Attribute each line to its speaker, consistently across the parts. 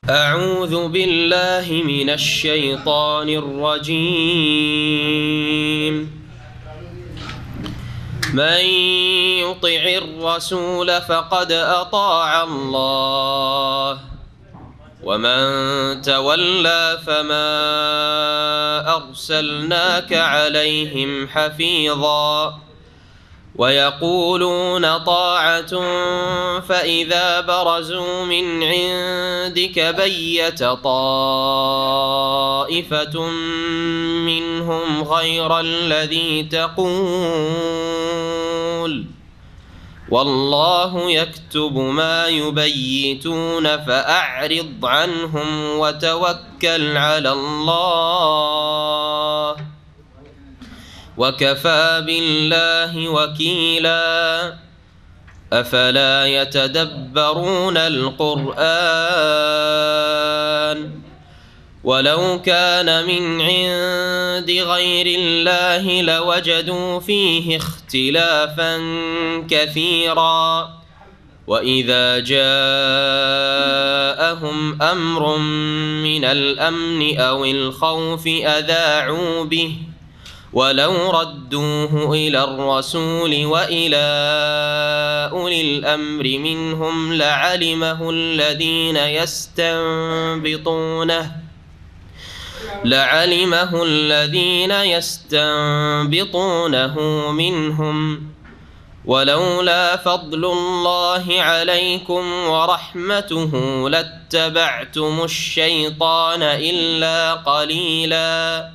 Speaker 1: أعوذ بالله من الشيطان الرجيم. من يطع الرسول فقد أطاع الله ومن تولى فما أرسلناك عليهم حفيظا ويقولون طاعة فإذا برزوا من عندك بيت طائفة منهم غير الذي تقول والله يكتب ما يبيتون فأعرض عنهم وتوكل على الله وكفى بالله وكيلا. أفلا يتدبرون القرآن ولو كان من عند غير الله لوجدوا فيه اختلافا كثيرا وإذا جاءهم أمر من الأمن أو الخوف أذاعوا به ولو ردوه إلى الرسول وإلى أولي الأمر منهم لعلمه الذين يستنبطونه منهم ولولا فضل الله عليكم ورحمته لاتبعتم الشيطان إلا قليلا.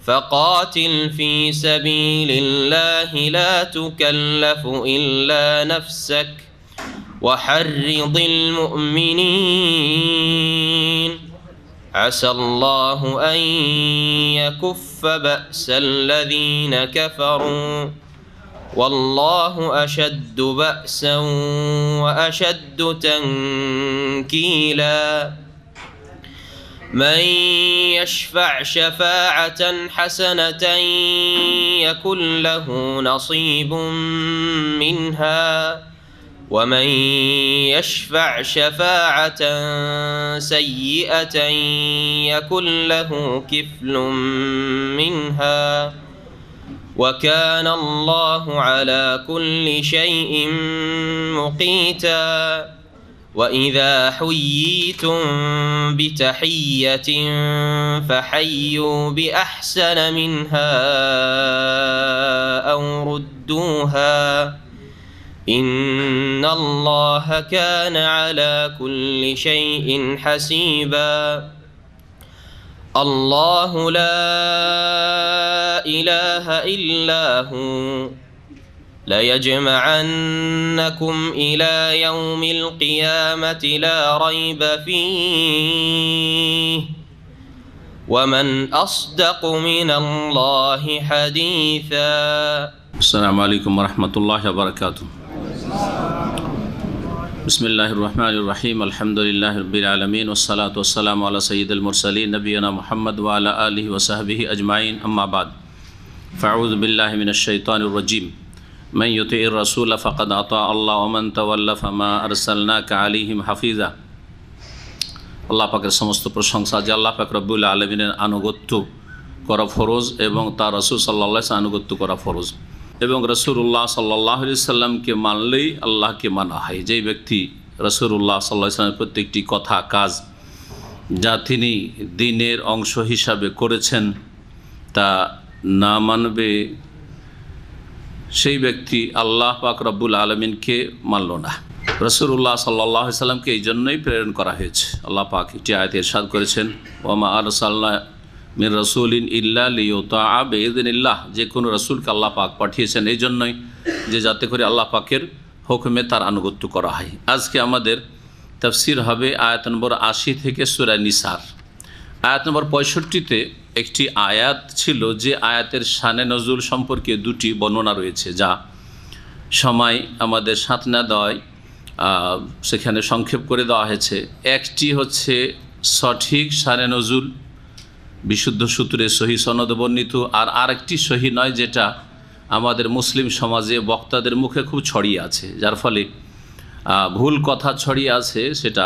Speaker 1: فقاتل في سبيل الله لا تكلف إلا نفسك وحرض المؤمنين عسى الله أن يكف بأس الذين كفروا والله أشد بأسا وأشد تنكيلا. من يشفع شفاعة حسنة يكن له نصيب منها ومن يشفع شفاعة سيئة يكن له كفل منها وكان الله على كل شيء مقيتا. وإذا حييتم بتحية فحيوا بأحسن منها أو ردوها إن الله كان على كل شيء حسيبا. الله لا إله إلا هو ليجمعنكم إلى يوم القيامة لا ريب فيه ومن أصدق من الله حديثا.
Speaker 2: السلام عليكم ورحمة الله وبركاته. بسم الله الرحمن الرحيم الحمد لله رب العالمين والصلاة والسلام على سيد المرسلين نبينا محمد وعلى آله وصحبه أجمعين أما بعد فأعوذ بالله من الشيطان الرجيم من يطع الرسول فقد أطاع الله ومن تولى فما أرسلناك عليهم حفيظا। আল্লাহ পাকের সমস্ত প্রশংসা যে আল্লাহ পাক রব্বুল আলামিনের আনুগত্য করা ফরজ এবং তার রাসূল সাল্লাল্লাহু আলাইহি ওয়াসাল্লাম আনুগত্য করা ফরজ এবং রাসূলুল্লাহ সাল্লাল্লাহু আলাইহি সাল্লামকে মানলেই আল্লাহকে মানা হয়। যেই ব্যক্তি রাসূলুল্লাহ সাল্লাল্লাহু আলাইহি ওয়াসাল্লামের প্রত্যেকটি কথা কাজ যা তিনি দ্বীনের অংশ হিসাবে করেছেন তা না মানবে সেই ব্যক্তি আল্লাহ পাক রব্বুল আলমিনকে মানল না। রাসূলুল্লাহ সাল্লাল্লাহু আলাইহি সাল্লামকে এই জন্যই প্রেরণ করা হয়েছে। আল্লাহ পাক একটি আয়াতে ইরশাদ করেছেন ওয়ামা আরসালনা মির রাসূলিন ইল্লা লিয়ুতাআ বিইযনিল্লাহ, যে কোনো রাসূলকে আল্লাহ পাক পাঠিয়েছেন এই জন্যই যে যাতে করে আল্লাহ পাকের হুকুমে তার আনুগত্য করা হয়। আজকে আমাদের তাফসীর হবে আয়াত নম্বর ৮০ থেকে সূরা নিসার। আয়াত নম্বর ৬৫-তে একটি আয়াত ছিল যে আয়াতের শানে নজুল সম্পর্কে দুটি বর্ণনা রয়েছে, যা সময় আমাদের সাথ না দেওয়ায় সেখানে সংক্ষেপ করে দেওয়া হয়েছে। একটি হচ্ছে সঠিক শানে নজুল বিশুদ্ধ সূত্রে সহি সনদ বর্ণিত, আর আরেকটি সহি নয়, যেটা আমাদের মুসলিম সমাজে বক্তাদের মুখে খুব ছড়িয়ে আছে, যার ফলে ভুল কথা ছড়িয়ে আছে, সেটা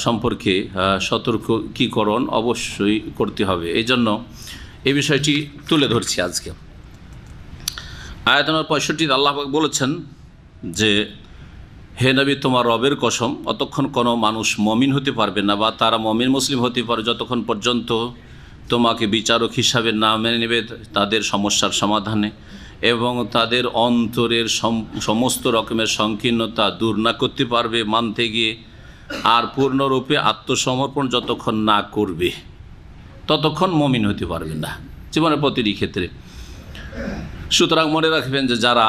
Speaker 2: সম্পর্কে সতর্কীকরণ অবশ্যই করতে হবে। এই জন্য এই বিষয়টি তুলে ধরছি আজকে। আয়াত নম্বর 65 আল্লাহ পাক বলেছেন যে, হে নবী, তোমার রবের কসম, অতক্ষণ কোনো মানুষ মমিন হতে পারবে না বা তারা মমিন মুসলিম হতে পারে যতক্ষণ পর্যন্ত তোমাকে বিচারক হিসাবে না মেনে নেবে তাদের সমস্যার সমাধানে এবং তাদের অন্তরের সমস্ত রকমের সংকীর্ণতা দূর না করতে পারবে মানতে গিয়ে, আর পূর্ণরূপে আত্মসমর্পণ যতক্ষণ না করবে ততক্ষণ মমিন হতে পারবে না জীবনের প্রতিটি ক্ষেত্রে। সুতরাং মনে রাখবেন যে যারা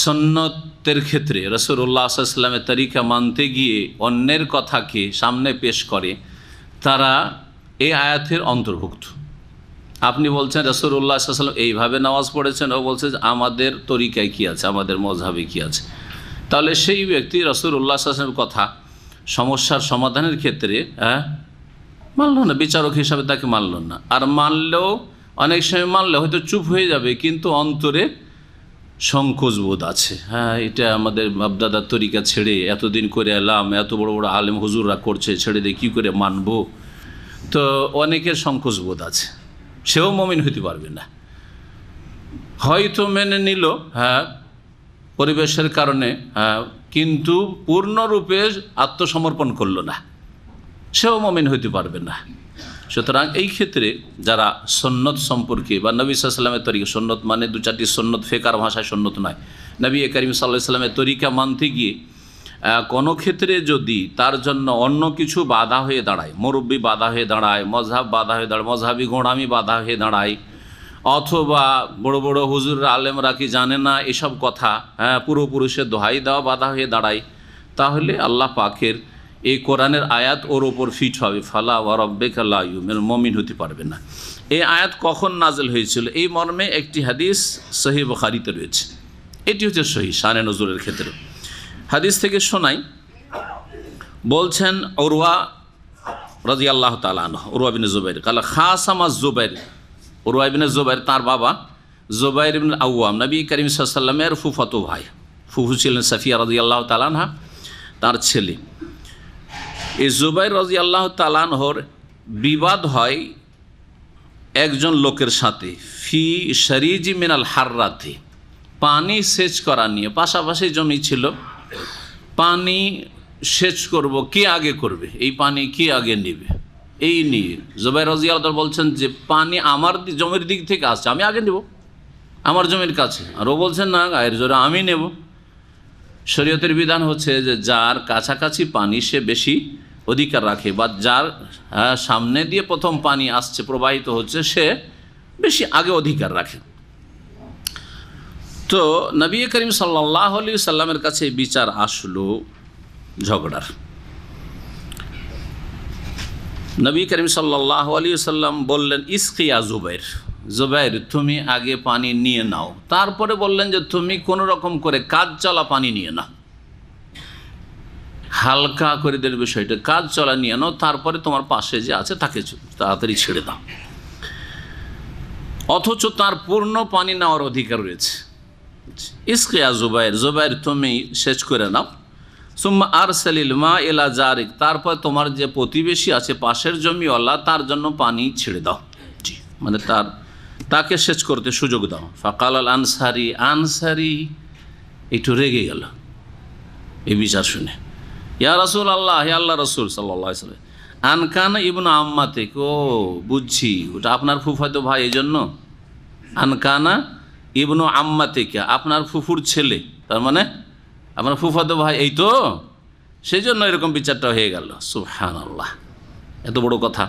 Speaker 2: সুন্নতের ক্ষেত্রে রাসূলুল্লাহ সাল্লাল্লাহু আলাইহি ওয়াসাল্লামের তরিকা মানতে গিয়ে অন্যের কথাকে সামনে পেশ করে, তারা এই আয়াতের অন্তর্ভুক্ত। আপনি বলছেন রাসূলুল্লাহ সাল্লাল্লাহু আলাইহি ওয়াসাল্লাম এইভাবে নামাজ পড়েছেন, ও বলছে যে আমাদের তরিকায় কী আছে, আমাদের মযহাবে কী আছে, তাহলে সেই ব্যক্তি রাসূলুল্লাহ সাল্লাল্লাহু আলাইহি ওয়াসাল্লামের কথা সমস্যার সমাধানের ক্ষেত্রে মানল না, বিচারক হিসাবে তাকে মানল না। আর মানলেও অনেক সময় মানলে হয়তো চুপ হয়ে যাবে, কিন্তু অন্তরে সংকোচ বোধ আছে। এটা আমাদের বাপদাদার তরিকা ছেড়ে এতদিন করে এলাম, এত বড় বড় আলেম হুজুররা করছে, ছেড়ে দিয়ে কী করে মানব, তো অনেকের সংকোচ বোধ আছে, সেও মুমিন হতে পারবে না। হয়তো মেনে নিল পরিবেশের কারণে, কিন্তু পূর্ণরূপে আত্মসমর্পণ করল না, সেও মুমিন হতে পারবে না। সুতরাং এই ক্ষেত্রে যারা সুন্নত সম্পর্কে বা নবী সাল্লাল্লাহু আলাইহি ওয়াসাল্লামের তরিকা, সুন্নত মানে দু চারটি সুন্নত, ফিকহের ভাষায় সুন্নত নয়, নবী করিম সাল্লাল্লাহু আলাইহি ওয়াসাল্লামের তরিকা মানতে গিয়ে কোনো ক্ষেত্রে যদি তার জন্য অন্য কিছু বাধা হয়ে দাঁড়ায়, মুরব্বি বাধা হয়ে দাঁড়ায়, মযহাব বাধা হয়ে দাঁড়ায়, মযহাবি গোঁড়ামি বাধা হয়ে দাঁড়ায়, অথবা বড় বড় হুজুররা আলেমরা কি জানে না এসব কথা, পূর্বপুরুষের দোহাই দেওয়া বাধা হয়ে দাঁড়ায়, তাহলে আল্লাহ পাকের এই কোরআনের আয়াত ওর ওপর ফিট হবে, ফালা ওয়া রাব্বিকা লা ইউমিনুন, মুমিন হতে পারবে না। এই আয়াত কখন নাজেল হয়েছিল এই মর্মে একটি হাদিস সহিহ বুখারীতে রয়েছে। এটি হচ্ছে সহিহ শানে নজুলের ক্ষেত্রে। হাদিস থেকে শোনাই, বলছেন উরওয়া রাদিয়াল্লাহু তাআলা আনহু, উরওয়া ইবনে জুবাইর কালা খাসামা জুবাইর, উরওয়া ইবনে জুবাইর তার বাবা জুবাইর ইবনে আওয়াম নবী করিম সাল্লাল্লাহু আলাইহি ওয়াসাল্লামের ফুফাতো ভাই, ফুফু ছিলেন সাফিয়া রাদিয়াল্লাহু তাআলা আনহা, তার ছেলে। এই জুবাইর রাদিয়াল্লাহু তাআলা আনহুর বিবাদ হয় একজন লোকের সাথে, ফি শারিজি মিনাল হাররাতি, পানি সেচ করা নিয়ে। পাশাপাশি জমি ছিল, পানি সেচ করব, কে আগে করবে, এই পানি কে আগে নেবে, এই নিয়ে জুবাইর রাদিয়াল্লাহু তাআলা বলছেন যে পানি আমার জমির দিক থেকে আসছে, আমি আগে নেব আমার জমির কাছে। আর ও বলছেন না, গায়ের জোরে আমি নেব। শরীয়তের বিধান হচ্ছে যে যার কাছাকাছি পানি সে বেশি অধিকার রাখে, বা যার সামনে দিয়ে প্রথম পানি আসছে, প্রবাহিত হচ্ছে, সে বেশি আগে অধিকার রাখে। তো নবী করিম সাল্লাল্লাহু আলাইহি ওয়াসাল্লামের কাছে বিচার আসলো ঝগড়ার। নবী করিম সাল্লাল্লাহু আলাইহি ওয়াসাল্লাম বললেন, ইসকিয়া জুবাইর, জুবাইর তুমি আগে পানি নিয়ে নাও। তারপরে বললেন যে তুমি কোনো রকম করে কাজ চলা পানি নিয়ে নাও, হালকা করে দেন বিষয়টা, কাজ চলা নিয়ে নাও, তারপরে তোমার পাশে যে আছে তাকে তাড়াতাড়ি ছেড়ে দাও। অথচ তার পূর্ণ পানি নেওয়ার অধিকার রয়েছে। ইসকিয়া জুবাইর, জুবাইর তুমি সেচ করে নাও। সুম্মা আরসালিল মা ইলা জারিক, তারপর তোমার যে প্রতিবেশী আছে পাশের জমিওয়ালা, তার জন্য পানি ছেড়ে দাও, মানে তাকে সেচ করতে সুযোগ দাও। ফাকাল আল আনসারি, আনসারি একটু রেগে গেল এই বিচার শুনে। ইয়া রাসূলুল্লাহ, হে আল্লাহ রাসূল সাল্লাল্লাহু আলাইহি ওয়াসাল্লাম, আনকানা ইবনু আম্মাতিক, ও বুঝছি ওটা আপনার ফুফাতো ভাই, এই জন্য আনকানা ইবনু আম্মাতিক, আপনার ফুফুর ছেলে, তার মানে আপনার ফুফাতো ভাই, এই তো, সেই জন্য এরকম বিচারটা হয়ে গেল। সুবহানাল্লাহ, এত বড় কথা।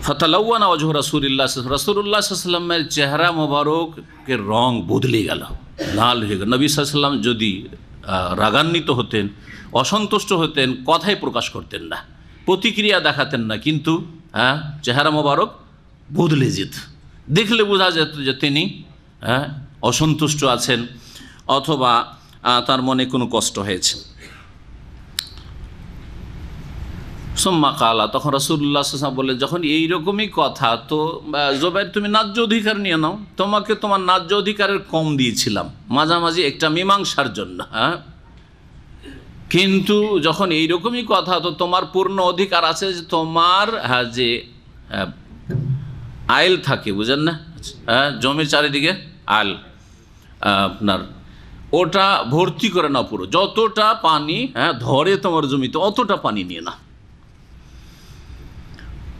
Speaker 2: ফাতালাওয়ানা ওয়াজহু রাসূলিল্লাহ, রাসূলুল্লাহ সাল্লাল্লাহু আলাইহি ওয়াসাল্লামের চেহারা মোবারকের রং বদলে গেল, লাল হয়ে গেল। নবী সাল্লাল্লাহু আলাইহি ওয়াসাল্লাম যদি রাগান্বিত হতেন, অসন্তুষ্ট হতেন, কথাই প্রকাশ করতেন না, প্রতিক্রিয়া দেখাতেন না, কিন্তু চেহারা মোবারক বদলে যেত, দেখলে বোঝা যেত যে তিনি অসন্তুষ্ট আছেন অথবা তার মনে কোনো কষ্ট হয়েছে। সুম্মা কালা, তখন রাসূলুল্লাহ সাল্লাল্লাহু আলাইহি ওয়াসাল্লাম বললেন, যখন এইরকমই কথা, তো জুবাইর তুমি ন্যায্য অধিকার নিয়ে নাও, তোমাকে তোমার ন্যায্য অধিকারের কম দিয়েছিলাম মাঝামাঝি একটা মীমাংসার জন্য, হ্যাঁ, কিন্তু যখন এইরকমই কথা, তো তোমার পূর্ণ অধিকার আছে যে তোমার যে আইল থাকে, বুঝেন না, হ্যাঁ, জমির চারিদিকে আইল আপনার, ওটা ভর্তি করে নাও পুরো, যতটা পানি ধরে তোমার জমিতে অতটা পানি নিয়ে না।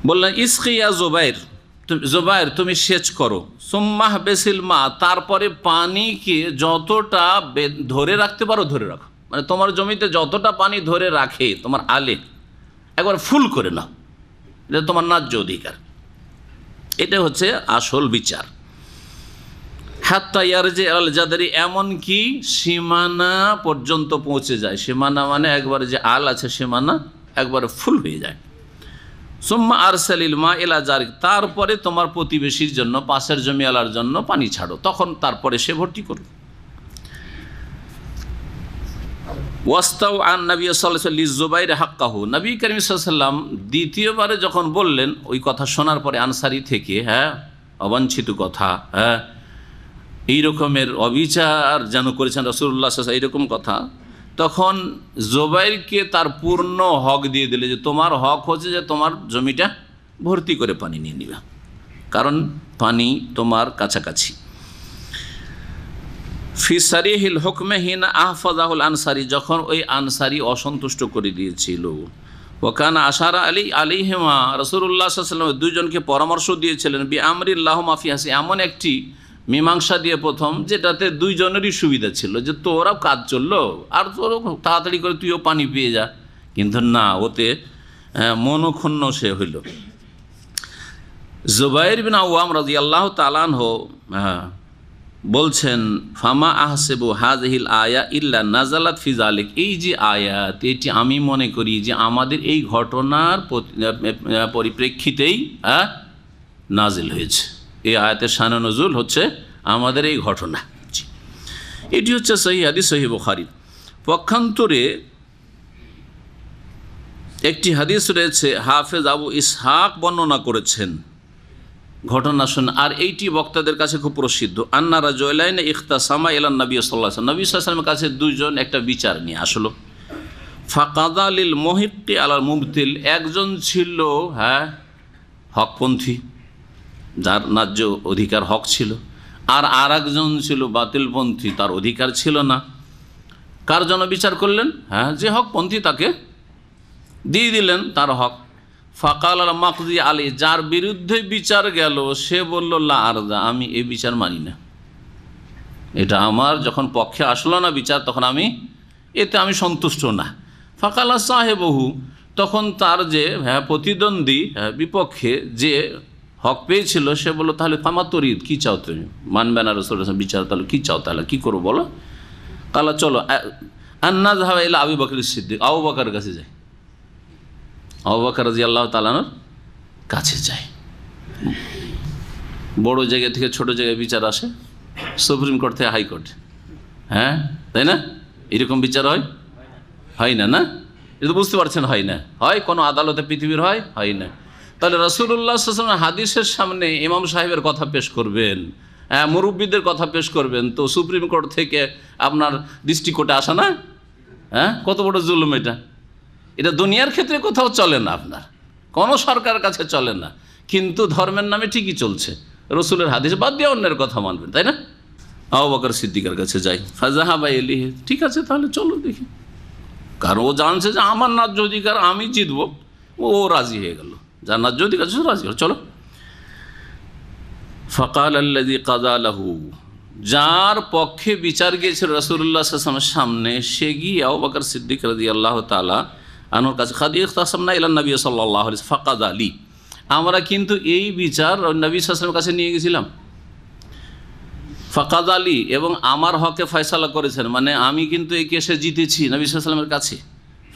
Speaker 2: বললেন ইসকিয়া জুবাইর, জুবাইর তুমি সেচ করো, সুম্মাহ বেসিল মা, তারপরে পানিকে যতটা ধরে রাখতে পারো ধরে রাখো, মানে তোমার জমিতে যতটা পানি ধরে রাখে তোমার আলে একবার ফুল করে নাও, এটা তোমার ন্যায্য অধিকার। এটা হচ্ছে আসল বিচার। হাত্তা ইয়ারজি আল জাদারি, এমনকি সীমানা পর্যন্ত পৌঁছে যায়, সীমানা মানে একবারে যে আল আছে সীমানা একবারে ফুল হয়ে যায়। সুম্মা আরসালিল মা ইলা জারিক, তারপরে তোমার প্রতিবেশীর জন্য, পাশের জমিওয়ালার জন্য পানি ছাড়ো, তখন তারপরে সে ভর্তি করো। ওয়াস্তাউ আন নবী সাল্লাল্লাহু আলাইহি ওয়াসাল্লাম লিজুবাইর হাক্কাহু, নবী করিম সাল্লাল্লাহু আলাইহি ওয়াসাল্লাম দ্বিতীয়বারে যখন বললেন ওই কথা শোনার পরে আনসারী থেকে, হ্যাঁ, অবাঞ্ছিত কথা, হ্যাঁ, এই রকমের অবিচার যেন করেছেন রাসূলুল্লাহ সাল্লাল্লাহু আলাইহি ওয়াসাল্লাম, এইরকম কথা, তখন জুবাইরকে তার পূর্ণ হক দিয়ে দিলে, যে তোমার হক হচ্ছে যে তোমার জমিটা ভর্তি করে পানি নিয়ে নিবা, কারণ পানি তোমার কাছাকাছি। ফি সারিহিল হুকমে হিনা আহফাজাহুল আনসারি, যখন ওই আনসারি অসন্তুষ্ট করে দিয়েছিল, ওকানা আশারা আলাইহিমা, রাসূলুল্লাহ সাল্লাল্লাহু আলাইহি ওয়াসাল্লাম দুইজনকে পরামর্শ দিয়েছিলেন, বি আমরিল্লাহু মা ফি হাসি, এমন একটি মীমাংসা দিয়ে প্রথম, যেটাতে দুইজনেরই সুবিধা ছিল, যে তোরাও কাজ চললো আর তোর তাড়াতাড়ি করে তুইও পানি পেয়ে যা, কিন্তু না, ওতে মনক্ষুণ্ণ সে হইল। জুবাইর বিন আওয়াম রাদিয়াল্লাহু তাআলা আনহু বলছেন, ফামা আহসেবু হাযিহিল আয়া ইল্লা নাযালাত ফি যালিক, এই যে আয়াত, এটি আমি মনে করি যে আমাদের এই ঘটনার পরিপ্রেক্ষিতেই নাজিল হয়েছে। এই আয়াতের শানে নজুল হচ্ছে আমাদের এই ঘটনা। এটি হচ্ছে সহিহ হাদিস, সহিহ বুখারী। পক্ষান্তরে একটি হাদিস রয়েছে, হাফেজ আবু ইসহাক বর্ণনা করেছেন ঘটনা শুনে, আর এইটি বক্তাদের কাছে খুব প্রসিদ্ধ। আন্না রাজুলাইন ইখতাসামা ইলান নবী সাল্লাল্লাহু আলাইহি ওয়াসাল্লাম, নবী সাল্লাল্লাহু আলাইহি ওয়াসাল্লামের কাছে দুইজন একটা বিচার নিয়ে আসলো। ফাকাদা লিল মুহিক্কি আলাল মুবতিল, একজন ছিল হকপন্থী, যার ন্যায্য অধিকার হক ছিল, আর আরেকজন ছিল বাতিলপন্থী, তার অধিকার ছিল না। কার জন্য বিচার করলেন? যে হকপন্থী তাকে দিয়ে দিলেন তার হক। ফাকাল আল মাকদি আলী, যার বিরুদ্ধে বিচার গেল সে বলল, লা আরদা, আমি এই বিচার মানি না, এটা আমার যখন পক্ষে আসলো না বিচার, তখন এতে আমি সন্তুষ্ট না। ফাকালা সাহেবহু, তখন তার যে প্রতিদ্বন্দ্বী বিপক্ষে যে হক পেয়েছিল সে বললো, তাহলে ফামা তরিদ, কী চাও তুমি, মানবে না রাসূলুল্লাহ বিচার, তাহলে কী চাও, তাহলে কী করো বলো। কালা চলো আন্না যাহা ইলা আবু বকর সিদ্দিক, আবু বকরের কাছে যাই, আবু বকর রাদিয়াল্লাহু তাআলা আনহুর কাছে যায়। বড় জায়গা থেকে ছোট জায়গায় বিচার আসে, সুপ্রিম কোর্ট থেকে হাইকোর্ট, তাই না? এরকম বিচার হয় না, না? এটা তো বুঝতে পারছেন, হয় না, হয় কোনো আদালতে পৃথিবীর হয় না। তাহলে রাসূলুল্লাহ সাল্লাল্লাহু আলাইহি ওয়াসাল্লাম হাদিসের সামনে ইমাম সাহেবের কথা পেশ করবেন, মুরব্বীদের কথা পেশ করবেন, তো সুপ্রিম কোর্ট থেকে আপনার ডিস্ট্রিক্ট কোর্টে আসা না? কত বড় জুলুম এটা! এটা দুনিয়ার ক্ষেত্রে কোথাও চলে না, আপনার কোনো সরকারের কাছে চলে না, কিন্তু ধর্মের নামে ঠিকই চলছে। রসুলের হাদিস বাদ দিয়ে অন্যের কথা মানবেন, তাই না? আবু বকর সিদ্দিকের কাছে যাই, ফাজাহাবা ইলাইহি, ঠিক আছে তাহলে চলো দেখি, কারণ ও জানছে যে আমার ন্যায্য অধিকার আমি জিতবো, ও রাজি হয়ে গেল, যার ন্যায্য অধিকার রাজি হল, চলো। ফাকাল আল্লাযী কাযা লাহু, যার পক্ষে বিচার গিয়েছিল রাসূলুল্লাহ সাল্লাল্লাহু আলাইহি ওয়াসাল্লামের সামনে, সে গিয়ে আবু বকর সিদ্দিক রাদিয়াল্লাহু তাআলা আনহুর কাছে, খাদ ইখতাসামনা ইলা নবী সাল্লাল্লাহু আলাইহি ওয়াসাল্লাম ফাকাযা লি, আমরা কিন্তু এই বিচার নবী সাল্লাল্লাহু আলাইহি ওয়াসাল্লামের কাছে নিয়ে গেছিলাম, ফাকাযা লি, এবং আমার হকে ফয়সালা করেছেন, মানে আমি কিন্তু এই কেসে জিতেছি নবী সাল্লাল্লাহু আলাইহি ওয়াসাল্লামের কাছে।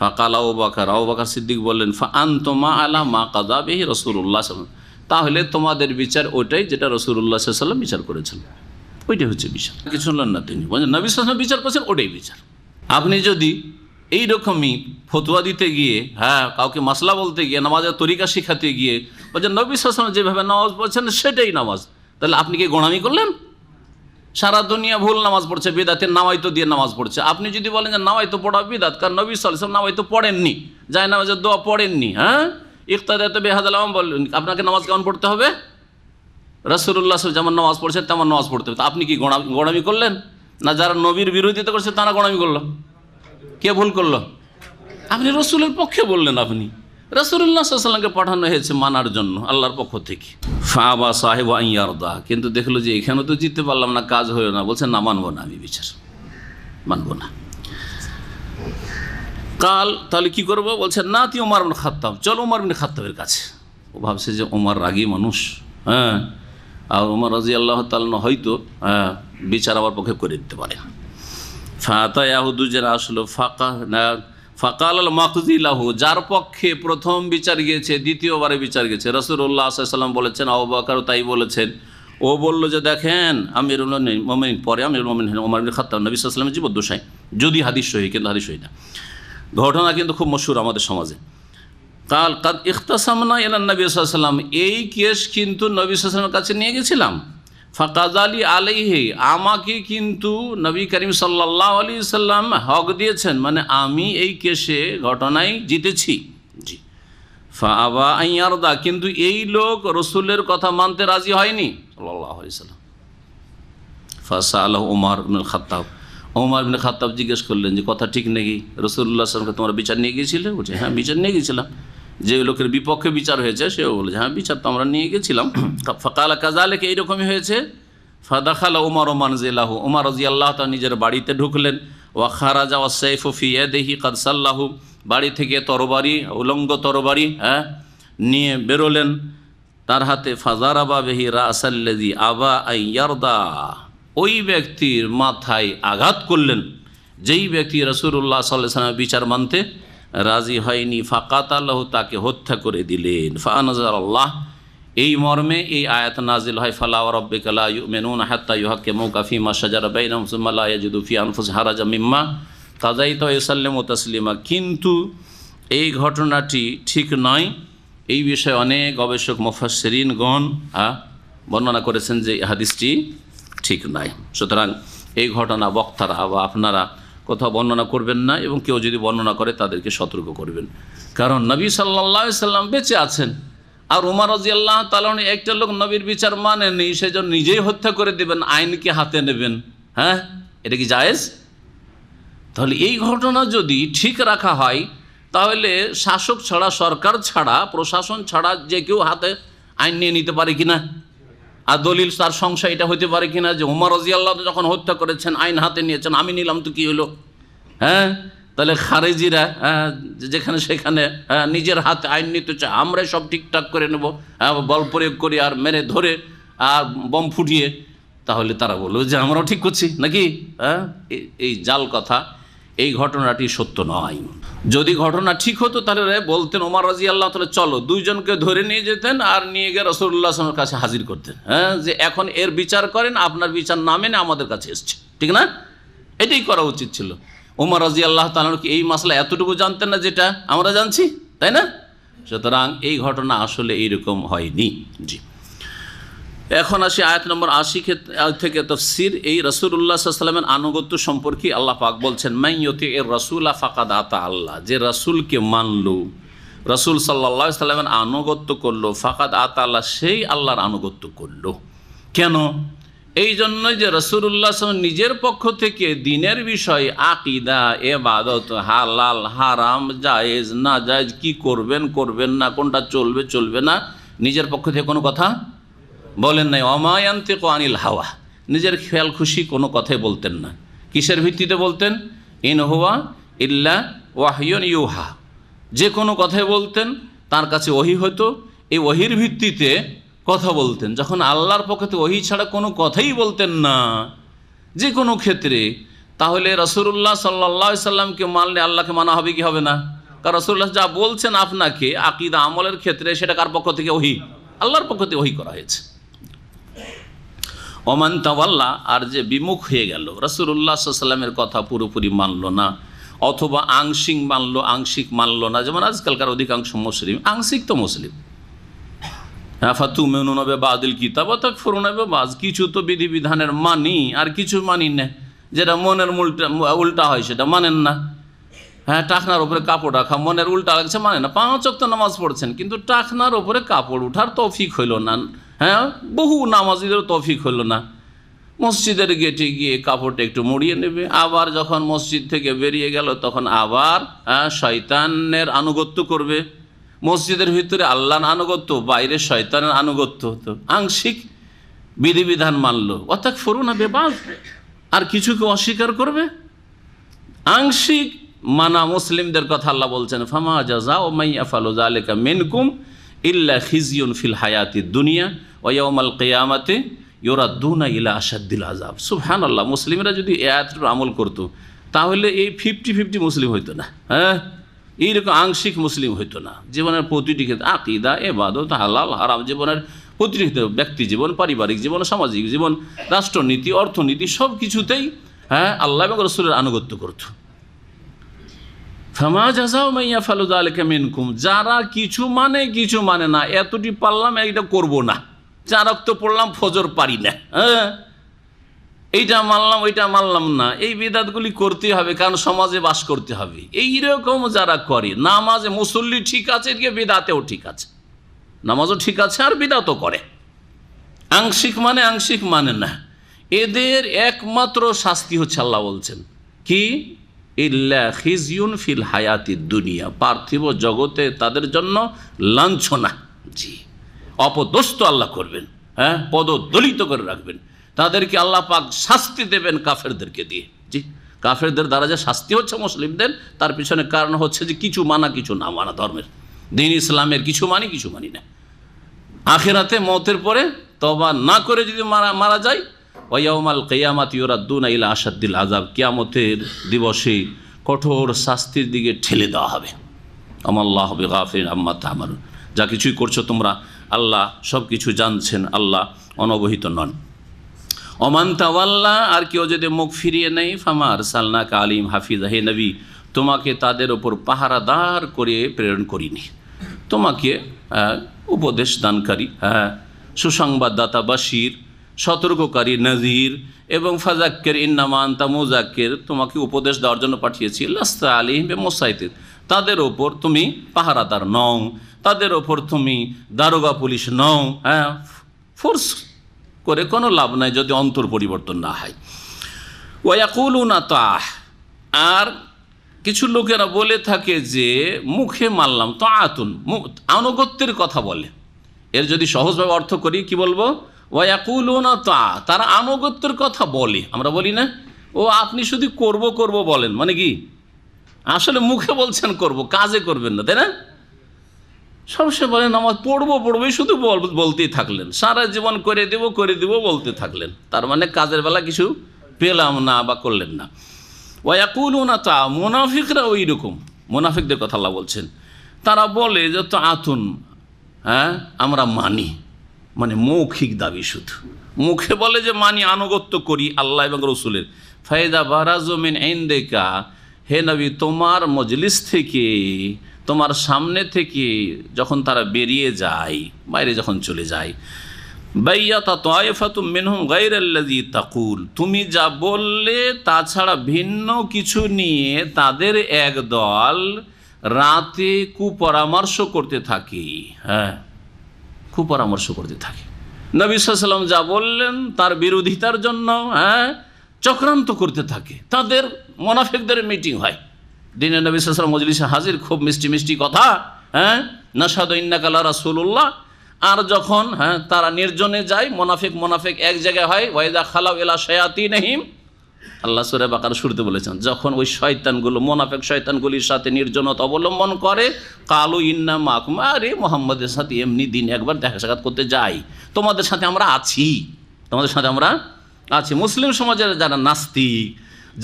Speaker 2: ফাকাল আবু বকর সিদ্দিক বললেন, ফা আনতুমা আলা মা কাযা বিহি রাসূলুল্লাহ সাল্লাল্লাহু আলাইহি ওয়াসাল্লাম, তাহলে তোমাদের বিচার ওইটাই যেটা রাসূলুল্লাহ সাল্লাল্লাহু আলাইহি ওয়াসাল্লাম বিচার করেছেন, ওইটাই হচ্ছে বিচার। কিছু শুনলেন না তিনি বলেন নবী সাল্লাল্লাহু আলাইহি ওয়াসাল্লাম বিচার করেছেন, ওটাই বিচার। আপনি যদি এইরকমই ফতুয়া দিতে গিয়ে, হ্যাঁ, কাউকে মাসলা বলতে গিয়ে, নামাজের তরিকা শিখাতে গিয়ে বলছেন নবী সাল্লাল্লাহু আলাইহি ওয়াসাল্লাম যেভাবে নামাজ পড়ছেন সেটাই নামাজ। তাহলে আপনি কি গোঁড়ামি করলেন? সারা দুনিয়া ভুল নামাজ পড়ছে, বিদাতের নামাইতো দিয়ে নামাজ পড়ছে। আপনি যদি বলেন যে নামাইতো পড়া বিদাত, কারণ নবী সাল্লাল্লাহু আলাইহি ওয়াসাল্লাম নামাইতো পড়েননি, যায় নামাজের দোয়া পড়েননি, হ্যাঁ, ইক্তাদাত বিহাদাল আমল বললেন, আপনাকে নামাজ কেমন পড়তে হবে? রাসূলুল্লাহ সাল্লাল্লাহু আলাইহি ওয়াসাল্লাম যেমন নামাজ পড়ছেন তেমন নামাজ পড়তে হবে। আপনি কি গোঁড়ামি করলেন? না যারা নবীর বিরোধিতা করছে তারা গোঁড়ামি করলো? কে ভুল করলো? আপনি রসুলের পক্ষে বললেন। আপনি রাসূলুল্লাহ সাল্লাল্লাহু আলাইহি ওয়াসাল্লামকে পাঠানো হয়েছে মানার জন্য আল্লাহর পক্ষ থেকে। ফাবা সাহেব আইয়ারদা, কিন্তু দেখলো যে এখানে তো জিততে পারলাম না, কাজ হলো না, বলছেন না, মানবো না, আমি বিচার মানবো না। কাল তাহলে কি করবো? বলছেন না তুই ওমর ইবনে খাত্তাব, চলো ওমর ইবনে খাত্তাবের কাছে। ও ভাবছে যে ওমর রাগী মানুষ, হ্যাঁ, আর ওমর রাদিয়াল্লাহু তাআলা হয়তো বিচার আমার পক্ষে করে দিতে পারে। ফাতা ইয়াহুদু যারা আসলো ফাকাল আল মাকজি লাহু, যার পক্ষে প্রথম বিচার গিয়েছে, দ্বিতীয়বারে বিচার গেছে, রাসূলুল্লাহ সাল্লাল্লাহু আলাইহি ওয়াসাল্লাম বলেছেন, আবু বকর তাই বলেছেন। ও বলল যে দেখেন আমিরুল মুমিনিন, পরে আমিরুল মুমিনিন ওমর ইবনে খাত্তাব নবী সাল্লাল্লাহু আলাইহি ওয়াসাল্লামের জীবদ্দশায়, যদি হাদিস সহিহ, কিন্তু হাদিস সহিহ না। ঘটনা কিন্তু খুব মশহুর আমাদের সমাজে। কাল কাদ ইখতাসামনা ইলা নবী সাল্লাল্লাহু আলাইহি ওয়াসাল্লাম, এই কেস কিন্তু নবী সাল্লাল্লাহু আলাইহি ওয়াসাল্লামের কাছে নিয়ে গেছিলাম। ফাকাজালি আলাইহি, আমাকে কিন্তু নবী করিম সাল্লাল্লাহু আলাইহি সাল্লাম হক দিয়েছেন, মানে আমি এই কেসে ঘটনায় জিতেছি। জি। ফাআবা আইয়ারদা, কিন্তু এই লোক রসুলের কথা মানতে রাজি হয়নি সাল্লাল্লাহু আলাইহি সাল্লাম। ফাসাআলাহু ওমর ইবনে খাত্তাব, ওমর ইবনে খাত্তাব জিজ্ঞেস করলেন যে কথা ঠিক নাকি, রাসূলুল্লাহ সাল্লাল্লাহু আলাইহি ওয়াসাল্লামকে তোমরা বিচার নিয়ে গিয়েছিলে? বলছে হ্যাঁ বিচার নিয়ে গেছিলাম। যে লোকের বিপক্ষে বিচার হয়েছে সেও বলেছে হ্যাঁ বিচার তো আমরা নিয়ে গেছিলাম। ফাকালা কাযালিকা, এইরকমই হয়েছে। ফাদাখালা ওমর মানজিলাহু, ওমর রাদিয়াল্লাহু তাআলা নিজের বাড়িতে ঢুকলেন। ওয়া খারাজা ওয়া সাইফু ফি ইয়াদিহি কাদ সাল্লাহু, বাড়ি থেকে তরবারি, উলঙ্গ তরবারি, হ্যাঁ, নিয়ে বেরোলেন তার হাতে। ফাজারাবা বিহি রাসাল্লাযী আবা আইয়ারদা, ওই ব্যক্তির মাথায় আঘাত করলেন যেই ব্যক্তি রাসূলুল্লাহ সাল্লাল্লাহু আলাইহি ওয়াসাল্লামের বিচার মানতে রাজি হয়নি। ফাকাতালাহু, তাকে হত্যা করে দিলেন। ফাআনজালাল্লাহ, এই মর্মে এই আয়াত নাজিল হয়, ফালা ওয়া রাব্বিকা লা ইউমিনুনা হাত্তা ইউহাক্কিমুকা ফীমা শাজারা বাইনাহুম সুম্মা লা ইয়াজিদু ফি আনফুসিহিম হারাজাম মিম্মা কাযাইতা ওয়া ইউসাল্লিমু তাসলিমা। কিন্তু এই ঘটনাটি ঠিক নয়, এই বিষয়ে অনেক গবেষক মুফাসসিরিনগণ বর্ণনা করেছেন যে হাদিসটি ঠিক নয়। সুতরাং এই ঘটনা বক্তারা বা আপনারা কোথাও বর্ণনা করবেন না, এবং কেউ যদি বর্ণনা করে তাদেরকে সতর্ক করবেন। কারণ নবী সাল্লাল্লাহু আলাইহি সাল্লাম বেঁচে আছেন, আর ওমর রাদিয়াল্লাহু তাআলা একটা লোক নবীর বিচার মানেনি, সেজন্য নিজেই হত্যা করে দেবেন, আইনকে হাতে নেবেন। হ্যাঁ, এটা কি জায়েজ? তাহলে এই ঘটনা যদি ঠিক রাখা হয়, তাহলে শাসক ছাড়া, সরকার ছাড়া, প্রশাসন ছাড়া যে কেউ হাতে আইন নিয়ে নিতে পারে কিনা, আর দলিল তার সংশয় এটা হতে পারে কিনা যে ওমর রাদিয়াল্লাহু যখন হত্যা করেছেন আইন হাতে নিয়েছেন, আমি নিলাম তো কি হলো? হ্যাঁ, তাহলে খারেজিরা যেখানে সেখানে নিজের হাতে আইন নিতে চায়, আমরাই সব ঠিকঠাক করে নেব, বল প্রয়োগ করি আর মেরে ধরে আর বম ফুটিয়ে, তাহলে তারা বললো যে আমরাও ঠিক করছি নাকি? হ্যাঁ, এই জাল কথা। এই ঘটনাটি সত্য নয়। যদি ঘটনা ঠিক হতো তাহলে বলতেন ওমর রাদিয়াল্লাহু তাআলা চলো, দুইজনকে ধরে নিয়ে যেতেন আর নিয়ে গিয়ে রাসূলুল্লাহ সাল্লাল্লাহু আলাইহি ওয়াসাল্লামের কাছে হাজির করতেন, হ্যাঁ, যে এখন এর বিচার করেন, আপনার বিচার না মেনে আমাদের কাছে এসছে, ঠিক না? এটাই করা উচিত ছিল। ওমর রাদিয়াল্লাহু তাআলা কি এই মাসলা এতটুকু জানতেন না যেটা আমরা জানছি, তাই না? সুতরাং এই ঘটনা আসলে এইরকম হয়নি। জি। এখন আসি আয়াত নম্বর ৮০ থেকে তাফসীর। এই রাসূলুল্লাহ সাল্লাল্লাহু আলাইহি ওয়াসাল্লামের আনুগত্য সম্পর্কে আল্লাহ পাক বলছেন, মান ইউতিইর রাসূলা ফাকাদ আতা আল্লাহ, যে রাসূলকে মানলো, রাসূল সাল্লাল্লাহু আলাইহি ওয়াসাল্লামের আনুগত্য করলো, ফাকাদ আতা আল্লাহ, সেই আল্লাহর আনুগত্য করলো। কেন? এই জন্যই যে রাসূলুল্লাহ সাল্লাল্লাহু আলাইহি ওয়াসাল্লাম নিজের পক্ষ থেকে দিনের বিষয়, আকীদা, ইবাদত, হালাল হারাম, জায়েজ না জায়েজ, কি করবেন করবেন না, কোনটা চলবে চলবে না, নিজের পক্ষ থেকে কোনো কথা বলেন নাই। ওমা ইয়ানতিকু আনিল হাওয়া, নিজের খেয়াল খুশি কোনো কথাই বলতেন না। কিসের ভিত্তিতে বলতেন? ইন হুয়া ইল্লা ওয়াহয়ুন ইউহা, যে কোনো কথাই বলতেন, তার কাছে ওহী হতো, এই ওহীর ভিত্তিতে কথা বলতেন। যখন আল্লাহর পক্ষ থেকে ওহী ছাড়া কোনো কথাই বলতেন না যে কোনো ক্ষেত্রে, তাহলে রাসূলুল্লাহ সাল্লাল্লাহু আলাইহি সাল্লামকে মানলে আল্লাহকে মানা হবে কি হবে না? কারণ রাসূলুল্লাহ যা বলছেন আপনাকে আকীদা আমলের ক্ষেত্রে, সেটা কার পক্ষ থেকে? ওহী, আল্লাহর পক্ষ থেকে ওহী করা হয়েছে। ওমান তাওয়াল্লা, আর যে বিমুখ হয়ে গেল, রাসূলুল্লাহ সাল্লাল্লাহু আলাইহি সাল্লামের কথা পুরোপুরি মানল না, অথবা আংশিক মানলো আংশিক মানলো না, যেমন আজকালকার অধিকাংশ মুসলিম আংশিক তো মুসলিম, ফাতুমিনুনা বিবাদিল কিতাব ওয়া তাকফুরুনা বিবাদ, কিছু তো বিধিবিধানের মানি আর কিছু মানি না, যেটা মনের উল্টা হয় সেটা মানেন না। টাকনার উপরে কাপড় রাখা মনের উল্টা লাগছে মানে না, 5 ওয়াক্ত নামাজ পড়ছেন কিন্তু টাকনার উপরে কাপড় উঠার তৌফিক হইল না। বহু নামাজিদের তৌফিক হইল না। মসজিদের গেটে গিয়ে কাপড়টা একটু মুড়িয়ে নেবে, আবার যখন মসজিদ থেকে বেরিয়ে গেল তখন আবার শয়তানের আনুগত্য করবে। মসজিদের ভিতরে আল্লাহর আনুগত্য, বাইরে শয়তানের আনুগত্য, তো আংশিক বিধিবিধান মানলো। অর্থাৎ ফরুনা বেবাদ, আর কিছুকে অস্বীকার করবে। আংশিক মানা মুসলিমদের কথা আল্লাহ বলছেন, ফামা জাযাউ মান ইয়াফআলু যালিকা মিনকুম ইল্লা খিজিয়ুন ফিল হায়াতিদ দুনিয়া ওয়া ইয়াউমাল কিয়ামাতি ইউরাদ্দুনা ইলা আশাদ্দিল আযাব। সুবহানাল্লাহ, মুসলিমরা যদি এই আয়াতটার আমল করতো তাহলে এই 50-50 মুসলিম হইতো না, এইরকম আংশিক মুসলিম হইতো না। জীবনের প্রতিটি ক্ষেত্রে আকীদা, ইবাদত, হালাল হারাম, জীবনের প্রতিটি ক্ষেত্রে, ব্যক্তি জীবন, পারিবারিক জীবন, সামাজিক জীবন, রাষ্ট্রনীতি, অর্থনীতি, সব কিছুতেই আল্লাহ এবং রাসূলের আনুগত্য করত। ফামা জাযাউ মান ইয়াফআলু যালিকা মিনকুম, যারা কিছু মানে কিছু মানে না, এতটি পারলাম এইটা করব না, 4 ওয়াক্ত পড়লাম ফজর পারি না, এইটা মানলাম ওইটা মানলাম না, এই বিদাতগুলি করতে হবে কারণ সমাজে বাস করতে হবে, এইরকম যারা করে, নামাজে মুসল্লি ঠিক আছে, এদিকে বিদাতেও ঠিক আছে, নামাজও ঠিক আছে আর বিদাতও করে, আংশিক মানে আংশিক মানে না, এদের একমাত্র শাস্তি হচ্ছে আল্লাহ বলছেন কি, ইল্লা খিজিয়ুন ফিল হায়াতিদ দুনিয়া, পার্থিব জগতে তাদের জন্য লাঞ্ছনা, জি, অপদস্থ আল্লাহ করবেন, পদদলিত করে রাখবেন, তাদেরকে আল্লাহ পাক শাস্তি দেবেন কাফেরদেরকে দিয়ে। জি, কাফেরদের দ্বারা যে শাস্তি হচ্ছে মুসলিমদের, তার পিছনে কারণ হচ্ছে যে কিছু মানা কিছু না মানা, ধর্মের দিন ইসলামের কিছু মানি কিছু মানি না। আখিরাতে মওতের পরে তওবা না করে যদি মারা যায়, ওয়া ইয়াউমাল কিয়ামাতি ইউরাদ্দুনা ইলা আশাদ্দিল আযাব, কিয়ামতের দিবসে কঠোর শাস্তির দিকে ঠেলে দেওয়া হবে। আমাল্লাহু বিগাফিরিন আম্মা তা'মালুন, যা কিছুই করছো তোমরা, আল্লাহ সব কিছু জানছেন, আল্লাহ অনবহিত নন। ওমান তাওয়াল্লা, আর কেউ যদি মুখ ফিরিয়ে নেই, ফামা আরসালনাকা আলাইহিম হাফিজা, হে নবী তোমাকে তাদের ওপর পাহারাদার করে প্রেরণ করিনি, তোমাকে উপদেশ দানকারী, সুসংবাদদাতা, বাশির, সতর্ককারী, নজির এবং ফাযাক্কির ইন্নামা আনতা মুযাক্কির, তোমাকে উপদেশ দেওয়ার জন্য পাঠিয়েছি। লাস্তা আলাইহিম বিমুসাইতির, তাদের ওপর তুমি পাহারাদার নও, তাদের ওপর তুমি দারোগা পুলিশ নও, ফোর্স করে কোনো লাভ নাই যদি অন্তর পরিবর্তন না হয়। ওয়া ইয়াকুলুনা তাহ, আর কিছু লোকেরা বলে থাকে যে মুখে মানলাম, তাআতুন আনুগত্যের কথা বলে, এর যদি সহজভাবে অর্থ করি কি বলবো, ওয়া ইয়াকুলুনা তাহ, তারা আনুগত্যের কথা বলে, আমরা বলি না ও আপনি শুধু করব করব বলেন, মানে কি আসলে মুখে বলছেন করব, কাজে করবেন না, তাই না? সবসময় বলেন নামাজ পড়বো পড়বোই শুধু বলতেই থাকলেন, সারা জীবন করে দেব বলতে থাকলেন, তার মানে কাজের বেলা কিছু পেলাম না বা করলেন না। ওয়া ইয়াকুলুনা তা, মুনাফিকরা ওই রকম, মুনাফিকদের কথা আল্লাহ বলছেন, তারা বলে যে তাআতুন, আমরা মানি, মানে মৌখিক দাবি, শুধু মুখে বলে যে মানি, আনুগত্য করি আল্লাহ এবং রসুলের। ফাইদা বারাজু মিন ইনদিকা, হে নবী তোমার মজলিস থেকে, তোমার সামনে থেকে যখন তারা বেরিয়ে যায়, বাইরে যখন চলে যায়, বাইয়াতা তায়েফাতুম মিনহুম গায়রাল্লাযী তাকুল, তুমি যা বললে তাছাড়া ভিন্ন কিছু নিয়ে তাদের এক দল রাতে কুপরামর্শ করতে থাকে, কুপরামর্শ করতে থাকে। নবী সাল্লাল্লাহু আলাইহি ওয়াসাল্লাম যা বললেন তার বিরোধিতার জন্য চক্রান্ত করতে থাকে, তাদের মুনাফিকদের মিটিং হয়, দিনে নবী সাল্লাল্লাহু আলাইহি ওয়াসাল্লাম মজলিসে হাজির, খুব মিষ্টি মিষ্টি কথা, নাশহাদু ইন্নাকা লা রাসূলুল্লাহ, আর যখন তারা নির্জনে যায়, মুনাফিক এক জায়গায় হয়, ওয়াইদা খালাউ ইলা শায়াতিনহিম, আল্লাহ সূরা বাকারা শুরুতে বলেছেন, যখন ওই শয়তানগুলো, মুনাফিক শয়তানগুলির সাথে নির্জনতা অবলম্বন করে, কালু ইন্না মাকুম, আরে মুহাম্মাদের সাথে এমনি দিন একবার দেখা সাক্ষাৎ করতে যাই, তোমাদের সাথে আমরা আছি, তোমাদের সাথে আমরা আছি। মুসলিম সমাজের যারা নাস্তিক,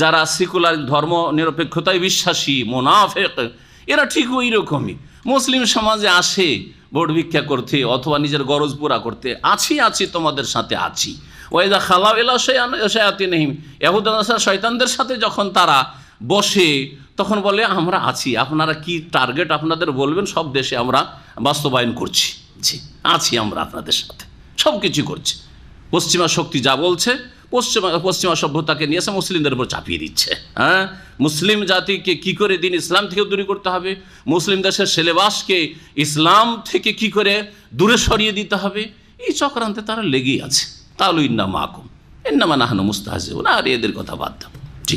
Speaker 2: যারা সেকুলার ধর্ম নিরপেক্ষতায় বিশ্বাসী মুনাফিক, এরা ঠিক ওই রকমই মুসলিম সমাজে আসে ভোট ভিক্ষা করতে অথবা নিজের গরজ পুরা করতে, আছি তোমাদের সাথে আছি। ওয়াইদা খালাউ ইলা শায়াতিনহিম, ইহুদ ও নাসারা শয়তানদের সাথে যখন তারা বসে, তখন বলে আমরা আছি, আপনারা কি টার্গেট আপনাদের বলবেন, সব দেশে আমরা বাস্তবায়ন করছি, জি আছি আমরা আপনাদের সাথে, সব কিছু করছি। পশ্চিমা শক্তি যা বলছে, পশ্চিমা সভ্যতাকে নিয়ে এসে মুসলিমদের উপর চাপিয়ে দিচ্ছে। হ্যাঁ, মুসলিম জাতিকে কি করে দিন ইসলাম থেকে দূরে করতে হবে, মুসলিম দেশের সিলেবাসকে ইসলাম থেকে কি করে দূরে সরিয়ে দিতে হবে, এই চক্রান্তে তারা লেগেই আছে। তাহলে ইন্না মাকুম ইন্নামা নাহনু মুস্তাহজিউন, আর এদের কথা বাদ দাও। জি,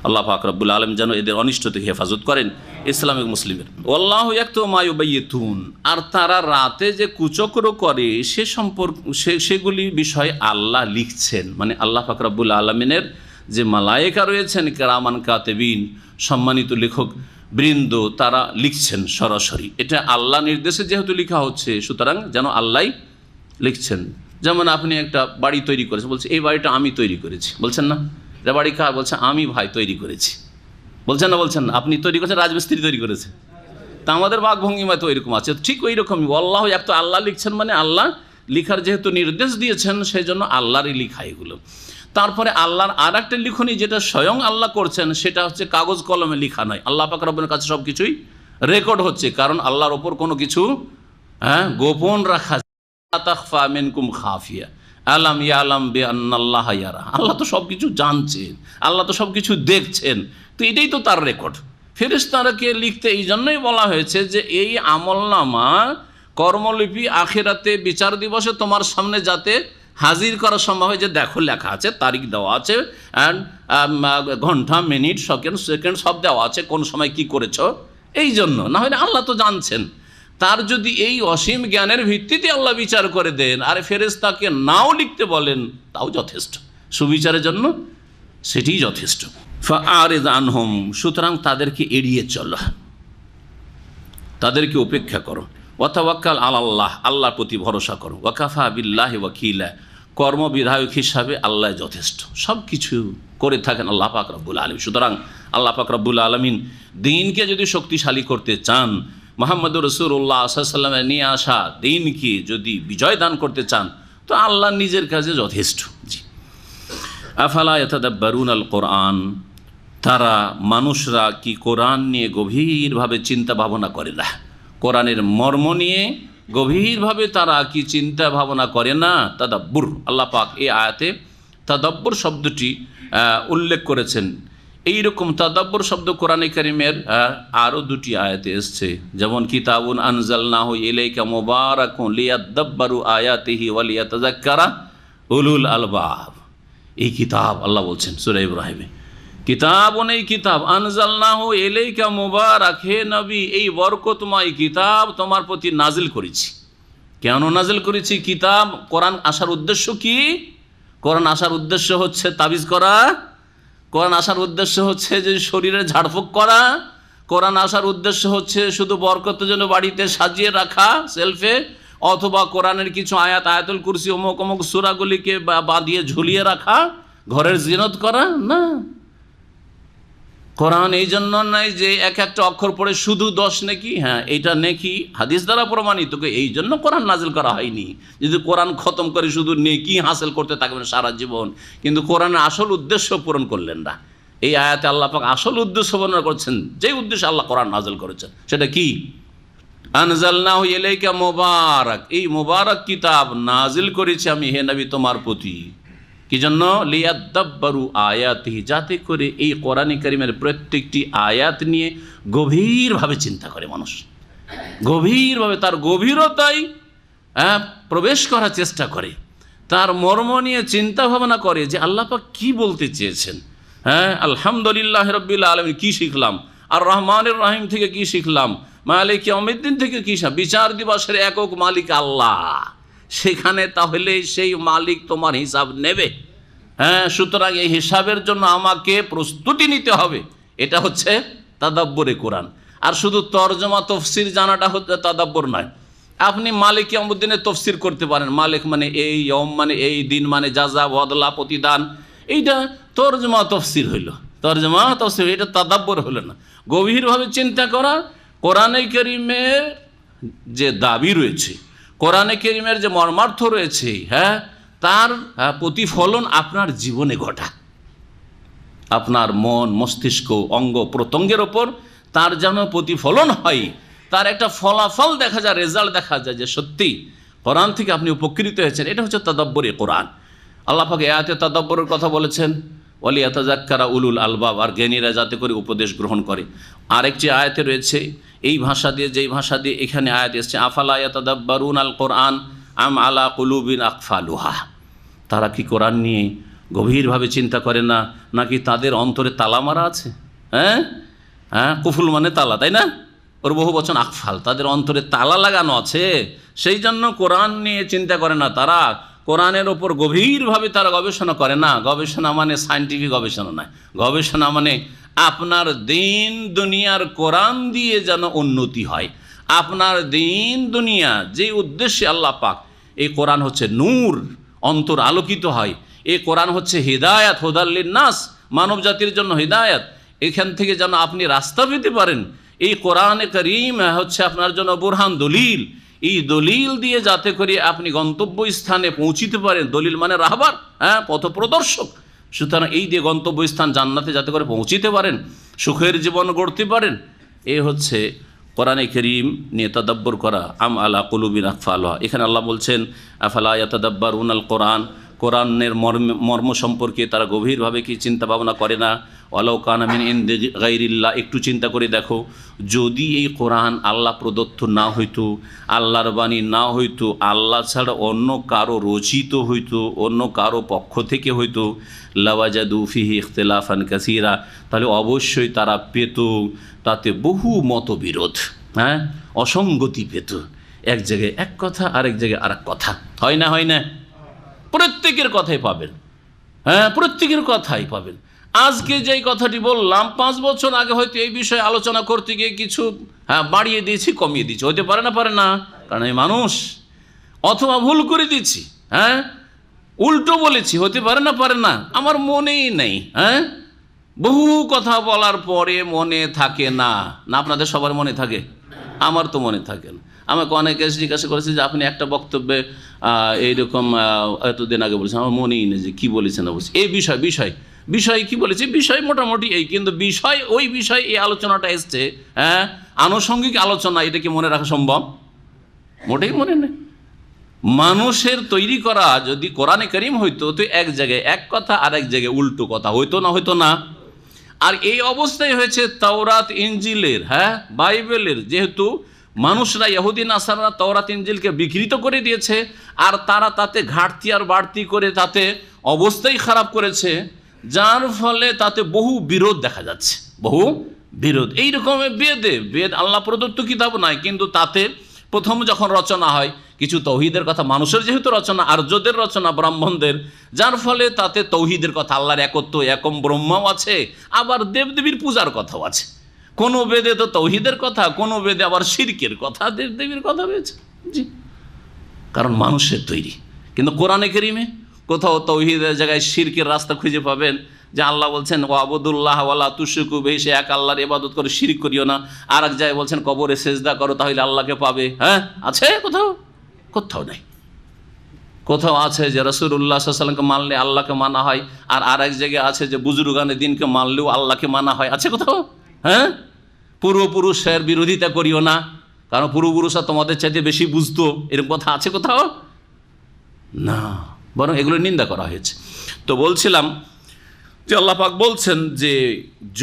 Speaker 2: আল্লাহ পাক রব্বুল আলামিন যেন এদের অনিষ্ট থেকে হেফাজত করেন ইসলামিক মুসলিমের। আল্লাহু ইয়াকতুবু মা ইউবাইয়িতুন, আর তারা রাতে যে কুচক্র করে সে সম্পর্ক সেগুলি বিষয়ে আল্লাহ লিখছেন। মানে আল্লাহ পাক রব্বুল আলামিনের যে মালায়েকা রয়েছেন কিরামান কাতিবিন, সম্মানিত লেখক বৃন্দ, তারা লিখছেন সরাসরি। এটা আল্লাহ নির্দেশে যেহেতু লেখা হচ্ছে, সুতরাং যেন আল্লাহই লিখছেন। যেমন আপনি একটা বাড়ি তৈরি করেছেন, বলছে এই বাড়িটা আমি তৈরি করেছি, বলছেন না? এটা বাড়ি কার? বলছে আমি ভাই তৈরি করেছি, বলছেন না? বলছেন না? আপনি তৈরি করেছেন, রাজমিস্ত্রি তৈরি করেছে। তা আমাদের বাকভঙ্গিমায় তো ওইরকম আছে, ঠিক ওই রকমই আল্লাহ এক তো আল্লাহ লিখছেন, মানে আল্লাহ লিখার যেহেতু নির্দেশ দিয়েছেন সেই জন্য আল্লাহরই লিখা এগুলো। তারপরে আল্লাহর আর একটা লিখনি যেটা স্বয়ং আল্লাহ করছেন, সেটা হচ্ছে কাগজ কলমে লিখা নয়, আল্লাহ পাক রব্বুল কাছে সব কিছুই রেকর্ড হচ্ছে। কারণ আল্লাহর ওপর কোনো কিছু গোপন রাখা, তাখফা মিনকুম খাফিয়া আলাম ইয়ালাম বিআন্নাল্লাহ ইয়ারা, আল্লাহ তো সব কিছু জানছেন, আল্লাহ তো সব কিছু দেখছেন, তো এটাই তো তার রেকর্ড। ফেরেশতাকে লিখতে এই জন্যই বলা হয়েছে যে এই আমলনামা কর্মলিপি আখিরাতে বিচার দিবসে তোমার সামনে যাতে হাজির করা সম্ভব হয়, যে দেখো লেখা আছে, তারিখ দেওয়া আছে, অ্যান্ড ঘন্টা মিনিট সেকেন্ড সব দেওয়া আছে, কোন সময় কি করেছ, এই জন্য। না হলে আল্লাহ তো জানছেন। তার যদি এই অসীম জ্ঞানের ভিত্তিতে আল্লাহ বিচার করে দেন আর ফেরেশতাকে নাও লিখতে বলেন, তাও যথেষ্ট সুবিচারের জন্য, সেটিই যথেষ্ট। ফাআরিদ আনহুম, সুতরাং তাদেরকে এড়িয়ে চলো, তাদেরকে উপেক্ষা করো। ওয়াতাওয়াক্কাল আলাল্লাহ, আল্লাহর প্রতি ভরসা করো। ওয়াকাফা বিল্লাহি ওয়াকিলা, কর্মবিধায়ক হিসাবে আল্লাহ যথেষ্ট, সব কিছু করে থাকেন আল্লাহ পাক রব্বুল আলামিন। সুতরাং আল্লাহ পাক রব্বুল আলামিন দিনকে যদি শক্তিশালী করতে চান, মুহাম্মদুর রাসূলুল্লাহ সাল্লাল্লাহু আলাইহি ওয়াসাল্লামের নিয়ে আসা দিনকে যদি বিজয় দান করতে চান, তো আল্লাহ নিজের কাছে যথেষ্ট। জি, আফালা ইয়াতাদাব্বারুনাল কোরআন, তারা মানুষরা কি কোরআন নিয়ে গভীরভাবে চিন্তা ভাবনা করে না? কোরআনের মর্ম নিয়ে গভীরভাবে তারা কি চিন্তা ভাবনা করে না? তাদাব্বুর, আল্লাহ পাক এই আয়াতে তাদাব্বুর শব্দটি উল্লেখ করেছেন। এইরকম তাদাব্বুর শব্দ কোরআনে কারিমের আরও দুটি আয়াতে এসছে, যেমন কিতাবুন আনজালনাহু ইলাইকা মুবারাকুন লিয়াদাব্বারু আয়াতিহি ওয়া লিয়াতাযাক্কারা উলুল আলবাব। এই কিতাব আল্লাহ বলছেন সূরা ইব্রাহিমে, কিতাবুন, এই কিতাব, আনজালনাহু ইলাইকা মুবারাক, হে নবী এই বরকতময় কিতাব তোমার প্রতি নাজিল করেছি। কেন নাজিল করেছি কিতাব? কোরআন আসার উদ্দেশ্য কি? কোরআন আসার উদ্দেশ্য হচ্ছে তাবিজ করা, কোরআন আসার উদ্দেশ্য হচ্ছে যে শরীরে ঝাড়ফুঁক করা, কোরআন আসার উদ্দেশ্য হচ্ছে শুধু বরকতের জন্য বাড়িতে সাজিয়ে রাখা সেলফে, অথবা কোরআনের কিছু আয়াত, আয়াতুল কুরসি, অমুক অমুক সূরাগুলিকে বাঁধিয়ে ঝুলিয়ে রাখা, ঘরের জিনত করা না। কোরআন এই জন্য নাই যে এক একটা অক্ষর পড়ে শুধু 10 নেকি, হ্যাঁ এটা নেকি হাদিস দ্বারা প্রমাণিত, এই জন্য কোরআন নাজিল করা হয়নি। যদি কোরআন খতম করে শুধু নেকি হাসিল করতে থাকবেন সারা জীবন, কিন্তু কোরআনের আসল উদ্দেশ্য পূরণ করলেন না। এই আয়াতে আল্লাহ পাক আসল উদ্দেশ্য বর্ণনা করছেন, যে উদ্দেশ্যে আল্লাহ কোরআন নাজিল করেছেন সেটা কি? আনজালনাহু ইলাইকা মুবারাক, এই মুবারক কিতাব নাজিল করেছি আমি হে নবী তোমার প্রতি। কি জন্য? লিয়াদাব্বারু আয়াতিহি, যাতে করে এই কোরআনে কারিমের প্রত্যেকটি আয়াত নিয়ে গভীরভাবে চিন্তা করে মানুষ, গভীরভাবে তার গভীরতায় প্রবেশ করার চেষ্টা করে, তার মর্ম নিয়ে চিন্তা ভাবনা করে যে আল্লাহ পাক কী বলতে চেয়েছেন। হ্যাঁ, আলহামদুলিল্লাহ রাব্বিল আলামিন কী শিখলাম, আর রহমানুর রহিম থেকে কী শিখলাম, মালিক ইয়াউমিদ্দিন থেকে কী শিখলাম, বিচার দিবসের একক মালিক আল্লাহ, সেখানে তাহলে সেই মালিক তোমার হিসাব নেবে। হ্যাঁ, সুতরাং এই হিসাবের জন্য আমাকে প্রস্তুতি নিতে হবে। এটা হচ্ছে তাদাব্বুরে কোরআন। আর শুধু তরজমা তফসির জানাটা হচ্ছে তাদাব্বুর নয়। আপনি মালিক ইয়াউমিদ্দিনের তফসির করতে পারেন, মালিক মানে এই, ইয়ম মানে এই, দিন মানে যাজা বদলা প্রতিদান, এইটা তরজমা তফসির হইল, তরজমা তফসির, এটা তাদাব্বুর হলো না। গভীরভাবে চিন্তা করা, কোরআনে কারিমের যে দাবি রয়েছে, কোরআনে কারিমের যে মর্মার্থ রয়েছে, হ্যাঁ তার প্রতিফলন আপনার জীবনে ঘটা, আপনার মন, মস্তিষ্ক, অঙ্গ প্রত্যঙ্গের ওপর তার যেন প্রতিফলন হয়, তার একটা ফলাফল দেখা যায়, রেজাল্ট দেখা যায় যে সত্যি কোরআন থেকে আপনি উপকৃত হয়েছেন। এটা হচ্ছে তাদাব্বুরে কোরআন। আল্লাহ পাক আয়াতে তাদাব্বুরের কথা বলেছেন, ওয়ালিয়াতাযাক্কারা উলুল আলবাব, আর জ্ঞানীরা যাতে করে উপদেশ গ্রহণ করে। আরেকটি আয়াতে রয়েছে এই ভাষা দিয়ে, যেই ভাষা দিয়ে এখানে আয়াত এসছে, আফালা ইয়াতাদাব্বারুন আল কোরআন আম আলা কুলুবিন আকফালুহা, তারা কি কোরআন নিয়ে গভীরভাবে চিন্তা করে না, নাকি তাদের অন্তরে তালা মারা আছে? হ্যাঁ হ্যাঁ, কুফুল মানে তালা, তাই না? ওর বহু বচন আকফাল, তাদের অন্তরে তালা লাগানো আছে, সেই জন্য কোরআন নিয়ে চিন্তা করে না তারা, কোরআনের ওপর গভীরভাবে তারা গবেষণা করে না। গবেষণা মানে সায়েন্টিফিক গবেষণা নয়, গবেষণা মানে আপনার দিন দুনিয়ার কোরআন দিয়ে যেন উন্নতি হয়। আপনার দিন দুনিয়া যে উদ্দেশ্যে আল্লাহ পাক, এই কোরআন হচ্ছে নূর, অন্তর আলোকিত হয়। এই কোরআন হচ্ছে হিদায়াত, হুদাল্লিন নাস, মানব জাতির জন্য হিদায়াত। এখান থেকে যেন আপনি রাস্তা পেতে পারেন। এই কোরআনে কারীম হচ্ছে আপনার জন্য বুরহান, দলিল। এই দলিল দিয়ে যাতে করে আপনি গন্তব্য স্থানে পৌঁছিতে পারেন, দলিল মানে রাহবার, হ্যাঁ, পথ প্রদর্শক। সুতরাং এই দিয়ে গন্তব্যস্থান জান্নাতে যাতে করে পৌঁছিতে পারেন, সুখের জীবন গড়তে পারেন, এ হচ্ছে কোরআনে কারীম নিয়ে তাদাব্বুর করা। আম আলা কুলুবিন আকফালুহা, এখানে আল্লাহ বলছেন আফালা ইয়াতাদাব্বারুন আল কোরআন, কোরআনের মর্ম সম্পর্কে তারা গভীরভাবে কি চিন্তা ভাবনা করে না? ওয়ালাউ কানা মিন ইনদি গায়রিল্লাহ, একটু চিন্তা করে দেখো, যদি এই কোরআন আল্লাহ প্রদত্ত না হইতো, আল্লাহর বাণী না হইতো, আল্লাহ ছাড়া অন্য কারো রচিত হইতো, অন্য কারো পক্ষ থেকে হইতো, লাওয়াজাদু ফিহি ইখতিলাফান কাসীরা, তাহলে অবশ্যই তারা পেত তাতে বহু মতবিরোধ, হ্যাঁ, অসঙ্গতি পেত। এক জায়গায় এক কথা, আরেক জায়গায় আরেক কথা, হয় না? হয় না? প্রত্যেকের কথাই পাবেন, হ্যাঁ, প্রত্যেকের কথাই পাবেন। আজকে যেই কথাটি বললাম, 5 বছর আগে হয়তো এই বিষয়ে আলোচনা করতে গিয়ে কিছু বাড়িয়ে দিয়েছি, কমিয়ে দিয়েছি, হতে পারে না? পারে না, কারণ এই মানুষ। অথবা ভুল করে দিচ্ছি, হ্যাঁ, উল্টো বলেছি, হতে পারে না? পারে না, আমার মনেই নেই। হ্যাঁ, বহু কথা বলার পরে মনে থাকে না। না, আপনাদের সবার মনে থাকে? আমার তো মনে থাকে না। আমাকে অনেকে জিজ্ঞাসা করেছে যে আপনি একটা বক্তব্যে এইরকম এতদিন আগে বলেছেন, আমার মনেই নেই যে কী বলেছেন। অবশ্যই এই বিষয় কি বলেছি, বিষয় মোটামুটি এই, কিন্তু বিষয় ওই বিষয় এই আলোচনাটা এসছে, হ্যাঁ, আনুষঙ্গিক আলোচনা, এটা কি মনে রাখা সম্ভব? মোটেই মনে নেই। মানুষের তৈরি করা যদি কোরআনে কারীম হইতো, তো এক জায়গায় এক কথা, আর এক জায়গায় উল্টো কথা হইতো না? হইতো না? আর এই অবস্থায় হয়েছে তাওরাত ইনজিলের, হ্যাঁ, বাইবেলের। যেহেতু মানুষরা, ইহুদি নাসারা তাওরাত ইনজিলকে বিকৃত করে দিয়েছে, আর তারা তাতে ঘাটতি আর বাড়তি করে তাতে অবস্থাই খারাপ করেছে, যার ফলে তাতে বহু বিরোধ দেখা যাচ্ছে, বহু বিরোধ। এইরকমের বেদ আল্লাহ প্রদত্ত কিতাব নয়, কিন্তু তাতে প্রথম যখন রচনা হয় কিছু তৌহিদের কথা, মানুষের যেহেতু রচনা, আর্যদের রচনা, ব্রাহ্মণদের, যার ফলে তাতে তৌহিদের কথা, আল্লাহর একত্ব, একম ব্রহ্মাও আছে, আবার দেবদেবীর পূজার কথাও আছে। কোনো বেদে তো তৌহিদের কথা, কোনো বেদে আবার শিরকের কথা, দেবদেবীর কথা রয়েছে। জি, কারণ মানুষের তৈরি। কিন্তু কোরআনে কারীমে কোথাও তৌহিদের জায়গায় শিরকের রাস্তা খুঁজে পাবেন, যে আল্লাহ বলছেন ওয়াবুদুল্লাহ ওয়ালা তুশরিকু বিহি, সে এক আল্লাহর ইবাদত করে শিরক করিও না। আর এক জায়গায় বলছেন কবরে সেজদা করো, তাহলে আল্লাহকে পাবে। হ্যাঁ, আছে কোথাও? কোথাও নেই। কোথাও আছে যে রাসূলুল্লাহ সাল্লাল্লাহু আলাইহি ওয়াসাল্লামকে মানলে আল্লাহকে মানা হয়, আর আরেক জায়গায় আছে যে বুজুর্গানে দিনকে মানলেও আল্লাহকে মানা হয়। আছে কোথাও? হ্যাঁ, পূর্বপুরুষের বিরোধিতা করিও না, কারণ পূর্বপুরুষরা তোমাদের চাইতে বেশি বুঝতো, এরকম কথা আছে কোথাও? না, বরং এগুলো নিন্দা করা হয়েছে। তো বলছিলাম যে আল্লাহ পাক বলছেন যে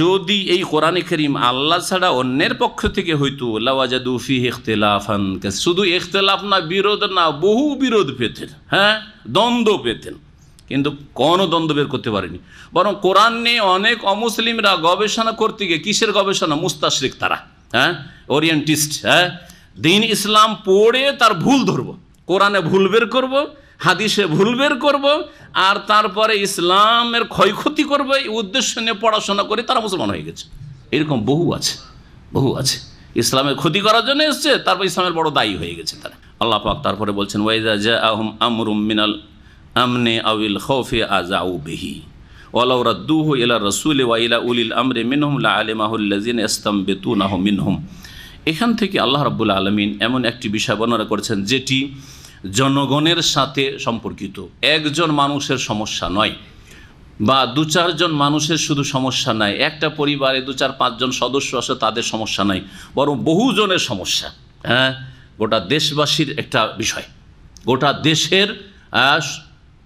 Speaker 2: যদি এই কোরআনে কারীম আল্লাহ ছাড়া অন্যের পক্ষ থেকে হইতো, লাওয়াজাদু ফিহি ইখতিলাফান, শুধু ইখতিলাফ না, বিরোধ না, বহু বিরোধ পেতেন, হ্যাঁ, দ্বন্দ্ব পেতেন, কিন্তু কোনো দ্বন্দ্ব বের করতে পারেনি। বরং কোরআন নিয়ে অনেক অমুসলিমরা গবেষণা করতে গিয়ে, কিসের গবেষণা? মুস্তাশরিক তারা, হ্যাঁ, ওরিয়েন্টিস্ট, হ্যাঁ, দিন ইসলাম পড়ে তার ভুল ধরবো, কোরআনে ভুল বের করব, হাদিসে ভুল বের করব, আর তারপরে ইসলামের ক্ষয়ক্ষতি করবে, এই উদ্দেশ্য নিয়ে পড়াশোনা করে তারা মুসলমান হয়ে গেছে। এরকম বহু আছে, বহু আছে। ইসলামের ক্ষতি করার জন্য এসছে, তারপর ইসলামের বড় দায়ী হয়ে গেছে তারা। আল্লাহ পাক তারপরে বলছেন ওয়াইজা জাআহুম আমরুম মিনাল আমনি আউল খাউফি আযাউ বিহি ওয়ালাউ রাদ্দুহু ইলা রাসূলি ওয়া ইলা উলিল আমরি মিনহুম লাআলিমাহু আল্লাযিনা ইসতামবিতুনাহু মিনহুম। এখান থেকে আল্লাহ রাব্বুল আলামিন এমন একটি বিষয় বর্ণনা করেছেন যেটি জনগণের সাথে সম্পর্কিত, একজন মানুষের সমস্যা নয়। বা দু চারজন মানুষের শুধু সমস্যা নাই, একটা পরিবারে দু চার পাঁচজন সদস্য আছে তাদের সমস্যা নাই, বরং বহুজনের সমস্যা। হ্যাঁ, গোটা দেশবাসীর একটা বিষয়, গোটা দেশের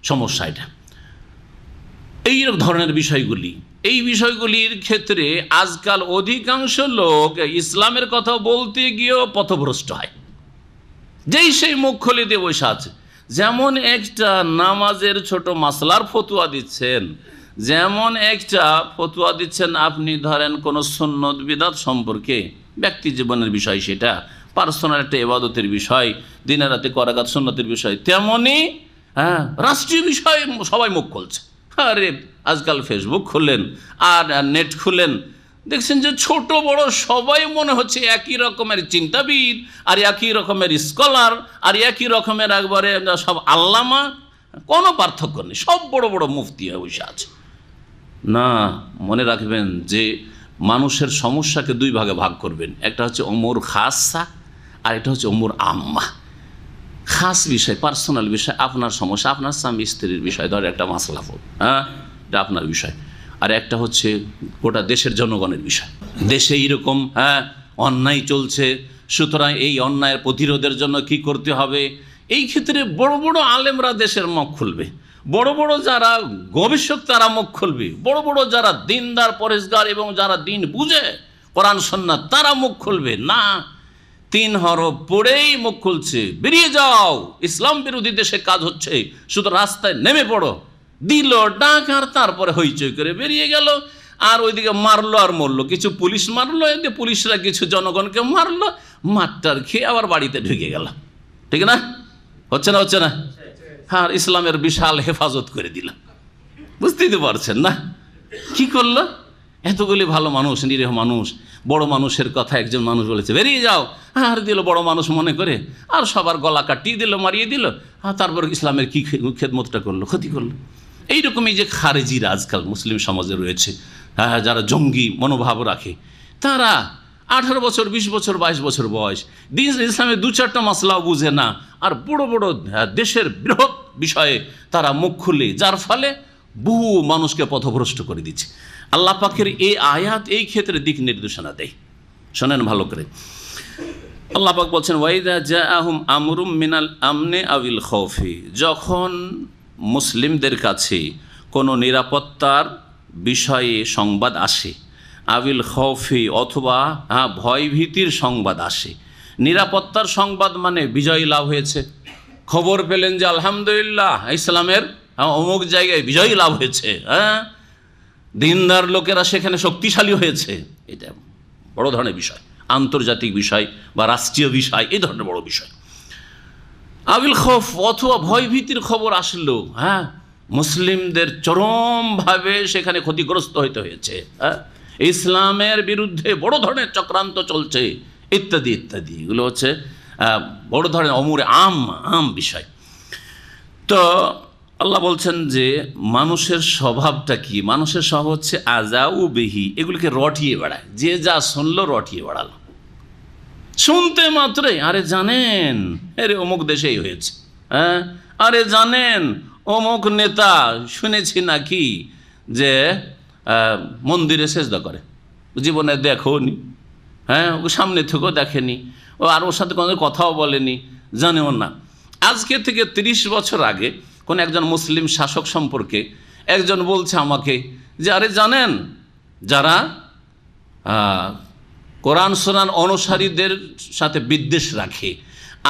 Speaker 2: সমস্যা এটা। এই ধরনের বিষয়গুলি, এই বিষয়গুলির ক্ষেত্রে আজকাল অধিকাংশ লোক ইসলামের কথা বলতে গিয়েও পথভ্রষ্ট হয়। যেই সেই মুখ খুলে দিয়ে বসে আছে। যেমন একটা নামাজের ছোট মাসলার ফতুয়া দিচ্ছেন, যেমন একটা ফতুয়া দিচ্ছেন আপনি ধরেন কোনো সুন্নত বিদআত সম্পর্কে, ব্যক্তি জীবনের বিষয়, সেটা পার্সোনাল একটা ইবাদতের বিষয়, দিনের রাতে করাগাত সুন্নতের বিষয়, তেমনই রাষ্ট্রীয় বিষয় সবাই মুখ খুলছে। আরে আজকাল ফেসবুক খুললেন আর নেট খুললেন, দেখছেন যে ছোট বড় সবাই মনে হচ্ছে একই রকমের চিন্তাবিদ, আর একই রকমের স্কলার, আর একই রকমের একবারে সব আল্লামা, কোনো পার্থক্য নেই, সব বড় বড় মুফতি হয়ে বসে আছে। না, মনে রাখবেন যে মানুষের সমস্যাকে দুই ভাগে ভাগ করবেন, একটা হচ্ছে ওমর খাসা আর এটা হচ্ছে ওমর আম্মা। খাস বিষয়, পার্সোনাল বিষয়, আপনার সমস্যা, আপনার স্বামী স্ত্রীর বিষয়, ধর একটা মাসলা, এটা আপনার বিষয়। আর একটা হচ্ছে গোটা দেশের জনগণের বিষয়। দেশে এইরকম অন্যায় চলছে, সুতরাং এই অন্যায়ের প্রতিরোধের জন্য কি করতে হবে, এই ক্ষেত্রে বড় বড় আলেমরা দেশের মুখ খুলবে, বড় বড় যারা গবেষক তারা মুখ খুলবে, বড় বড় যারা দিনদার পরেশগার এবং যারা দিন বুঝে কোরআন সুন্নাত তারা মুখ খুলবে না। 3 হরফ পড়েই মুখ খুলছে, বেরিয়ে যাও, ইসলাম বিরোধী দেশে কাজ হচ্ছে, শুধু রাস্তায় নেমে পড়ো, দিল ডাক আর তারপরে হইচই করে বেরিয়ে গেল। আর ওইদিকে মারলো আর মরলো, কিছু পুলিশ মারলো, এদিকে পুলিশরা কিছু জনগণকে মারলো, মারটার খেয়ে আবার বাড়িতে ঢুকে গেল। ঠিক না? হচ্ছে না? হচ্ছে না? হ্যাঁ, ইসলামের বিশাল হেফাজত করে দিল। বুঝতেই তো পারছেন না কি করলো? এতগুলি ভালো মানুষ, নিরীহ মানুষ, বড় মানুষের কথা একজন মানুষ বলেছে বেরিয়ে যাও, আর দিল বড় মানুষ মনে করে, আর সবার গলা কাটিয়ে দিল, মারিয়ে দিল, আর তারপর ইসলামের কি খেদমতটা করলো, ক্ষতি করলো। এইরকমই যে খারেজিরা আজকাল মুসলিম সমাজে রয়েছে, যারা জঙ্গি মনোভাব রাখে, তারা 18 বছর, 20 বছর, 22 বছর বয়স, দিন ইসলামের 2-4টা মাসলাও বুঝে না, আর বড় বড় দেশের বৃহৎ বিষয়ে তারা মুখ খুলে, যার ফলে বহু মানুষকে পথভ্রষ্ট করে দিচ্ছে। আল্লাহ পাকের এই আয়াত এই ক্ষেত্রে দিক নির্দেশনা দেয়। শোনেন ভালো করে, আল্লাহ পাক বলছেন ওয়াইদা জাআহুম আমরুম মিনাল আমনে আবিল খাউফি, যখন মুসলিমদের কাছে কোনো নিরাপত্তার বিষয়ে সংবাদ আসে, আবিল খাউফি অথবা ভয়ভীতির সংবাদ আসে। নিরাপত্তার সংবাদ মানে বিজয় লাভ হয়েছে, খবর পেলেন যে আলহামদুলিল্লাহ ইসলামের অমুক জায়গায় বিজয় লাভ হয়েছে, দিনদার লোকেরা সেখানে শক্তিশালী হয়েছে, এটা বড় ধরনের বিষয়, আন্তর্জাতিক বিষয় বা রাষ্ট্রীয় বিষয়, এই ধরনের বড় বিষয়। আবিল খৌফ অথবা ভয়ভীতির খবর আসলো, মুসলিমদের চরমভাবে সেখানে ক্ষতিগ্রস্ত হইতে হয়েছে, ইসলামের বিরুদ্ধে বড় ধরনের চক্রান্ত চলছে, ইত্যাদি ইত্যাদি, এগুলো হচ্ছে বড় ধরনের অমূরে আম বিষয়। তো আল্লাহ বলছেন যে মানুষের স্বভাবটা কি? মানুষের স্বভাব হচ্ছে আজাউ বেহি, এগুলিকে রটিয়ে বেড়ায়, যে যা শুনলো রটিয়ে বেড়ালো, শুনতে মাত্রই আরে জানেন আরে অমুক দেশেই হয়েছে, আরে জানেন অমুক নেতা শুনেছি নাকি যে মন্দিরে সেজদা করে, জীবনে দেখোনি, ও সামনে থেকেও দেখেনি, ও আর ওর সাথে কোনো কথাও বলেনি, জানেও না। আজকে থেকে 30 বছর আগে কোন একজন মুসলিম শাসক সম্পর্কে একজন বলছে আমাকে যে আরে জানেন যারা কোরআন সুন্নাহ অনুসারীদের সাথে বিদ্বেষ রাখে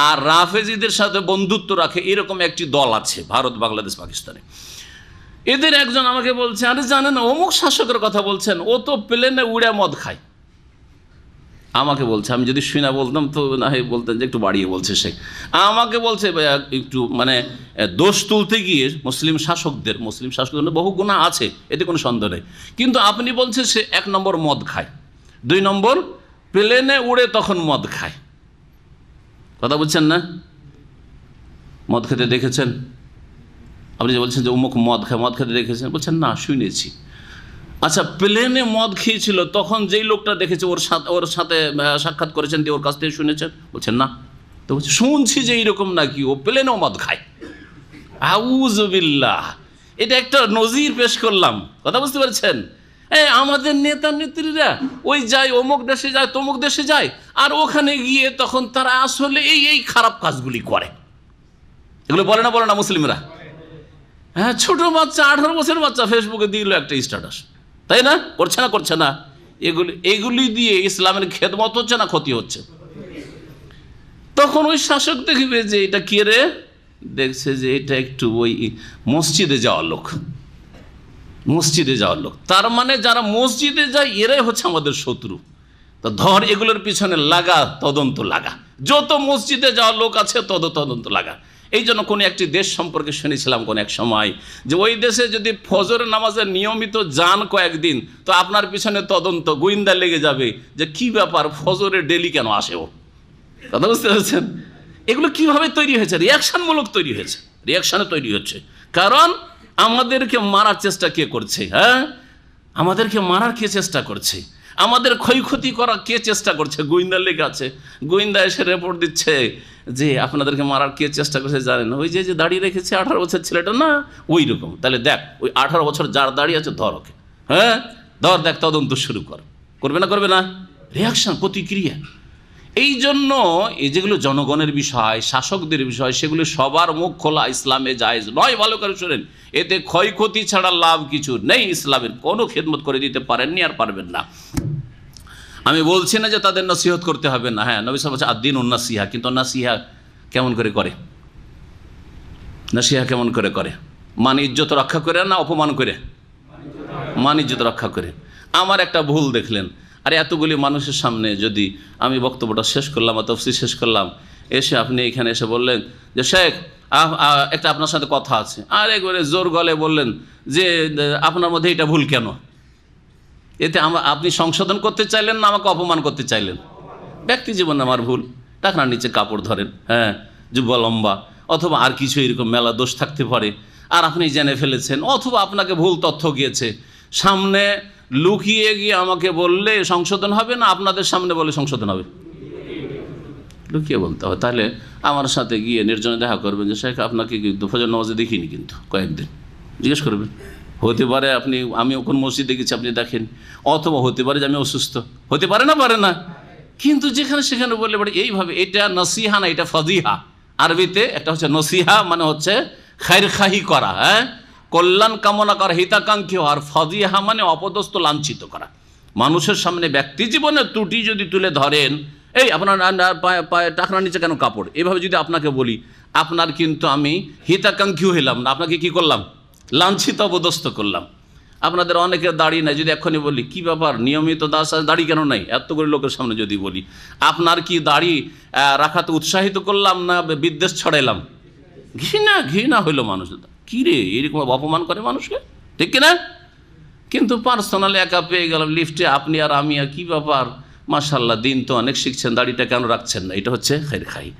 Speaker 2: আর রাফেজিদের সাথে বন্ধুত্ব রাখে, এরকম একটি দল আছে ভারত, বাংলাদেশ, পাকিস্তানে, এদের একজন আমাকে বলছে আরে জানেন অমুক শাসকের কথা বলছেন, ও তো প্লেনে উড়ে মদ খায়। আমাকে বলছে, আমি যদি শুনে বলতাম তো না হয় বলতেন যে একটু বাড়িয়ে বলছে সে, আমাকে বলছে একটু মানে দোষ তুলতে গিয়ে মুসলিম শাসকদের বহু গুনাহ আছে, এতে কোনো সন্দেহ নেই, কিন্তু আপনি বলছেন সে 1 নম্বর মদ খায়, 2 নম্বর প্লেনে উড়ে তখন মদ খায়। কথা বুঝছেন না? মদ খেতে দেখেছেন? আপনি যে বলছেন যে অমুক মদ খায়, মদ খেতে দেখেছেন? বলছেন না, শুনেছি। আচ্ছা, প্লেনে মদ খেয়েছিল তখন যেই লোকটা দেখেছে ওর সাথে সাক্ষাৎ করেছেন, দিয়ে ওর কাছ থেকে শুনেছেন? বলছেন না। তো বলছে শুনছি যে এইরকম নাকি ও প্লেনেও মদ খায়। আউযু বিল্লাহ, এটা একটা নজির পেশ করলাম, কথা বুঝতে পারছেন? আমাদের নেতা নেত্রীরা ওই যায়, অমুক দেশে যায়, তমুক দেশে যায়, আর ওখানে গিয়ে তখন তারা আসলে এই খারাপ কাজগুলি করে। এগুলো বলে না মুসলিমরা? হ্যাঁ, ছোট বাচ্চা, 18 বছরের বাচ্চা ফেসবুকে দিল একটা স্ট্যাটাস, তাই না? করছে না? এগুলি দিয়ে ইসলামের খেদমত হচ্ছে না ক্ষতি হচ্ছে? তখন ওই শাসক দেখবে যে এটা কে রে, দেখছে যে এটা একটু ওই মসজিদে যাওয়ার লোক, তার মানে যারা মসজিদে যায় এরাই হচ্ছে আমাদের শত্রু। তো ধর এগুলোর পিছনে লাগা, তদন্ত লাগা, যত মসজিদে যাওয়ার লোক আছে তদন্ত লাগা। এই জন্য কোনো একটি দেশ সম্পর্কে শুনেছিলাম কোন এক সময়, যে ওই দেশে যদি ফজরের নামাজে নিয়মিত যান কয়েকদিন, তো আপনার পিছনে তদন্ত, গোয়েন্দা লেগে যাবে যে কি ব্যাপার, ফজরে ডেলি কেন আসে ও। কথা বুঝতে পারছেন? এগুলো কিভাবে তৈরি হয়েছে? রিয়াকশনমূলক তৈরি হয়েছে, রিয়াকশনে তৈরি হচ্ছে। কারণ আমাদেরকে মারার চেষ্টা কে করছে? হ্যাঁ, আমাদেরকে মারার কে চেষ্টা করছে? আমাদের ক্ষয়ক্ষতি করা কে চেষ্টা করছে? গোয়েন্দা লেগে আছে, গোয়েন্দা এসে রিপোর্ট দিচ্ছে যে আপনাদেরকে মারার কে চেষ্টা করছে জানেন? ওই যে দাঁড়িয়ে রেখেছে 18 বছর ছেলেটা না, ওই রকম। তাহলে দেখ, ওই 18 বছর যার দাঁড়িয়ে আছে ধর ওকে, হ্যাঁ ধর, দেখ তদন্ত শুরু করবে না? রিয়াকশন, প্রতিক্রিয়া। এই জন্য এই যেগুলো জনগণের বিষয়, শাসকদের বিষয়, সেগুলো সবার মুখ খোলা ইসলামে জায়েজ নয়। ভালো করে শোনেন, এতে ক্ষয়ক্ষতি ছাড়া লাভ কিছু নেই। ইসলামের কোনো খেদমত করে দিতে পারেননি, আর পারবেন না। আমি বলছি না যে তাদের নসিহত করতে হবে না। হ্যাঁ, নবী সাল্লাল্লাহু আলাইহি ওয়াসাল্লাম আদ-দীন উন-নাসিহা, কিন্তু নাসিহা কেমন করে করে? নাসিহা কেমন করে করে? মান ইজ্জত রক্ষা করে না অপমান করে? মান ইজ্জত রক্ষা করে। আমার একটা ভুল দেখলেন, আর এতগুলি মানুষের সামনে যদি আমি বক্তব্যটা শেষ করলাম, তাফসীর শেষ করলাম, এসে আপনি এখানে এসে বললেন যে শেখ একটা আপনার সাথে কথা আছে, আর একবারে জোর গলে বললেন যে আপনার মধ্যে এটা ভুল কেন? এতে আপনি সংশোধন করতে চাইলেন না আমাকে অপমান করতে চাইলেন? ব্যক্তি জীবনে আমার ভুল, টাকনার নিচে কাপড় ধরেন, হ্যাঁ, যুবা লম্বা, অথবা আর কিছু এরকম মেলা দোষ থাকতে পারে, আর আপনি জেনে ফেলেছেন, অথবা আপনাকে ভুল তথ্য গিয়েছে, সামনে লুকিয়ে গিয়ে আমাকে বললে সংশোধন হবে না আপনাদের সামনে বলে সংশোধন হবে? লুকিয়ে বলতে হবে। তাহলে আমার সাথে গিয়ে নির্জনে দেখা করবেন যে শেখ আপনাকে কিন্তু ফজর নামাজে দেখিনি, কিন্তু কয়েকদিন জিজ্ঞেস করবেন। হতে পারে আমি কোন মসজিদে গেছি আপনি দেখেন, অথবা হতে পারে যে আমি অসুস্থ, হতে পারে না। কিন্তু যেখানে সেখানে বললে পরে এইভাবে, এটা নসিহা না, এটা ফজিহা। আরবিতে একটা হচ্ছে নসিহা, মানে হচ্ছে খায়রখাহি করা, হ্যাঁ, কল্যাণ কামনা করা, হিতাকাঙ্ক্ষী হওয়া। আর ফজিহা মানে অপদস্থ, লাঞ্ছিত করা। মানুষের সামনে ব্যক্তি জীবনের ত্রুটি যদি তুলে ধরেন, এই আপনার পায়ে টাকনার নিচে কেন কাপড়, এভাবে যদি আপনাকে বলি, আপনার কিন্তু আমি হিতাকাঙ্ক্ষী হইলাম না, আপনাকে কি করলাম? লাঞ্ছিত, অপদস্থ করলাম। আপনাদের অনেকের দাড়ি নাই, যদি এক্ষুনি বলি কি ব্যাপার নিয়মিত দাড়ি কেন নাই, এত করে লোকের সামনে যদি বলি, আপনার কি দাড়ি রাখাতে উৎসাহিত করলাম না বিদ্বেষ ছড়াইলাম? ঘৃণা হইলো মানুষ, কি রে এরকম অপমান করে মানুষকে, ঠিক কিনা? কিন্তু পার্সোনালি একা পেয়ে গেলাম লিফটে, আপনি আর আমি, আর কি ব্যাপার, মাশাআল্লাহ দিন তো অনেক শিখছেন, দাড়িটা কেন রাখছেন না? এটা হচ্ছে খায়রখাই।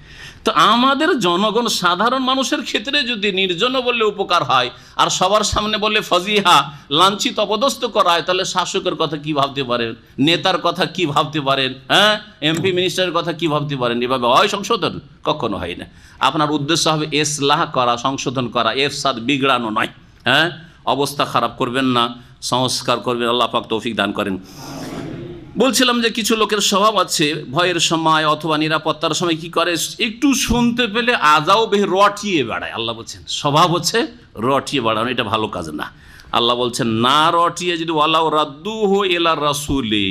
Speaker 2: তো আমাদের জনগণ, সাধারণ মানুষের ক্ষেত্রে যদি নির্জনে বললে উপকার হয়, আর সবার সামনে বললে ফজিহা, লাঞ্ছিত অপদস্থ করা হয়, তাহলে শাসকের কথা কি ভাবতে পারেন, নেতার কথা কি ভাবতে পারেন, হ্যাঁ, এমপি মিনিস্টারের কথা কি ভাবতে পারেন? এভাবে হয় সংশোধন? কখনো হয় না। আপনার উদ্দেশ্য হবে ইসলাহ করা, সংশোধন করা, এফসাদ বিগড়ানো নয়। হ্যাঁ, অবস্থা খারাপ করবেন না, সংস্কার করবেন। আল্লাহ পাক তৌফিক দান করেন। বলছিলাম যে কিছু লোকের স্বভাব আছে, ভয়ের সময় অথবা নিরাপত্তার সময় কি করে, একটু শুনতে পেলে আজাও বেহে রটিয়ে বেড়ায়। আল্লাহ বলছেন স্বভাব হচ্ছে রটিয়ে বেড়ানো, এটা ভালো কাজ না। আল্লাহ বলছেন না রটিয়ে যদি ওয়ালাউ রাদ্দুহু ইলা রাসূলি,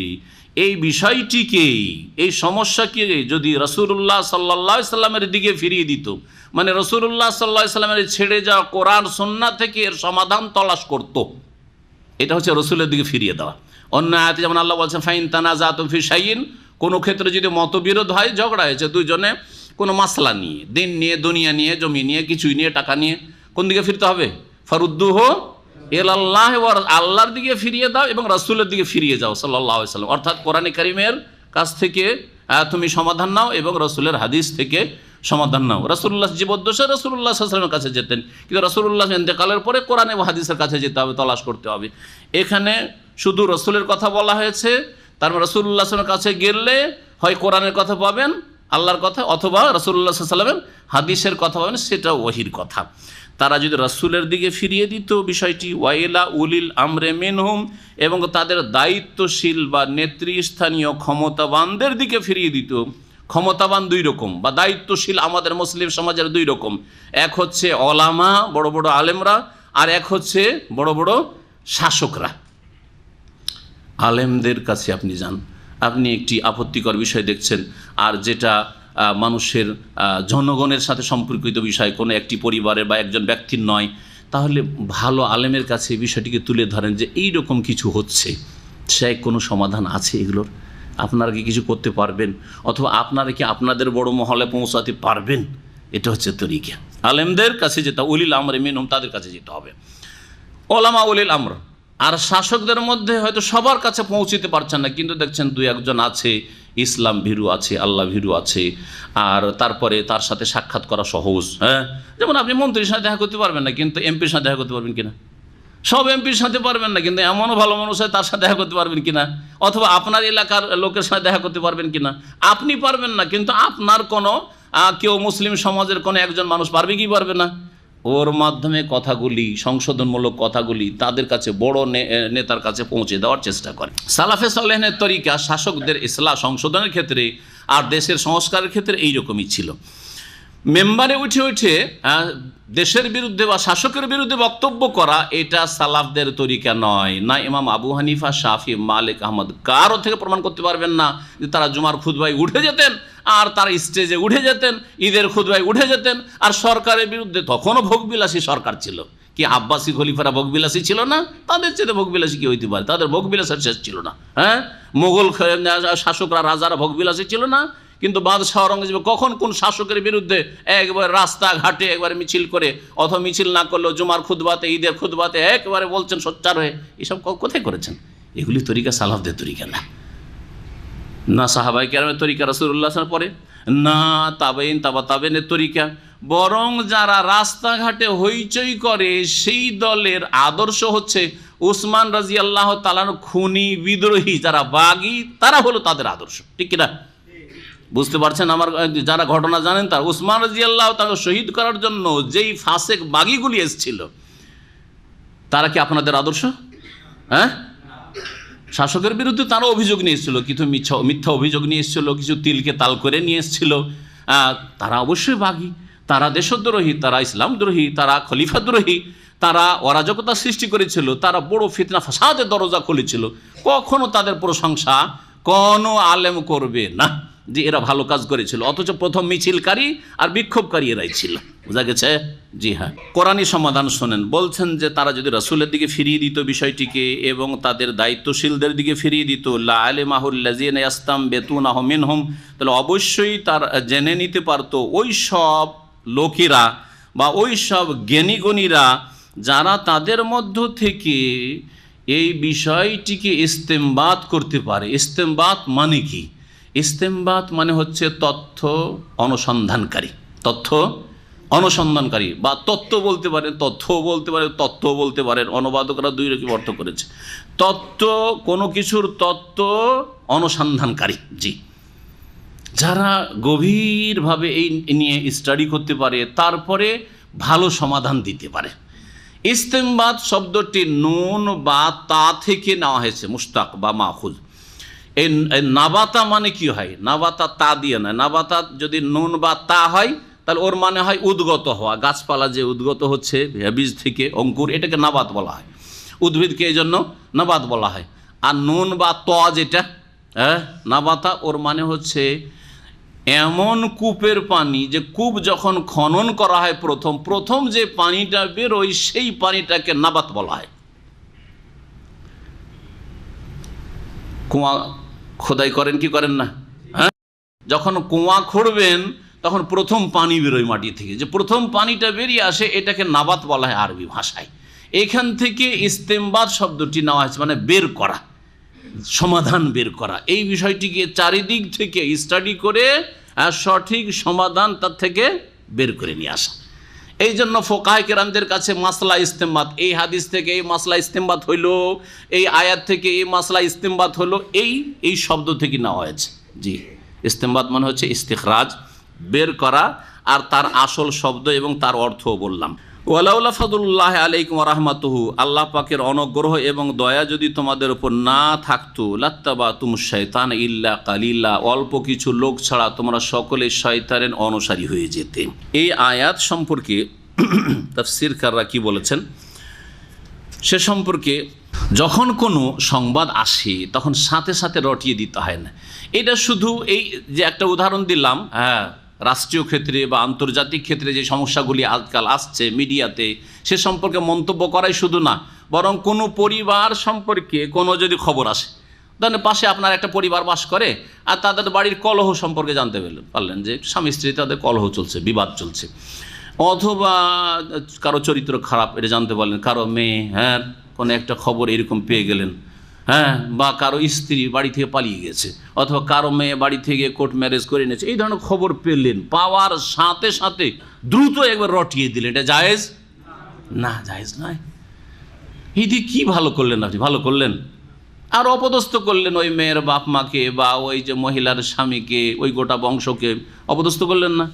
Speaker 2: এই বিষয়টিকে, এই সমস্যাকে যদি রাসূলুল্লাহ সাল্লাল্লাহু আলাইহি সাল্লামের দিকে ফিরিয়ে দিত, মানে রাসূলুল্লাহ সাল্লাল্লাহু আলাইহি সাল্লামের ছেড়ে যাওয়া কোরআন সুন্নাহ থেকে এর সমাধান তলাশ করত, এটা হচ্ছে রসুলের দিকে ফিরিয়ে দেওয়া। অন্য আয়াতে যেমন আল্লাহ বলছেন ফাইন তানাজাতুম ফি শাইইন, কোনো ক্ষেত্রে যদি মতবিরোধ হয়, ঝগড়া হয়েছে দুইজনে কোনো মাসলা নিয়ে, দিন নিয়ে, দুনিয়া নিয়ে, জমি নিয়ে, কিছুই নিয়ে, টাকা নিয়ে, কোন দিকে ফিরতে হবে? ফারুদ্দুহু ইলাল্লাহ, আল্লাহর দিকে ফিরিয়ে দাও এবং রাসূলের দিকে ফিরিয়ে যাও সাল্লাল্লাহু আলাইহি সাল্লাম। অর্থাৎ কোরআনে কারীমের কাছ থেকে তুমি সমাধান নাও এবং রাসূলের হাদিস থেকে সমাধান নাও। রাসূলুল্লাহ জীবদ্দশায় রাসূলুল্লাহ সাল্লাল্লাহু আলাইহি ওয়াসাল্লামের কাছে যেতেন, কিন্তু রাসূলুল্লাহ ইন্তেকালের পরে কোরআন এবং হাদিসের কাছে যেতে হবে, তলাশ করতে হবে। এখানে শুধু রসুলের কথা বলা হয়েছে, তার মানে রাসূলুল্লাহ সাল্লাল্লাহু আলাইহি ওয়াসাল্লামের কাছে গেলে হয় কোরআনের কথা পাবেন, আল্লাহর কথা, অথবা রাসূলুল্লাহ সাল্লাল্লাহু আলাইহি ওয়াসাল্লামের হাদিসের কথা পাবেন, সেটা ওহীর কথা। তারা যদি রাসূলের দিকে ফিরিয়ে দিত বিষয়টি, ওয়াইলা উলিল আমরে মিনহুম, এবং তাদের দায়িত্বশীল বা নেতৃস্থানীয় ক্ষমতাবানদের দিকে ফিরিয়ে দিত। ক্ষমতাবান দুই রকম, বা দায়িত্বশীল আমাদের মুসলিম সমাজের দুই রকম, এক হচ্ছে ওলামা, বড় বড় আলেমরা, আর এক হচ্ছে বড় বড় শাসকরা। আলেমদের কাছে আপনি যান, আপনি একটি আপত্তিকর বিষয় দেখছেন, আর যেটা মানুষের জনগণের সাথে সম্পর্কিত বিষয়, কোনো একটি পরিবারের বা একজন ব্যক্তির নয়, তাহলে ভালো আলেমের কাছে বিষয়টিকে তুলে ধরেন যে এই রকম কিছু হচ্ছে, সে কোনো সমাধান আছে এগুলোর, আপনারা কি কিছু করতে পারবেন, অথবা আপনারা কি আপনাদের বড় মহলে পৌঁছাতে পারবেন। এটা হচ্ছে তরিকা। আলেমদের কাছে যেতে, উলিল আমরে মিনহুম, তাদের কাছে যেতে হবে, ওলামা উলিল আমর। আর শাসকদের মধ্যে হয়তো সবার কাছে পৌঁছতে পারছেন না, কিন্তু দেখছেন দুই একজন আছে, ইসলাম ভীরু আছে, আল্লাহ ভীরু আছে, আর তারপরে তার সাথে সাক্ষাৎ করা সহজ। হ্যাঁ, যেমন আপনি মন্ত্রীর সাথে দেখা করতে পারবেন না, কিন্তু এমপির সাথে দেখা করতে পারবেন কিনা? সব এমপির সাথে পারবেন না, কিন্তু এমনও ভালো মানুষ হয় তার সাথে দেখা করতে পারবেন কিনা? অথবা আপনার এলাকার লোকের সাথে দেখা করতে পারবেন কিনা? আপনি পারবেন না, কিন্তু আপনার কোনো কেউ মুসলিম সমাজের কোনো একজন মানুষ পারবে কি পারবে না? ওর মাধ্যমে কথাগুলি, সংশোধনমূলক কথাগুলি তাদের কাছে, বড় নেতার কাছে পৌঁছে দেওয়ার চেষ্টা করে। সালাফে সালেহিনের তরিকা শাসকদের ইসলাহ সংশোধনের ক্ষেত্রে আর দেশের সংস্কারের ক্ষেত্রে এইরকমই ছিল। মেম্বারে উঠে উঠে দেশের বিরুদ্ধে বা শাসকের বিরুদ্ধে বক্তব্য করা, এটা সালাফদের তরিকা নয়। না ইমাম আবু হানিফা, শাফি, মালিক, আহমদ কারো থেকে প্রমাণ করতে পারবেন না যে তারা জুমার খুতবায় উঠে যেতেন, আর তারা স্টেজে উঠে যেতেন, ঈদের খুতবায় উঠে যেতেন, আর সরকারের বিরুদ্ধে, তখনও ভোগবিলাসী সরকার ছিল। কি আব্বাসী খলিফারা ভোগবিলাসী ছিল না? তাদের চেয়ে ভোগবিলাসী কি হইতে পারে? তাদের ভোগবিলাসের শেষ ছিল না। হ্যাঁ, মোগল শাসকরা, রাজারা ভোগবিলাসী ছিল না? কিন্তু বাদশাহ আওরঙ্গজেব কখন কোন শাসকের বিরুদ্ধে একবার রাস্তাঘাটে একবার মিছিল করে, অথবা মিছিল না করলেও জুমার খুতবাতে, ঈদের খুতবাতে একবারে বলছেন সোচ্চার হয়ে, এসব কোথায় করেছেন? এগুলি তরিকা সালাফদের তরিকা না। না সাহাবায়ে কেরামের তরিকা, রাসূলুল্লাহ সাল্লাল্লাহু আলাইহি ওয়াসাল্লাম পরে, না তাবেইন, তাবা তাবেইনের তরিকা। বরং যারা রাস্তাঘাটে হইচই করে সেই দলের আদর্শ হচ্ছে উসমান রাদিয়াল্লাহু তাআলার খুনি, বিদ্রোহী, যারা বাগী, তারা হলো তাদের আদর্শ। ঠিক কিনা? বুঝতে পারছেন? আমার যারা ঘটনা জানেন, তার উসমান রাদিয়াল্লাহু তাআলা শহীদ করার জন্য যেই ফাসেক বাগীগুলি এসেছিল, তারা কি আপনাদের আদর্শ? হ্যাঁ, শাসকের বিরুদ্ধে তারা অভিযোগ নিয়ে এসেছিল, কিছু মিথ্যা অভিযোগ নিয়ে এসেছিল, কিছু তিলকে তাল করে নিয়ে এসেছিল, তারা অবশ্যই বাগী, তারা দেশদ্রোহী, তারা ইসলামদ্রোহী, তারা খলিফাদ্রোহী, তারা অরাজকতা সৃষ্টি করেছিল, তারা বড় ফিতনা ফাসাদের দরজা খুলেছিল। কখনো তাদের প্রশংসা কোনো আলেম করবে না যে এরা ভালো কাজ করেছিল, অথচ প্রথম মিছিলকারী আর বিক্ষোভকারী এরাই ছিল। বোঝা গেছে? জি হ্যাঁ। কোরআনী সমাধান শোনেন, বলছেন যে তারা যদি রাসূলের দিকে ফিরিয়ে দিত বিষয়টিকে এবং তাদের দায়িত্বশীলদের দিকে ফিরিয়ে দিত, লা আলিমাহুল্লাযিনা ইয়াস্তামবিতুনাহু মিনহুম, তাহলে অবশ্যই তার জেনে নিতে পারত ওই সব লোকেরা বা ওই সব জ্ঞানীগণীরা যারা তাদের মধ্য থেকে এই বিষয়টিকে ইস্তেমবাত করতে পারে। ইস্তেমবাত মানে কি? ইস্তেমবাত মানে হচ্ছে তথ্য অনুসন্ধানকারী, তথ্য অনুসন্ধানকারী, বা তত্ত্ব বলতে পারেন, তথ্যও বলতে পারেন, তত্ত্ব বলতে পারেন। অনুবাদকরা দুই রকম অর্থ করেছে। তত্ত্ব, কোনো কিছুর তত্ত্ব অনুসন্ধানকারী, জি, যারা গভীরভাবে এই নিয়ে স্টাডি করতে পারে, তারপরে ভালো সমাধান দিতে পারে। ইস্তেমবাত শব্দটি নুন বা তা থেকে নেওয়া হয়েছে, মুশতাক বা মাখুজ। এই নাবাতা মানে কি হয়? নাবাতা তা দিয়ে নয়, নাবাতা যদি নুন বা তা হয় তাহলে ওর মানে হয় উদ্গত হওয়া, গাছপালা যে উদ্গত হচ্ছে বীজ থেকে অঙ্কুর, এটাকে নাবাত বলা হয়। উদ্ভিদকে এই জন্য নাবাত বলা হয়। আর নুন বা ত যেটা নাবাতা, ওর মানে হচ্ছে এমন কূপের পানি, যে কূপ যখন খনন করা হয় প্রথম যে পানিটা বেরোয় সেই পানিটাকে নাবাত বলা হয়। কুয়া খোদাই করেন কি করেন না? হ্যাঁ, যখন কুয়া খুঁড়বেন তখন প্রথম পানি বেরোয় মাটি থেকে, যে প্রথম পানিটা বেরিয়ে আসে, এটাকে নাবাত বলা হয় আরবি ভাষায়। এখান থেকে ইস্তেমবাত শব্দটি নেওয়া হয়েছে, মানে বের করা, সমাধান বের করা। এই বিষয়টিকে চারিদিক থেকে স্টাডি করে সঠিক সমাধান তার থেকে বের করে নিয়ে আসা। এই জন্য ফোকাহে কেরামদের কাছে মাসলা ইস্তেমবাত, এই হাদিস থেকে এই মাসলা ইস্তেমবাত হইল, এই আয়াত থেকে এই মাসলা ইস্তেমবাত হলো, এই শব্দ থেকে নেওয়া হয়েছে। জি, ইস্তেমবাত মানে হচ্ছে ইস্তিখরাজ, বের করা। আর তার আসল শব্দ এবং তার অর্থও বললাম। ওয়ালাউলা ফাদুল্লাহ আলাইকুম ওয়া রাহমাতুহু, আল্লাহ পাকের অনুগ্রহ এবং দয়া যদি তোমাদের উপর না থাকতো, লাত্তাবাতুম শাইতান ইল্লা কালিলা, অল্প কিছু লোক ছাড়া তোমরা সকলে শয়তানের অনুসারী হয়ে যেতে। এই আয়াত সম্পর্কে তাফসীরকাররা কি বলেছেন সে সম্পর্কে, যখন কোনো সংবাদ আসে তখন সাথে সাথে রটিয়ে দিতে হয় না। এটা শুধু এই যে একটা উদাহরণ দিলাম, রাষ্ট্রীয় ক্ষেত্রে বা আন্তর্জাতিক ক্ষেত্রে যে সমস্যাগুলি আজকাল আসছে মিডিয়াতে, সে সম্পর্কে মন্তব্য করাই শুধু না, বরং কোনো পরিবার সম্পর্কে কোনো যদি খবর আসে, ধরেন পাশে আপনার একটা পরিবার বাস করে আর তাদের বাড়ির কলহ সম্পর্কে জানতে পারলেন যে স্বামী স্ত্রী তাদের কলহ চলছে, বিবাদ চলছে, অথবা কারো চরিত্র খারাপ এটা জানতে পারলেন, কারো মেয়ে কোনো একটা খবর এরকম পেয়ে গেলেন, বা কারো স্ত্রী বাড়ি থেকে পালিয়ে গেছে, অথবা কারো মেয়ে বাড়ি থেকে কোর্ট ম্যারেজ করে নিয়েছে, এই ধরনের খবর পেলেন, পাওয়ার সাথে সাথে দ্রুত একবার রটিয়ে দিলেন, এটা জায়েজ না? জায়েজ নয়। এই দিয়ে কী ভালো করলেন আপনি? ভালো করলেন আর অপদস্থ করলেন ওই মেয়ের বাপ মাকে বা ওই যে মহিলার স্বামীকে, ওই গোটা বংশকে অপদস্থ করলেন না?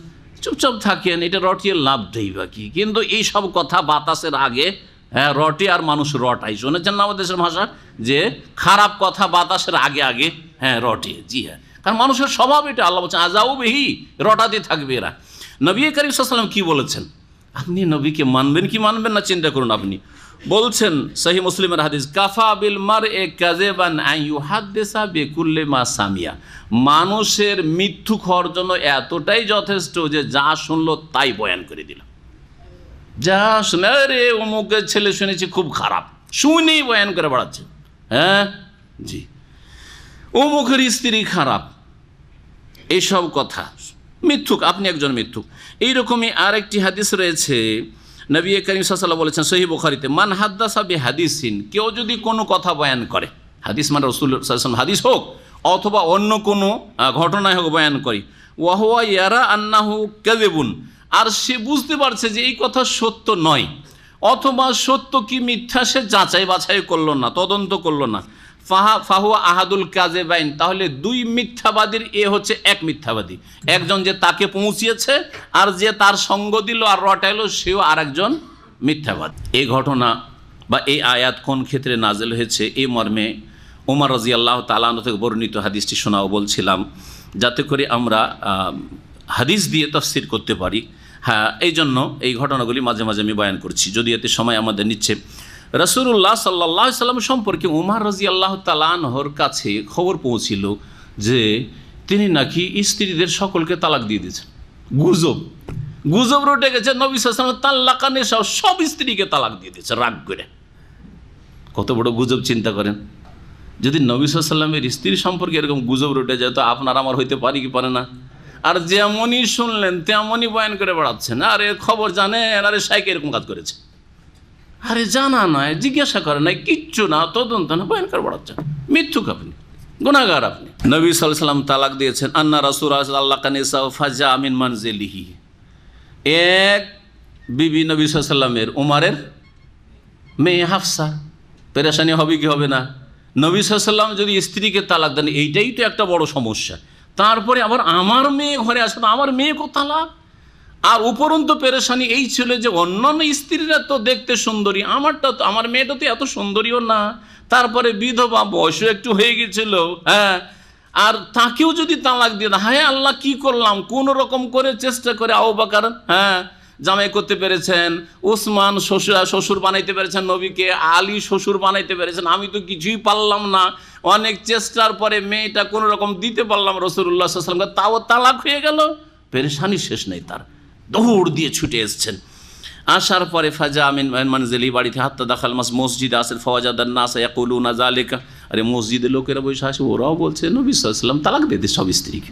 Speaker 2: চুপচাপ থাকেন, এটা রটিয়ে লাভটাই বা কি? কিন্তু এই সব কথা বাতাসের আগে রটে আর মানুষ রটাই, শুনেছেন না আমাদের দেশের ভাষা যে খারাপ কথা বাতাসের আগে আগে রটে। জি হ্যাঁ, কারণ মানুষের স্বভাব এটা। আল্লাহ বলছেন আজাউ বিহি, রটাতে থাকবে এরা। নবী করিম সাল্লাল্লাহু আলাইহি ওয়াসাল্লাম কি বলেছেন? আপনি নবীকে মানবেন কি মানবেন না চিন্তা করুন। আপনি বলছেন সহিহ মুসলিমের হাদিস, কাফা বিল মারই কাযিবান আন ইউহাদ্দিসা বিকুল্লি মা সামিয়া, মানুষের মিথ্যুক হওয়ার জন্য এতটাই যথেষ্ট যে যা শুনলো তাই বয়ান করে দিল। যা শুনে, রে অমুকের ছেলে শুনেছি খুব খারাপ, শুনেই বয়ান করে বেড়াচ্ছে, জি অমুকের স্ত্রী খারাপ, এইসব কথা মিথ্যুক, আপনি একজন মিথ্যুক। এইরকমই আরেকটি হাদিস রয়েছে, নবী করিম সাল্লাল্লাহু আলাইহি ওয়াসাল্লাম বলেছেন সহিহ বুখারীতে, মান হাদ্দাসা বিহাদিসিন, কেউ যদি কোনো কথা বয়ান করে, হাদিস মানে রাসূল সাল্লাল্লাহু আলাইহি ওয়াসাল্লাম হাদিস হোক অথবা অন্য কোনো ঘটনায় হোক বয়ান করে, ওয়া হুয়া ইয়ারা আন্নাহু কাযিবুন, আর সে বুঝতে পারছে যে এই কথা সত্য নয়, অথবা সত্য কি মিথ্যা সে যাচাই বাছাই করলো না, তদন্ত করলো না, ফাহুয়া আহাদুল কাযিবাইন, তাহলে দুই মিথ্যাবাদীর এ হচ্ছে এক মিথ্যাবাদী, একজন যে তাকে পৌঁছিয়েছে আর যে তার সঙ্গ দিল আর রটাইলো সেও আর একজন মিথ্যাবাদী। এই ঘটনা বা এই আয়াত কোন ক্ষেত্রে নাজেল হয়েছে এই মর্মে ওমর রাদিয়াল্লাহু তাআলা আনহু থেকে বর্ণিত হাদিসটি শোনাও বলছিলাম, যাতে করে আমরা হাদিস দিয়ে তাফসীর করতে পারি। এই জন্য এই ঘটনাগুলি মাঝে মাঝে আমি বয়ান করছি, যদি এতে সময় আমাদের নিচ্ছে। রাসূলুল্লাহ সাল্লাল্লাহু আলাইহি ওয়াসাল্লাম সম্পর্কে ওমর রাদিয়াল্লাহু তাআলা আনহুর কাছে খবর পৌঁছিল যে তিনি নাকি স্ত্রীদের সকলকে তালাক দিয়ে দিয়েছেন। গুজব রটে গেছে, নবী সাল্লাল্লাহু আলাইহি ওয়াসাল্লাম তালাকানে সব স্ত্রীকে তালাক দিয়ে দিয়েছে রাগ করে। কত বড় গুজব চিন্তা করেন। যদি নবী সাল্লাল্লাহু আলাইহি ওয়াসাল্লামের স্ত্রী সম্পর্কে এরকম গুজব রটে যায় তো আপনার আমার হইতে পারি কি পারে না? আর যেমনই শুনলেন তেমনই বয়ান করে বেড়াচ্ছেন, আরে খবর জানেন, আরে শাইখ এরকম কাজ করেছে, আরে জানা নয়, জিজ্ঞাসা করে নাই, কিচ্ছু না, তদন্ত না, বয়ান করে বেড়াচ্ছেন। মিথ্যুক আপনি, গুনাহগার আপনি। নবী সাল্লাল্লাহু আলাইহি ওয়াসাল্লাম তালাক দিয়েছেন। আন্না রাসূলুল্লাহ সাল্লাল্লাহু আলাইহি ওয়াসাল্লাম ফাজা মিন মানজিলিহি, এক বিবি নবী সাল্লাল্লাহু আলাইহি ওয়াসাল্লামের উমরের মেয়ে হাফসা, পেরেশানি হবে কি হবে না? নবী সাল্লাল্লাহু আলাইহি ওয়াসাল্লাম যদি স্ত্রীকে তালাক দেন, এইটাই তো একটা বড় সমস্যা। তারপরে আবার আমার মেয়ে ঘরে আসে, আমার মেয়েকে তালাক। আর উপরন্তু পেরেশানি এই ছিল যে অন্যান্য স্ত্রীরা তো দেখতে সুন্দরী, আমার মেয়েটা তো এত সুন্দরীও না, তারপরে বিধবা, বয়সও একটু হয়ে গেছিল, আর তাকেও যদি তালাক দিয়ে দেয়, হায় আল্লাহ কি করলাম। কোন রকম করে চেষ্টা করে আবু বকর জামাই করতে পেরেছেন, ওসমান শ্বশুর বানাইতে পেরেছেন নবীকে, আলী শ্বশুর বানাইতে পেরেছেন, আমি তো কিছুই পারলাম না। অনেক চেষ্টার পরে মেয়েটা কোনো রকম দিতে পারলাম রাসূলুল্লাহ সাল্লাল্লাহু আলাইহি ওয়াসাল্লামকে, তাও তালাক হয়ে গেল। পেরেশানি শেষ নেই তার, দৌড় দিয়ে ছুটে এসছেন। আসার পরে ফাজা মিন মানজিলি, বাড়িতে হাত্তা দাখাল মসজিদে আসেন, ফাওয়াজাদান নাস ইয়াকুলুনা যালিকা, আরে মসজিদে লোকেরা বসে আছে, ওরাও বলছে নবী সাল্লাল্লাহু আলাইহি ওয়াসাল্লাম তালাক দিয়ে সব স্ত্রীকে।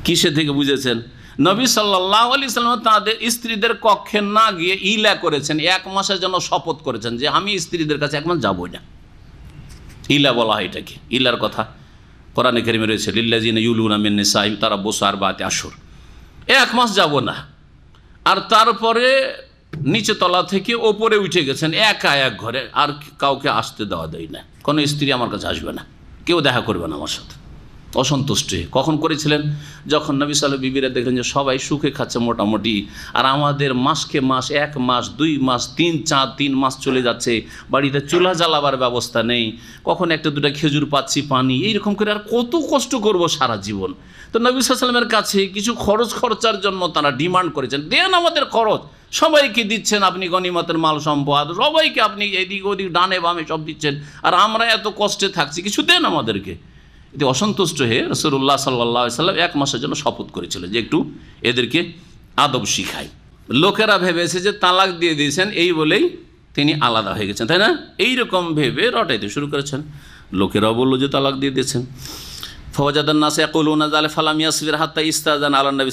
Speaker 2: কিসে থেকে বুঝেছেন? নবী সাল্লাল্লাহু আলাইহি ওয়াসাল্লাম তাদের স্ত্রীদের কক্ষে না গিয়ে ইলা করেছেন, 1 মাসের জন্য শপথ করেছেন যে আমি স্ত্রীদের কাছে 1 মাস যাবই না। ইলা বলা হয় এটাকে, ইলার কথা কোরআনে কারিমে রয়েছে, লিল্লাযিনা ইউলুনা মিন নিসাইহিম তারাব্বুসু আরবাআতি আশহুর, 1 মাস যাব না। আর তারপরে নিচে তলা থেকে ওপরে উঠে গেছেন একা এক ঘরে, আর কাউকে আসতে দেওয়া দেয় না, কোনো স্ত্রী আমার কাছে আসবে না, কেউ দেখা করবে না আমার সাথে। অসন্তুষ্ট হয়ে। কখন করেছিলেন? যখন নবী সাল্লাল্লাহু বিবিরা দেখলেন যে সবাই সুখে খাচ্ছে মোটামুটি, আর আমাদের মাসকে মাস, 1 মাস 2 মাস 3 মাস চলে যাচ্ছে, বাড়িতে চুলা জ্বালাবার ব্যবস্থা নেই, কখন একটা দুটা খেজুর পাচ্ছি পানি, এইরকম করে আর কত কষ্ট করব সারা জীবন। তো নবী সাল্লাল্লাহু আলাইহি ওয়াসাল্লামের কাছে কিছু খরচার জন্য তারা ডিমান্ড করেছেন, দেন আমাদের খরচ। সবাইকে দিচ্ছেন আপনি গনিমতের মাল সম্পদ, সবাইকে আপনি এদিক ওদিক ডানে বামে সব দিচ্ছেন, আর আমরা এত কষ্টে থাকছি, কিছু দেন আমাদেরকে। এতে অসন্তুষ্ট হয়ে রাসূলুল্লাহ সাল্লাল্লাহু আলাইহি ওয়াসাল্লাম 1 মাসের জন্য শপথ করেছিল যে একটু এদেরকে আদব শিখাই। লোকেরা ভেবেছে যে তালাক দিয়ে দিয়েছেন এই বলেই তিনি আলাদা হয়ে গেছেন, তাই না? এইরকম ভেবে রটাইতে শুরু করেছেন। লোকেরাও বললো যে তালাক দিয়ে দিয়েছেন। ফওয়াজাদান নাস ইয়াকুলুনা যালিকা ফালাম ইয়াসবির হাত্তা ইস্তাযান আলা নবী,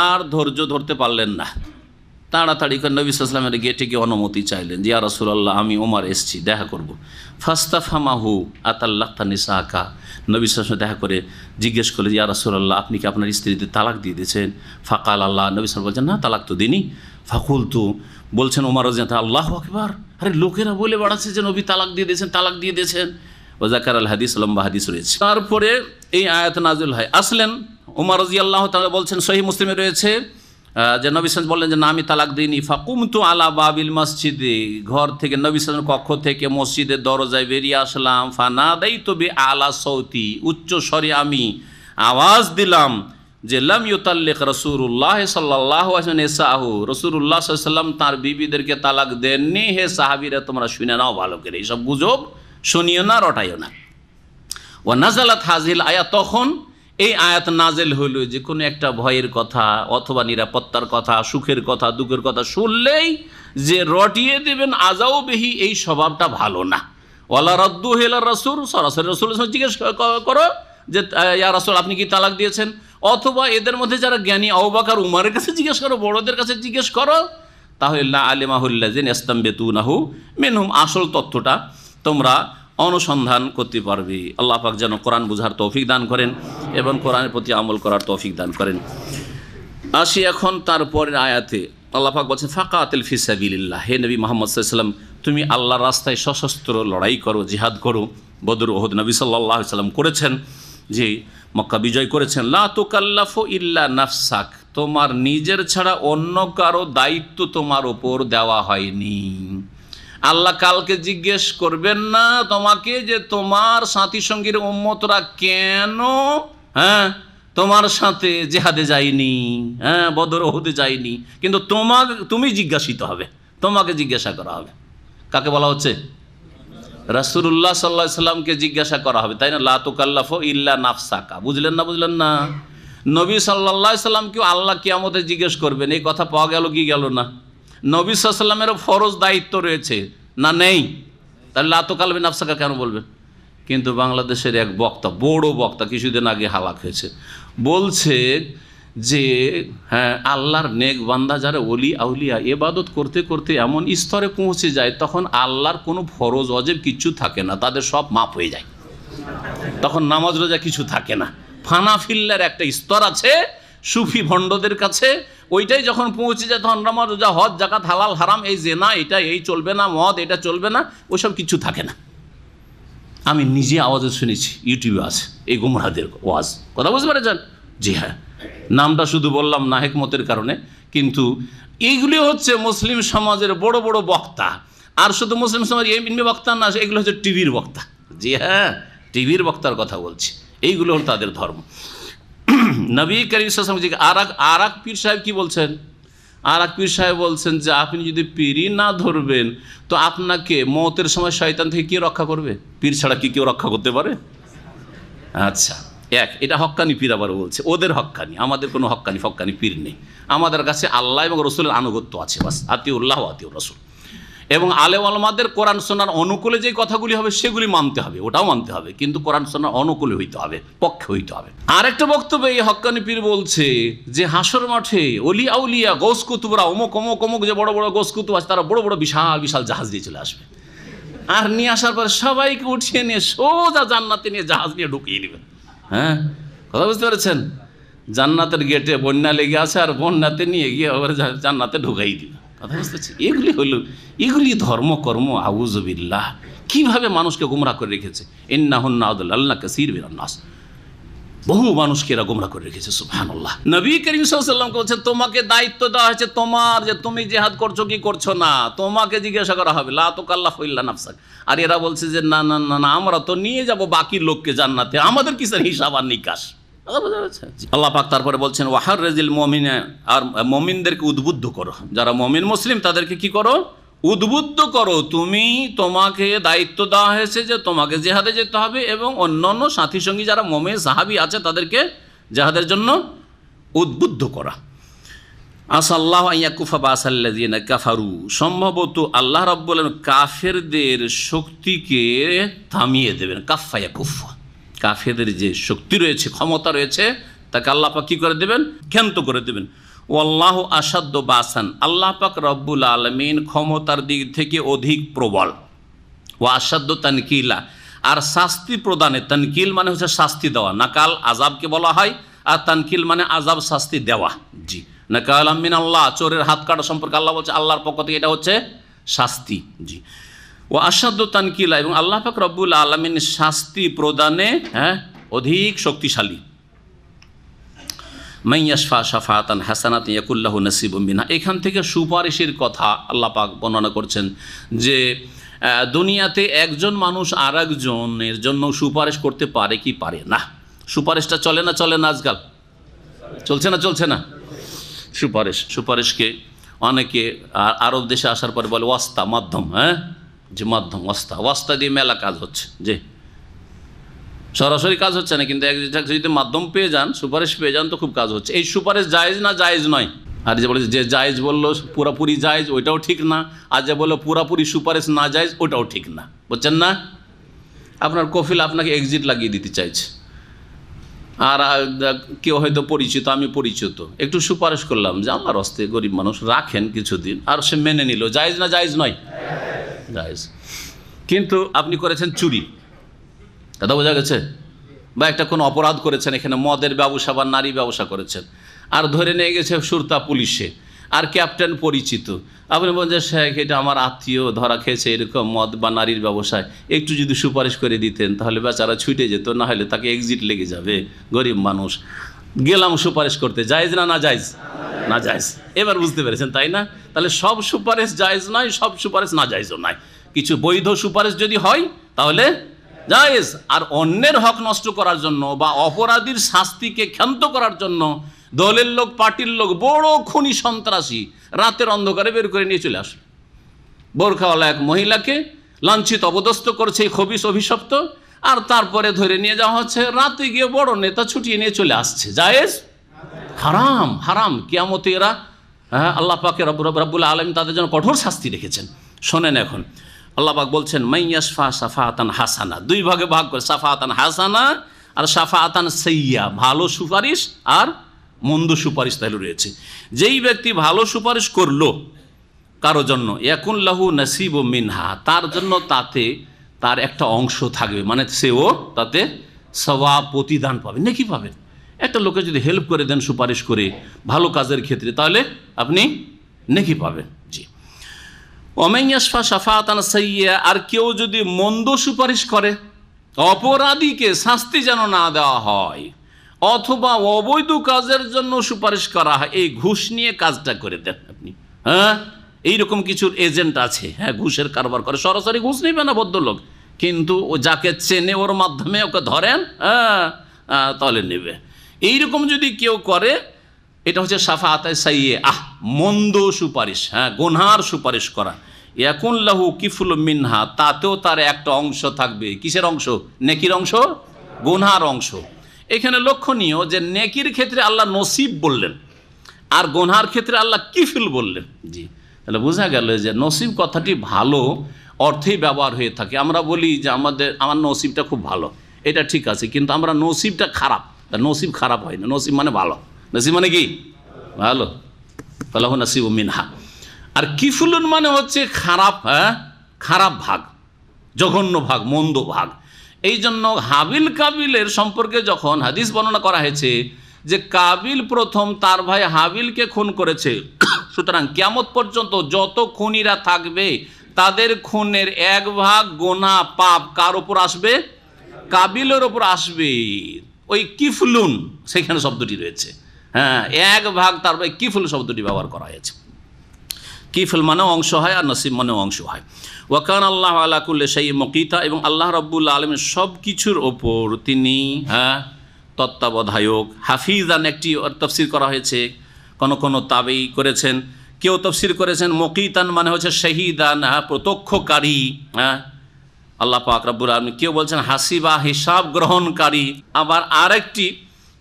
Speaker 2: আর ধৈর্য ধরতে পারলেন না, তাড়াতাড়ি করে নবী সাল্লাল্লাহু আলাইহি ওয়াসাল্লামের গেটে গিয়ে অনুমতি চাইলেন যে ইয়া রাসূলুল্লাহ, আমি ওমর এসেছি, দেখা করব। ফাস্তাফামাহু আতাল্লাকতা নিসাকা, নবী সাল্লাল্লাহু আলাইহি ওয়াসাল্লাম দেখা করে জিজ্ঞেস করলেন ইয়া রাসূলুল্লাহ, আপনি কি আপনার স্ত্রীতে তালাক দিয়ে দিয়েছেন? ফাকাল আল্লাহ, নবী সাল্লাল্লাহু আলাইহি ওয়াসাল্লাম বলছেন না, তালাক তো দিইনি। ফাকুলতু, বলছেন ওমর রাদিয়াল্লাহু আনহু, আল্লাহু আকবার, আরে লোকেরা বলে বেড়াচ্ছে যে নবী তালাক দিয়ে দিয়েছেন, তালাক দিয়ে দিয়েছেন। ওয়াজাকার আল হাদিস, লম্বা হাদিস রয়েছে। তারপরে এই আয়াত নাযিল হয়। আসলেন ওমর রাদিয়াল্লাহু তাআলা বলছেন, সহিহ মুসলিমে রয়েছে যে নবী সাল্লাল্লাহু বললেন যে না, আমি তালাক দিইনি। ফাকুমতু আলা বাবিল মসজিদে, ঘর থেকে নবী সাল্লাল্লাহু কক্ষ থেকে মসজিদের দরজায় বেরিয়ে আসলাম। ফানাদাইতু বি আলা সৌতি, উচ্চ স্বরে আমি আওয়াজ দিলাম যে লাম ইউতাল্লিক রাসূলুল্লাহ সাল্লাল্লাহু আলাইহি ওয়াসাল্লাম নিসাহু, রাসূলুল্লাহ সাল্লাল্লাহু আলাইহি ওয়াসাল্লাম তার বিবিদেরকে তালাক দেননি। হে সাহাবীরা, তোমরা শুনে নাও ভালো করে, এইসব গুজব শুনিও না, রটাইও না। ওয়া নাযালাত হাযিল আয়াত, তখন এই আয়াত নাজেল হইল যে কোনো একটা ভয়ের কথা অথবা নিরাপত্তার কথা, সুখের কথা, দুঃখের কথা শুনলেই যে রটিয়ে দেবেন আজাও বেহি, এই স্বভাবটা ভালো না। ওয়ালা রাদ্দু ইলা রাসূল, সরাসরি রাসূলের সাথে জিজ্ঞেস করো যে ইয়া রাসূল, আপনি কি তালাক দিয়েছেন? অথবা এদের মধ্যে যারা জ্ঞানী আবু বকর উমরের কাছে জিজ্ঞেস করো, বড়দের কাছে জিজ্ঞেস করো, তাহলে লা আলিমাহুল্লাযিনা ইস্তামবিতুনাহু মিনহুম, আসল তথ্যটা তোমরা অনুসন্ধান করতে পারবে। আল্লাহ পাক যেন কোরআন বুঝার তৌফিক দান করেন এবং কোরআনের প্রতি আমল করার তৌফিক দান করেন। আসি এখন তারপরের আয়াতে। আল্লাহ পাক বলছেন ফাকাতিল ফি সাবিলিল্লাহ, হে নবী মুহাম্মদ সাল্লাল্লাহু আলাইহি ওয়াসাল্লাম, তুমি আল্লাহর রাস্তায় সশস্ত্র লড়াই করো, জিহাদ করো। বদর, ওহুদ নবী সাল্লাল্লাহু আলাইহি ওয়াসাল্লাম করেছেন, যে মক্কা বিজয় করেছেন। লা তুকাল্লাফু ইল্লা নাফসাক, তোমার নিজের ছাড়া অন্য কারো দায়িত্ব তোমার ওপর দেওয়া হয়নি। আল্লাহ কালকে জিজ্ঞেস করবেন না তোমাকে যে তোমার সাথী সঙ্গীর উম্মতরা কেন তোমার সাথে জিহাদে যায়নি, বদর ওহুদে যায়নি, কিন্তু তুমি জিজ্ঞাসিত হবে, তোমাকে জিজ্ঞাসা করা হবে। কাকে বলা হচ্ছে? রাসূলুল্লাহ সাল্লাল্লাহু আলাইহি সাল্লামকে জিজ্ঞাসা করা হবে, তাই না? লা তুকাল্লাফু ইল্লা নাফসাকা, বুঝলেন না? বুঝলেন না? নবী সাল্লাল্লাহু আলাইহি সাল্লামকেও আল্লাহ কিয়ামতে জিজ্ঞেস করবেন, এই কথা পাওয়া গেল কি গেল না? নবী সাল্লাল্লাহু আলাইহি সাল্লামেরও ফরজ দায়িত্ব রয়েছে না, নেই? তাহলে লা তুকাল্লাফু নাফসাকা কেন বলবেন? কিন্তু বাংলাদেশের এক বক্তা, বড় বক্তা, কিছুদিন আগে হালাক হয়েছে, বলছে যে হ্যাঁ, আল্লাহর নেক বান্দা যারা ওলি আউলিয়া ইবাদত করতে করতে এমন স্তরে পৌঁছে যায়, তখন আল্লাহর কোনো ফরজ অজেব কিচ্ছু থাকে না, তাদের সব মাফ হয়ে যায়, তখন নামাজ রোজা কিছু থাকে না। ফানাফিল্লার একটা স্তর আছে সুফি ভণ্ডদের কাছে, ওইটাই যখন পৌঁছে যায় তখন নামাজ রোজা হজ জাকাত হালাল হারাম, এই জেনা এটা এই চলবে না, মদ এটা চলবে না, ওইসব কিছু থাকে না। আমি নিজে আওয়াজে শুনেছি, ইউটিউবে আছে এই গুমরাহদের ওয়াজ, কথা বুঝতে পেরেছেন? জি হ্যাঁ, নামটা শুধু বললাম না হেকমতের কারণে, কিন্তু এইগুলি হচ্ছে মুসলিম সমাজের বড় বড় বক্তা। আর শুধু মুসলিম সমাজ এমনি বক্তা না, এগুলো হচ্ছে টিভির বক্তা। জি হ্যাঁ, টিভির বক্তার কথা বলছি, এইগুলো হল তাদের ধর্ম। নবী করিম সাল্লাল্লাহু আলাইহি ওয়াসাল্লাম আর এক পীর সাহেব কি বলছেন? আর এক পীর সাহেব বলছেন যে আপনি যদি পীরই না ধরবেন তো আপনাকে মওতের সময় শয়তান থেকে কে রক্ষা করবে? পীর ছাড়া কি কেউ রক্ষা করতে পারে? আচ্ছা, এটা হক্কানি পীর আবার বলছে, ওদের হক্কানি, আমাদের কোনো হক্কানি ফক্কানি পীর নেই। আমাদের কাছে আল্লাহ এবং রসুলের আনুগত্য আছে, বাস, আতিউল্লাহ আতিউর রসুল। এবং আলেম ওলামাদের কোরআন সুন্নাহর অনুকূলে যে কথাগুলি হবে সেগুলি মানতে হবে, ওটাও মানতে হবে, কিন্তু কোরআন সুন্নাহর অনুকূলে হইতে হবে, পক্ষে হইতে হবে। আরেকটা বক্তব্য এই হক্কানি পীর বলছে যে হাসর মাঠে অলি আউলিয়া গৌস কুতুবরা অমুক অমুক অমুক যে বড় বড় গৌস কুতুব আছে, তারা বড় বড় বিশাল বিশাল জাহাজ দিয়ে চলে আসবে, আর নিয়ে আসার পরে সবাইকে উঠিয়ে নিয়ে সোজা জান্নাতে নিয়ে জাহাজ নিয়ে ঢুকিয়ে নেবেন। হ্যাঁ, কথা বুঝতে পেরেছেন? জান্নাতের গেটে বন্যা লেগে আছে, আর বন্যাতে নিয়ে গিয়ে আবার জান্নাতে ঢুকাই দিবে, কথা বুঝতেছি? এগুলি ধর্মকর্ম, আউযুবিল্লাহ। কীভাবে মানুষকে গুমরাহ করে রেখেছে। ইন্নাহুন্না আদল্লাল্লাহ কাসীর মিনান নাস। বহু মানুষকে এরা গোমরা করে রেখেছে। সুবহানাল্লাহ। নবী করিম সাল্লাল্লাহু আলাইহি ওয়াসাল্লাম বলছেন, তোমাকে দায়িত্ব দেওয়া হয়েছে তোমার, যে তুমি জিহাদ করছো কি করছো না, তোমাকে জিজ্ঞাসা করা হবে, লা তুকাল্লাফু ইল্লা নাফসাক। আর এরা বলছে যে না না না না, আমরা তো নিয়ে যাব বাকি লোককে জান্নাতে, আমাদের কিসের হিসাব আর নিকাশ। আল্লাহ পাক তারপরে বলছেন, ওয়াহাররিজিল মুমিনা, আর মুমিনদেরকে উদ্বুদ্ধ করো, যারা মুমিন মুসলিম তাদেরকে কি করো, উদ্বুদ্ধ করো। তোমাকে দায়িত্ব দেওয়া হয়েছে যে তোমাকে জেহাদে যেতে হবে, এবং অন্যান্য সাথী সঙ্গী যারা মুমিন সাহাবী আছে তাদেরকে জেহাদের জন্য উদ্বুদ্ধ করা। আসাল্লাহু আন ইয়াকুফা বাসাল্লাযিনা কাফারু, সম্ভবত আল্লাহ রাব্বুল আলামিন কাফেরদের শক্তিকে থামিয়ে দেবেন। কাফা ইয়াকুফা, কাফেরদের যে শক্তি রয়েছে, ক্ষমতা রয়েছে, তাকে আল্লাহ পাক কী করে দেবেন, ক্ষান্ত করে দেবেন। ওয়াল্লাহু আসাদ্দ বাসান, আল্লাহ পাক রব্বুল আলামিন ক্ষমতার দিক থেকে অধিক প্রবল। ও আসাদ্দ তানকিলা, আর শাস্তি প্রদানে, তানকিল মানে হচ্ছে শাস্তি দেওয়া, নাকাল আজাবকে বলা হয়, আর তানকিল মানে আজাব শাস্তি দেওয়া। জি, নাকাল মিন আল্লাহ, চোরের হাত কাটা সম্পর্কে আল্লাহ বলছে আল্লাহর পক্ষ থেকে এটা হচ্ছে শাস্তি। জি, ও আসাদ্দ তানকিলা, এবং আল্লাহ পাক রব্বুল আলামিন শাস্তি প্রদানে অধিক শক্তিশালী। মাইয়াশফা শাফাতান হাসানাতান ইয়াকুল্লাহু নাসিবুম মিনহা, এখান থেকে সুপারিশের কথা আল্লাহ পাক বর্ণনা করছেন যে দুনিয়াতে একজন মানুষ আর একজনের জন্য সুপারিশ করতে পারে কি পারে না। সুপারিশটা চলে না আজকাল, চলছে না সুপারিশকে অনেকে আরব দেশে আসার পরে বলে ওয়াস্তা, মাধ্যম। যে মাধ্যম, ওয়াস্তা দিয়ে মেলা কাজ হচ্ছে, যে সরাসরি কাজ হচ্ছে না, কিন্তু যদি মাধ্যম পেয়ে যান, সুপারিশ পেয়ে যান, তো খুব কাজ হচ্ছে। এই সুপারিশ জায়েজ না জায়েজ নয়। আর যে বলে যে জায়েজ বললো পুরাপুরি জায়েজ, ওইটাও ঠিক না। আর যে বললো পুরাপুরি সুপারিশ না জায়েজ, ওটাও ঠিক না। বুঝছেন না? আপনার কফিল আপনাকে এক্সিট লাগিয়ে দিতে চাইছে, আর কেউ হয়তো পরিচিত, আমি পরিচিত, একটু সুপারিশ করলাম যে আল্লাহর হস্তে গরিব মানুষ রাখেন কিছুদিন, আর সে মেনে নিল। জায়েজ না জায়েজ নয়? জায়েজ। কিন্তু আপনি করেছেন চুরি, দাদা বোঝা গেছে, বা একটা কোনো অপরাধ করেছেন, এখানে মদের ব্যবসা বা নারী ব্যবসা করেছেন, আর ধরে নিয়ে গেছে সুরতা পুলিশে, আর ক্যাপ্টেন পরিচিত। আপনি বলেন যে শেখ, এটা আমার আত্মীয় ধরা খেয়েছে এরকম মদ বা নারীর ব্যবসায়, একটু যদি সুপারিশ করে দিতেন তাহলে বেচারা ছুটে যেত, না হলে তাকে এক্সিট লেগে যাবে, গরিব মানুষ। গেলাম সুপারিশ করতে, জায়েজ না জায়েজ? না জায়েজ। এবার বুঝতে পেরেছেন, তাই না? তাহলে সব সুপারিশ জায়েজ নয়, সব সুপারিশ না জায়েজও নয়। কিছু বৈধ সুপারিশ যদি হয় তাহলে জায়েজ, আর অন্যের হক নষ্ট করার জন্য বা অপরাধীর শাস্তিকে ক্ষান্ত করার জন্য দলের লোক, পার্টির লোক, বড় খুনি সন্ত্রাসী রাতের অন্ধকারে বের করে নিয়ে চলে আসে। বোরখাওয়ালা এক মহিলাকে লাঞ্ছিত অপদস্থ করছে এই খবিশ অভিশপ্ত, আর তারপরে ধরে নিয়ে যাওয়া হচ্ছে, রাতে গিয়ে বড় নেতা ছুটিয়ে নিয়ে চলে আসছে। জায়েজ? হারাম, হারাম। কিয়ামতে এরা আল্লাহ পাকের রব্বুল আলামিন তাদের জন্য কঠোর শাস্তি রেখেছেন। শোনেন, এখন আল্লাহ পাক বলছেন মাইয়াশফা শাফাআতান হাসানা, দুই ভাগে ভাগ করে, শাফাআতান হাসানা আর শাফাআতান সাইয়্যা, ভালো সুপারিশ আর মন্দ সুপারিশ তাহলে রয়েছে। যেই ব্যক্তি ভালো সুপারিশ করলো কারো জন্য, ইয়াকুন লাহু নাসিবুম মিনহা, তার জন্য তাতে তার একটা অংশ থাকবে, মানে সেও তাতে সওয়াব, প্রতিদান পাবে, নেকি পাবেন। একটা লোকে যদি হেল্প করে দেন সুপারিশ করে ভালো কাজের ক্ষেত্রে, তাহলে আপনি নেকি পাবেন। জি। ওমাইয়াশফা শাফাআতান সাইয়্যা, আর কেউ যদি মন্দ সুপারিশ করে, অপরাধীকে শাস্তি যেন না দেওয়া হয়, অথবা অবৈধ কাজের জন্য সুপারিশ করা হয়, এই ঘুষ নিয়ে কাজটা করে দেন আপনি। এইরকম কিছু এজেন্ট আছে, ঘুষের কারবার করে, সরাসরি ঘুষ নেবে না ভদ্রলোক, কিন্তু ও যাকে চেনে ওর মাধ্যমে ওকে ধরেন, তাহলে নেবে। এইরকম যদি কেউ করে, এটা হচ্ছে শাফাআতে সাইয়্যা, মন্দ সুপারিশ, গুনহার সুপারিশ করা। ইয়াকুন লাহু কিফলু মিনহা, তাতেও তার একটা অংশ থাকবে। কিসের অংশ? নেকির অংশ, গুনহার অংশ। এখানে লক্ষণীয় যে নেকির ক্ষেত্রে আল্লাহ নসিব বললেন, আর গুনহার ক্ষেত্রে আল্লাহ কিফল বললেন। জি, তাহলে বোঝা গেল যে নসিব কথাটি ভালো অর্থেই ব্যবহার হয়ে থাকে। আমরা বলি যে আমার নসিবটা খুব ভালো, এটা ঠিক আছে, কিন্তু আমরা নসিবটা খারাপ, নসিব খারাপ হয় না, নসিব মানে ভালো। নসিব মানে কি? ভালো। ফালাহু নাসিবুম মিনহা। আর কিফলুন মানে হচ্ছে খারাপ, খারাপ ভাগ, জঘন্য ভাগ, মন্দ ভাগ। এই জন্য হাবিল কাবিলের সম্পর্কে যখন হাদিস বর্ণনা করা হয়েছে যে কাবিল প্রথম তার ভাই হাবিলকে খুন করেছে, সুতরাং কিয়ামত পর্যন্ত যত খুনিরা থাকবে তাদের খুনের এক ভাগ গুনাহ, পাপ কার ওপর আসবে? কাবিলের ওপর আসবে। ওই কিফলুন সেখানে শব্দটি রয়েছে। হ্যাঁ, 1 ভাগ, তারপরে কিফল শব্দটি ব্যবহার করা হয়েছে। কিফল মানেও অংশ হয় আর নসিব মানেও অংশ হয়। ওয়াকান আল্লাহ আলা কুল্লি শাইইন মুকিতা, এবং আল্লাহ রাব্বুল আলামিন সব কিছুর ওপর তিনি তত্ত্বাবধায়ক। হাফিজান একটি তাফসীর করা হয়েছে, কোন তাবেই করেছেন, কেউ তাফসীর করেছেন মুকিতান মানে হচ্ছে শাহিদান, প্রত্যক্ষকারী। আল্লাহ পাক রব্বুল আলামিন, কেউ বলছেন হাসিবা হিসাব গ্রহণকারী। আবার আরেকটি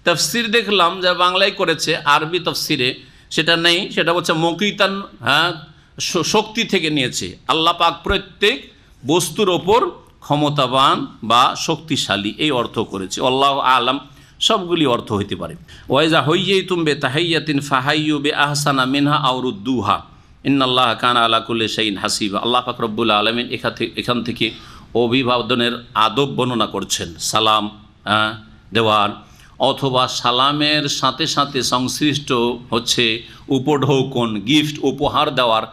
Speaker 2: তাফসীর দেখলাম যা বাংলায় করেছে, আরবি তাফসীরে সেটা নেই, সেটা হচ্ছে মুকিতান, শক্তি থেকে নিয়েছে। আল্লাহ পাক প্রত্যেক বস্তুর ওপর ক্ষমতাবান বা শক্তিশালী, এই অর্থ করেছে। আল্লাহু আলাম, সবগুলি অর্থ হইতে পারে। ওয়াইজা হাইয়াতুম বিতাহিয়াতিন ফাহাইয়ু বিআহসানা মিনহা আও রুদ্দুহা ইন্নাল্লাহা কানা আলা কুল্লি শাইইন হাসিবা। আল্লাহ পাক রব্বুল আলামিন এখান থেকে অভিবাদনের আদব বর্ণনা করছেন, সালাম দেওয়ার অথবা সালামের সাথে সাথে সংশ্লিষ্ট হচ্ছে উপঢৌকন, গিফট, উপহার দেওয়ার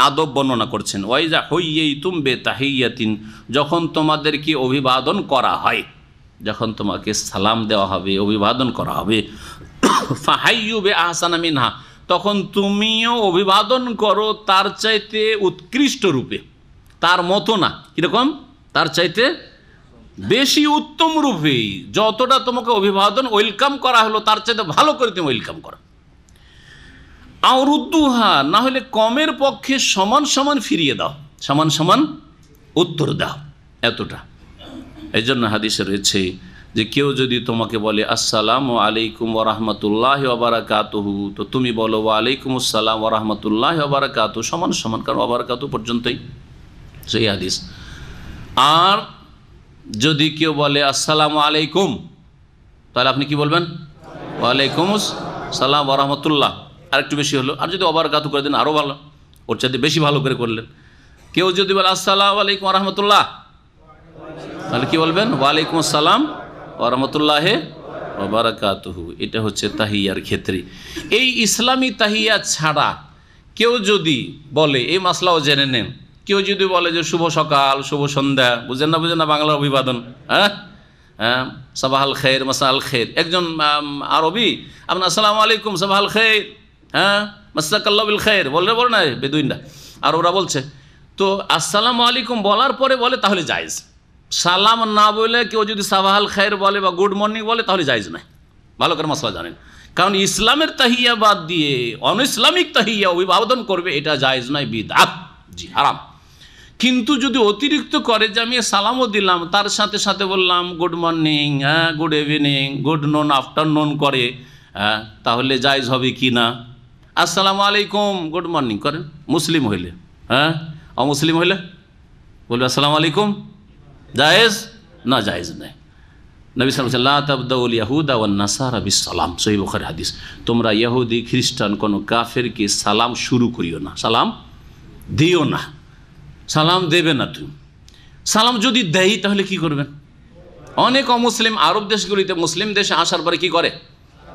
Speaker 2: আদব বর্ণনা করছেন। ওয়াইজা হাইয়াতুম বিতাহিয়াতিন, যখন তোমাদেরকে অভিবাদন করা হয়, যখন তোমাকে সালাম দেওয়া হবে, অভিবাদন করা হবে, ফাহাইয়ু বিআহসানা মিনহা, তখন তুমিও অভিবাদন করো তার চাইতে উৎকৃষ্ট রূপে, তার মতো না, কীরকম, তার চাইতে বেশি উত্তম রূপে। যতটা তোমাকে অভিবাদন ওয়েলকাম করা হলো তার চাইতে ভালো করে তুমি ওয়েলকাম করো। আও রুদ্দুহা, না হলে কমের পক্ষে সমান সমান ফিরিয়ে দাও, সমান সমান উত্তর দাও, এতটা। এই জন্য হাদিসে রয়েছে যে কেউ যদি তোমাকে বলে আসসালামু আলাইকুম ওয়া রাহমাতুল্লাহি ওয়া বারাকাতুহু, তো তুমি বলো ওয়া আলাইকুম আসসালাম ওয়া রাহমাতুল্লাহি ওয়া বারাকাতুহু, সমান সমান, কারণ ওয়া বারাকাতুহু পর্যন্তই সেই হাদিস। আর যদি কেউ বলে আসসালামু আলাইকুম, তাহলে আপনি কি বলবেন? ওয়া আলাইকুম আসসালাম ওয়া রাহমাতুল্লাহ, আর একটু বেশি হলো। আর যদি ওয়া বারাকাতুহু করে দেন আরও ভালো, ওর চাইতে বেশি ভালো করে করলেন। কেউ যদি বলে আসসালামু আলাইকুম ওয়া রাহমাতুল্লাহ, তাহলে কি বলবেন? ওয়ালাইকুম আসসালাম ওয়া রাহমাতুল্লাহি ওয়া বারাকাতুহু। এটা হচ্ছে তাহিয়ার ক্ষেত্রে। এই ইসলামী তাহিয়া ছাড়া কেউ যদি বলে, এই মাসলাও জেনে নেন, কেউ যদি বলে যে শুভ সকাল, শুভ সন্ধ্যা, বুঝেন না বাংলা অভিবাদন, সাবাহাল খের, মাসাল খের। একজন আরবি আপনার আসসালামু আলাইকুম, সাবাহাল খের, মাসাকাল্লাহ বিল খের বলে না বেদুইনরা, আর ওরা বলছে। তো আসসালামু আলাইকুম বলার পরে বলে তাহলে জায়েজ। সালাম না বলে কেউ যদি সাবাহাল খায়ের বলে বা গুড মর্নিং বলে তাহলে জায়েজ নাই। ভালো করে মশলা জানেন, কারণ ইসলামের তাহিয়া বাদ দিয়ে অন ইসলামিক তাহিয়া অভিবাদন করবে, এটা জায়েজ নয়, বিদআত, জি হারাম। কিন্তু যদি অতিরিক্ত করে যে আমি সালামও দিলাম, তার সাথে সাথে বললাম good morning, good evening, good নুন, আফটারনুন করে, তাহলে জায়েজ হবে কি না? আসসালামু আলাইকুম, গুড মর্নিং করেন মুসলিম হইলে, অমুসলিম হইলে বলবে আসসালামু আলাইকুম, জায়েজ না? জায়েজ নাই। নবী সাল্লাল্লাহু আলাইহি ওয়াসাল্লাম লা তাবদাউল ইয়াহুদা ওয়ান নাসারা বিসসালাম, সহিহ বুখারী হাদিস। তোমরা ইহুদি খ্রিস্টান কোনো কাফেরকে সালাম শুরু করিও না, সালাম দিও না, সালাম দেবে না। তুমি সালাম যদি দেই তাহলে কি করবেন? অনেক অমুসলিম আরব দেশগুলিতে মুসলিম দেশে আসার পরে কি করে,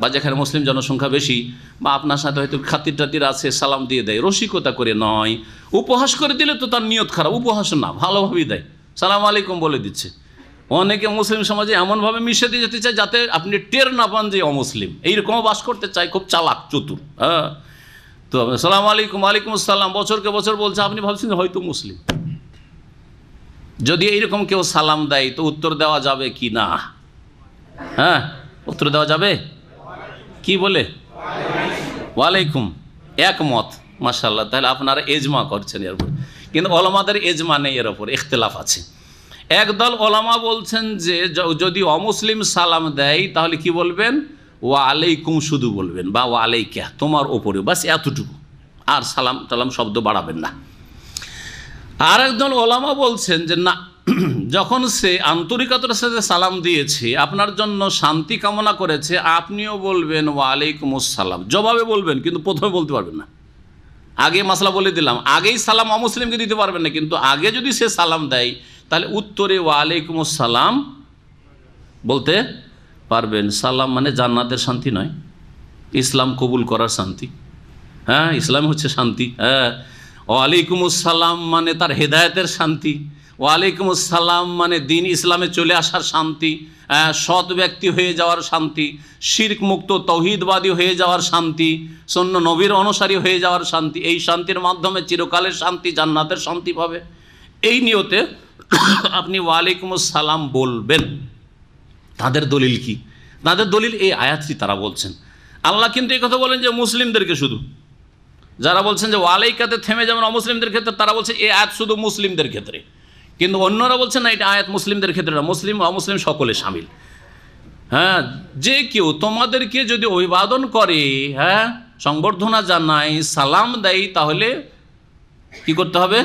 Speaker 2: বা যেখানে মুসলিম জনসংখ্যা বেশি, বা আপনার সাথে হয়তো খাতির টাতির আছে, সালাম দিয়ে দেয়, রসিকতা করে নয়। উপহাস করে দিলে তো তার নিয়ত খারাপ, উপহাস না, ভালোভাবেই দেয়, সালাম আলাইকুম বলে দিচ্ছে। অনেকে মুসলিম সমাজে এমনভাবে মিশে দিয়ে যেতে চায় যাতে আপনি টের না পান যে অমুসলিম, এইরকমও বাস করতে চায়, খুব চালাক চতুর। তো সালাম আলাইকুম, ওয়ালাইকুম আসসালাম বছরকে বছর বলছে, আপনি ভাবছেন হয়তো মুসলিম। যদি এইরকম কেউ সালাম দেয় তো উত্তর দেওয়া যাবে কি না? উত্তর দেওয়া যাবে কি বলে? ওয়ালাইকুম, একমত, মাশাআল্লাহ। তাহলে আপনারা এজমা করছেন এর উপর, কিন্তু ওলামাদের এজমা নেই, এর উপর ইখতিলাফ আছে। একদল ওলামা বলছেন যে যদি অমুসলিম সালাম দেয় তাহলে কি বলবেন? ওয়া আলাইকুম শুধু বলবেন, বা ওয়া আলাইকা, তোমার ওপরে, বাস এতটুকু, আর সালাম টালাম শব্দ বাড়াবেন না। আর একদল ওলামা বলছেন যে না, যখন সে আন্তরিকতার সাথে সালাম দিয়েছে, আপনার জন্য শান্তি কামনা করেছে, আপনিও বলবেন ওয়া আলাইকুম আসসালাম, জবাবে বলবেন, কিন্তু প্রথমে বলতে পারবেন না। আগে মাসলা বলে দিলাম, আগেই সালাম অমুসলিমকে দিতে পারবেন না, কিন্তু আগে যদি সে সালাম দেয় তাহলে উত্তরে ওয়া আলাইকুম আসসালাম বলতে পারবেন। সালাম মানে জান্নাতের শান্তি নয়, ইসলাম কবুল করার শান্তি। ইসলাম হচ্ছে শান্তি। ওয়ালাইকুম আসসালাম মানে তার হেদায়েতের শান্তি। ওয়ালাইকুম আসসালাম মানে দিন ইসলামে চলে আসার শান্তি, সৎ ব্যক্তি হয়ে যাওয়ার শান্তি, শিরক মুক্ত তৌহিদবাদী হয়ে যাওয়ার শান্তি, সন্ন নবীর অনুসারী হয়ে যাওয়ার শান্তি। এই শান্তির মাধ্যমে চিরকালের শান্তি, জান্নাতের শান্তি পাবে। এই নিয়তে আপনি ওয়ালাইকুম আসসালাম বলবেন। তাদের দলিল কি? তাদের দলিল এই আয়াতটি তারা বলছেন। আল্লাহ কিন্তু এই কথা বলেন যে মুসলিমদেরকে শুধু, যারা বলছেন যে ওয়ালাইকাতে থেমে যেমন অমুসলিমদের ক্ষেত্রে, তারা বলছে এই আয়াত শুধু মুসলিমদের ক্ষেত্রে, কিন্তু অন্যরা বলছেন না এটা আয়াত মুসলিমদের ক্ষেত্রে না, মুসলিম অমুসলিম সকলে শামিল। হ্যাঁ, যে কেউ তোমাদেরকে যদি অভিবাদন করে, হ্যাঁ, সংবর্ধনা জানায়, সালাম দেয়, তাহলে কি করতে হবে?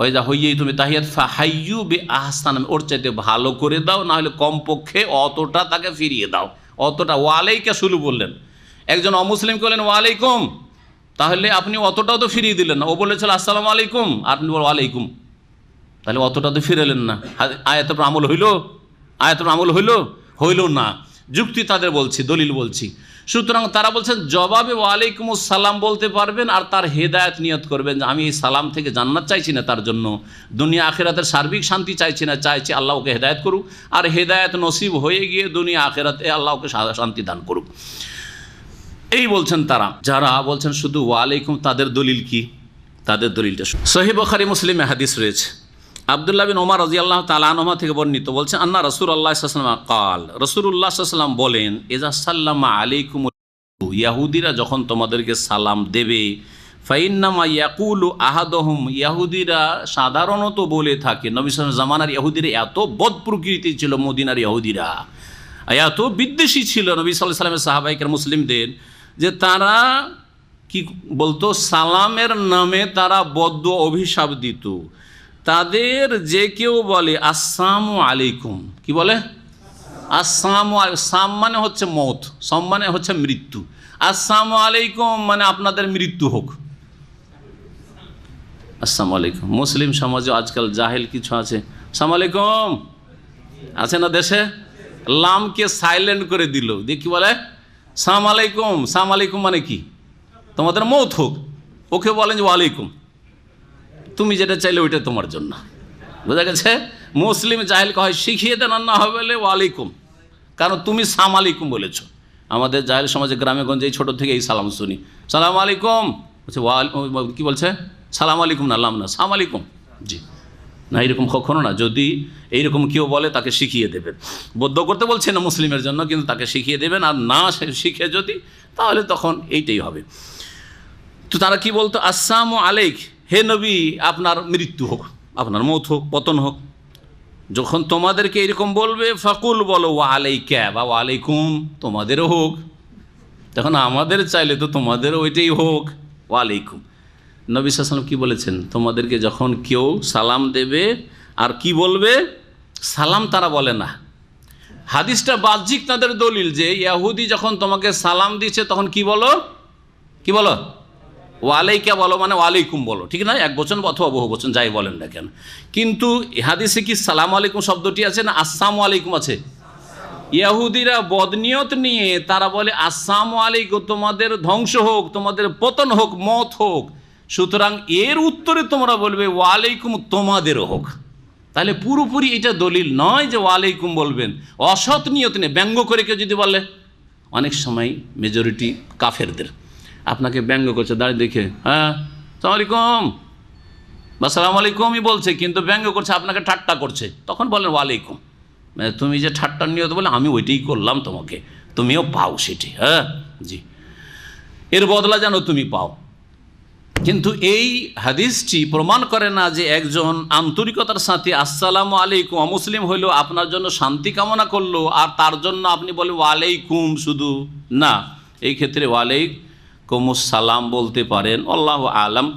Speaker 2: ওই যা হইয়েই তুমি তাহিয়াত ফাহাইয়ু বে আহসান, ওর চাইতে ভালো করে দাও, না হলে কমপক্ষে অতটা তাকে ফিরিয়ে দাও, অতটা। ওয়ালাইকা শুরু বললেন, একজন অমুসলিম করলেন ওয়ালাইকুম, তাহলে আপনি অতটাও তো ফিরিয়ে দিলেন না। ও বলেছিল আসসালামু আলাইকুম, আপনি বল ওয়ালাইকুম, তাহলে অতটা তো ফিরেলেন না। আয়াতের আমল হইল? আয়াতের আমল হইল না। যুক্তি তাদের বলছি, দলিল বলছি। সুতরাং তারা বলছেন জবাবে ওয়ালাইকুম আসসালাম বলতে পারবেন, আর তার হেদায়েত নিয়ত করবেন যে আমি এই সালাম থেকে জান্নাত চাইছি না, তার জন্য দুনিয়া আখেরাতের সার্বিক শান্তি চাইছি না, চাইছি আল্লাহ ওকে হেদায়েত করুক, আর হেদায়েত নসিব হয়ে গিয়ে দুনিয়া আখেরাতে আল্লাহ ওকে শান্তি দান করুক। এই বলছেন তারা। যারা বলছেন শুধু ওয়ালাইকুম, তাদের দলিল কি? তাদের দলিলটা সহিহ বুখারী মুসলিমে হাদিস রয়েছে, আব্দুল্লাহ বিন ওমর রাদিয়াল্লাহু তাআলা আনহুমা থেকে বর্ণিত, বলছেন আন্না রাসূলুল্লাহ সাল্লাল্লাহু আলাইহি ওয়াসাল্লাম কাল, রাসূলুল্লাহ সাল্লাল্লাহু আলাইহি ওয়াসাল্লাম বলেন, ইজা সাল্লামা আলাইকুম, ইয়াহুদিরা যখন তোমাদেরকে সালাম দেবে, ফাইন্নামা ইয়াকুলু আহাদুহুম, ইয়াহুদিরা সাধারণত বলে থাকে, নবী সাল্লাল্লাহু আলাইহি ওয়াসাল্লাম জামানার ইয়াহুদিরা এত বদ প্রকৃতি ছিল, মদিনার ইয়াহুদিরা এত বিদ্বেষী ছিল নবী সাল্লাল্লাহু আলাইহি ওয়াসাল্লামের সাহাবায়ে মুসলিমদের, যে তারা কি বলতো, সালামের নামে তারা বদ্দ অভিশাপ দিত। তাদের যে কেউ বলে আসসালামু আলাইকুম, কি বলে? আসসালামু, সাম মানে হচ্ছে মৌত, সম মানে হচ্ছে মৃত্যু, আসসালামু আলাইকুম মানে আপনাদের মৃত্যু হোক। আসসালামু আলাইকুম। মুসলিম সমাজে আজকাল জাহেল কিছু আছে, আসসালামু আলাইকুম আছে না দেশে, লামকে সাইলেন্ট করে দিল, দিয়ে কি বলে সালাম আলাইকুম। সালাম আলাইকুম মানে কি? তোমাদের মৌত হোক। ওকে বলেন যে ওয়ালাইকুম, তুমি যেটা চাইলে ওইটা তোমার জন্য। বোঝা গেছে? মুসলিম জাহেলকে হয় শিখিয়ে দেন, না হবে বলে ওয়ালাইকুম, কারণ তুমি সালাম আলাইকুম বলেছ। আমাদের জাহেল সমাজে গ্রামে গঞ্জে ছোটো থেকে এই সালাম শুনি, সালাম আলাইকুম, বলছে কি বলছে? সালাম আলাইকুম না, লাম না, সালাম আলাইকুম। জি না, এইরকম কখনো না। যদি এইরকম কেউ বলে তাকে শিখিয়ে দেবেন, বদ্ধ করতে বলছে না মুসলিমের জন্য, কিন্তু তাকে শিখিয়ে দেবেন, আর না শিখে যদি, তাহলে তখন এইটাই হবে। তো তারা কি বলতো, আসসালামু আলাইক, হে নবী আপনার মৃত্যু হোক, আপনার মৌত হোক, পতন হোক। যখন তোমাদেরকে এরকম বলবে, ফাকুল বলো ওয়া আলাইকা বা ওয়া আলাইকুম, তোমাদেরও হোক। তখন আমাদের চাইলে তো তোমাদেরও ওইটাই হোক, ওয়া আলাইকুম। নবী সাল্লাল্লাহু আলাইহি ওয়াসাল্লাম কি বলেছেন? তোমাদেরকে যখন কেউ সালাম দেবে, আর কি বলবে? সালাম তারা বলে না। হাদিসটা বাহ্যিক তাদের দলিল যে ইহুদি যখন তোমাকে সালাম দিচ্ছে তখন কি বলো? কি বলো? ওয়ালাইকা বলো, মানে ওয়ালাইকুম বলো, ঠিক না? এক বচন অথবা বহু বচন যাই বলেন না কেন। কিন্তু হাদিসে কি সালাম আলাইকুম শব্দটি আছে না আসসালামু আলাইকুম আছে? ইহুদিরা বদনিয়ত নিয়ে তারা বলে আসসালামু আলাইকুম, তোমাদের ধ্বংস হোক, তোমাদের পতন হোক, মত হোক। সুতরাং এর উত্তরে তোমরা বলবে ওয়ালাইকুম তোমাদেরও হোক। তাহলে পুরোপুরি এটা দলিল নয় যে ওয়ালাইকুম বলবেন। অসৎ নিয়ত নিয়ে ব্যঙ্গ করে কেউ যদি বলে, অনেক সময় মেজরিটি কাফেরদের আপনাকে ব্যঙ্গ করছে দাঁড়িয়ে দেখে, হ্যাঁ আসসালামু আলাইকুম বা সালাম আলাইকুমই বলছে, কিন্তু ব্যঙ্গ করছে, আপনাকে ঠাট্টা করছে, তখন বলেন ওয়ালাইকুম। মানে তুমি যে ঠাট্টার নিয়ত বলে আমি ওইটাই করলাম তোমাকে, তুমিও পাও সেটি। হ্যাঁ জি, এর বদলা যেন তুমি পাও। কিন্তু এই হাদিসটি প্রমাণ করে না যে একজন আন্তরিকতার সাথে আসসালামু আলাইকুম, অমুসলিম হইলেও আপনার জন্য শান্তি কামনা করলো, আর তার জন্য আপনি বলেন ওয়ালাইকুম শুধু না। এই ক্ষেত্রে ওয়ালাইকুম সালাম বলতে পারেন, আল্লাহু আলাম।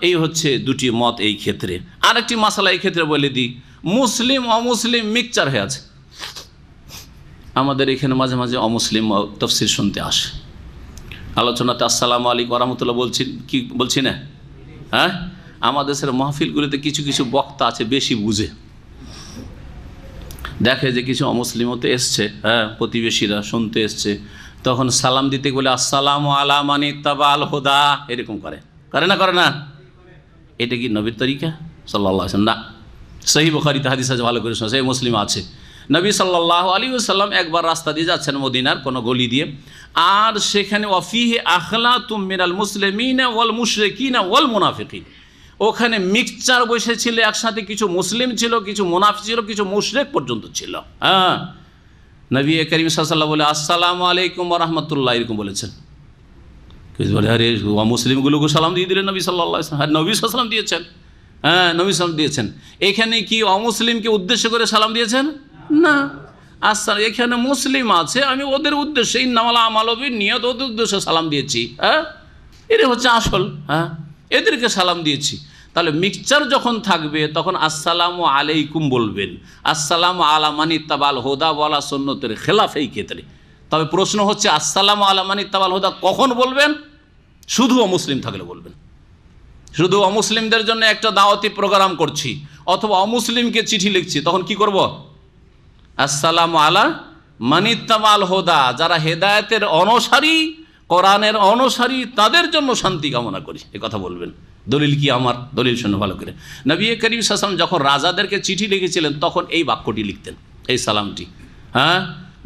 Speaker 2: এই হচ্ছে দুটি মত এই ক্ষেত্রে। আরেকটি মাসালা এই ক্ষেত্রে বলে দিই, মুসলিম অমুসলিম মিক্সচার হয়ে আছে। আমাদের এখানে মাঝে মাঝে অমুসলিম তাফসীর শুনতে আসে, আলোচনাতে আসসালামু আলাইকুম রহমতুল্লাহ বলছি, কি বলছি না? হ্যাঁ, আমাদের দেশের মাহফিলগুলিতে কিছু কিছু বক্তা আছে বেশি বুঝে, দেখে যে কিছু অমুসলিমতে এসছে, হ্যাঁ প্রতিবেশীরা শুনতে এসছে, তখন সালাম দিতে বলে আসসালামু আলা মান ইত্তাবাল হুদা, এরকম করে না? করে না? এটা কি নবীর তরিকা সাল্লাল্লাহু আলাইহি ওয়াসাল্লাম? না, সহিহ বুখারীতে হাদিস আছে, ভালো করে শুনুন, সহিহ মুসলিম আছে। নবী সাল্লাল্লাহু আলাইহি ওয়াসাল্লাম একবার রাস্তা দিয়ে যাচ্ছেন মদিনার কোনো গলি দিয়ে, আর সেখানে ওয়াফিহি আখলাতুম মিনাল মুসলিমিনা ওয়াল মুশরিকিনা ওয়াল মুনাফিকিন, ওখানে মিক্সচার বসেছিল একসাথে, কিছু মুসলিম ছিল, কিছু মুনাফিক ছিল, কিছু মুশরিক পর্যন্ত ছিল। হ্যাঁ, নবী করিম সাল্লাল্লাহু আলাইহি ওয়াসাল্লাম বলে আসসালামু আলাইকুম ওয়া রাহমাতুল্লাহ এরকম বলেছেন। কিছু বলে আরে মুসলিমগুলোকে সালাম দিয়ে দিলেন নবী সাল্লাল্লাহু আলাইহি ওয়াসাল্লাম। হ্যাঁ, নবী সাল্লাল্লাহু আলাইহি ওয়াসাল্লাম দিয়েছেন। হ্যাঁ, নবী সাল্লাল্লাহু আলাইহি ওয়াসাল্লাম দিয়েছেন। এখানে কি অমুসলিমকে উদ্দেশ্য করে সালাম দিয়েছেন? না, আচ্ছা এখানে মুসলিম আছে, আমি ওদের উদ্দেশ্যে ইন্নামাল আমালু বিন্নিয়াত, ওদের উদ্দেশ্যে সালাম দিয়েছি। হ্যাঁ, এটা হচ্ছে আসল। হ্যাঁ, এদেরকে সালাম দিয়েছি। তাহলে মিক্সচার যখন থাকবে তখন আসসালামু আলাইকুম বলবেন, আসসালামু আলা মান ইত্তাবাল হুদা ওয়ালা সুন্নতের খেলাফ এই ক্ষেত্রে। তবে প্রশ্ন হচ্ছে আসসালামু আলা মান ইত্তাবাল হুদা কখন বলবেন? শুধু অমুসলিম থাকলে বলবেন। শুধু অমুসলিমদের জন্য একটা দাওয়াতি প্রোগ্রাম করছি অথবা অমুসলিমকে চিঠি লিখছি, তখন কি করব? আসসালামু আলা মান ইত্তাবাল হুদা, যারা হেদায়েতের অনুসারী, কোরআনের অনুসারী, তাদের জন্য শান্তি কামনা করি, এ কথা বলবেন। দলিল কি? আমার দলিল শুনে ভালো করে। নবী করিম সাল্লাল্লাহু আলাইহি ওয়াসাল্লাম যখন রাজাদেরকে চিঠি লিখেছিলেন তখন এই বাক্যটি লিখতেন, এই সালামটি। হ্যাঁ,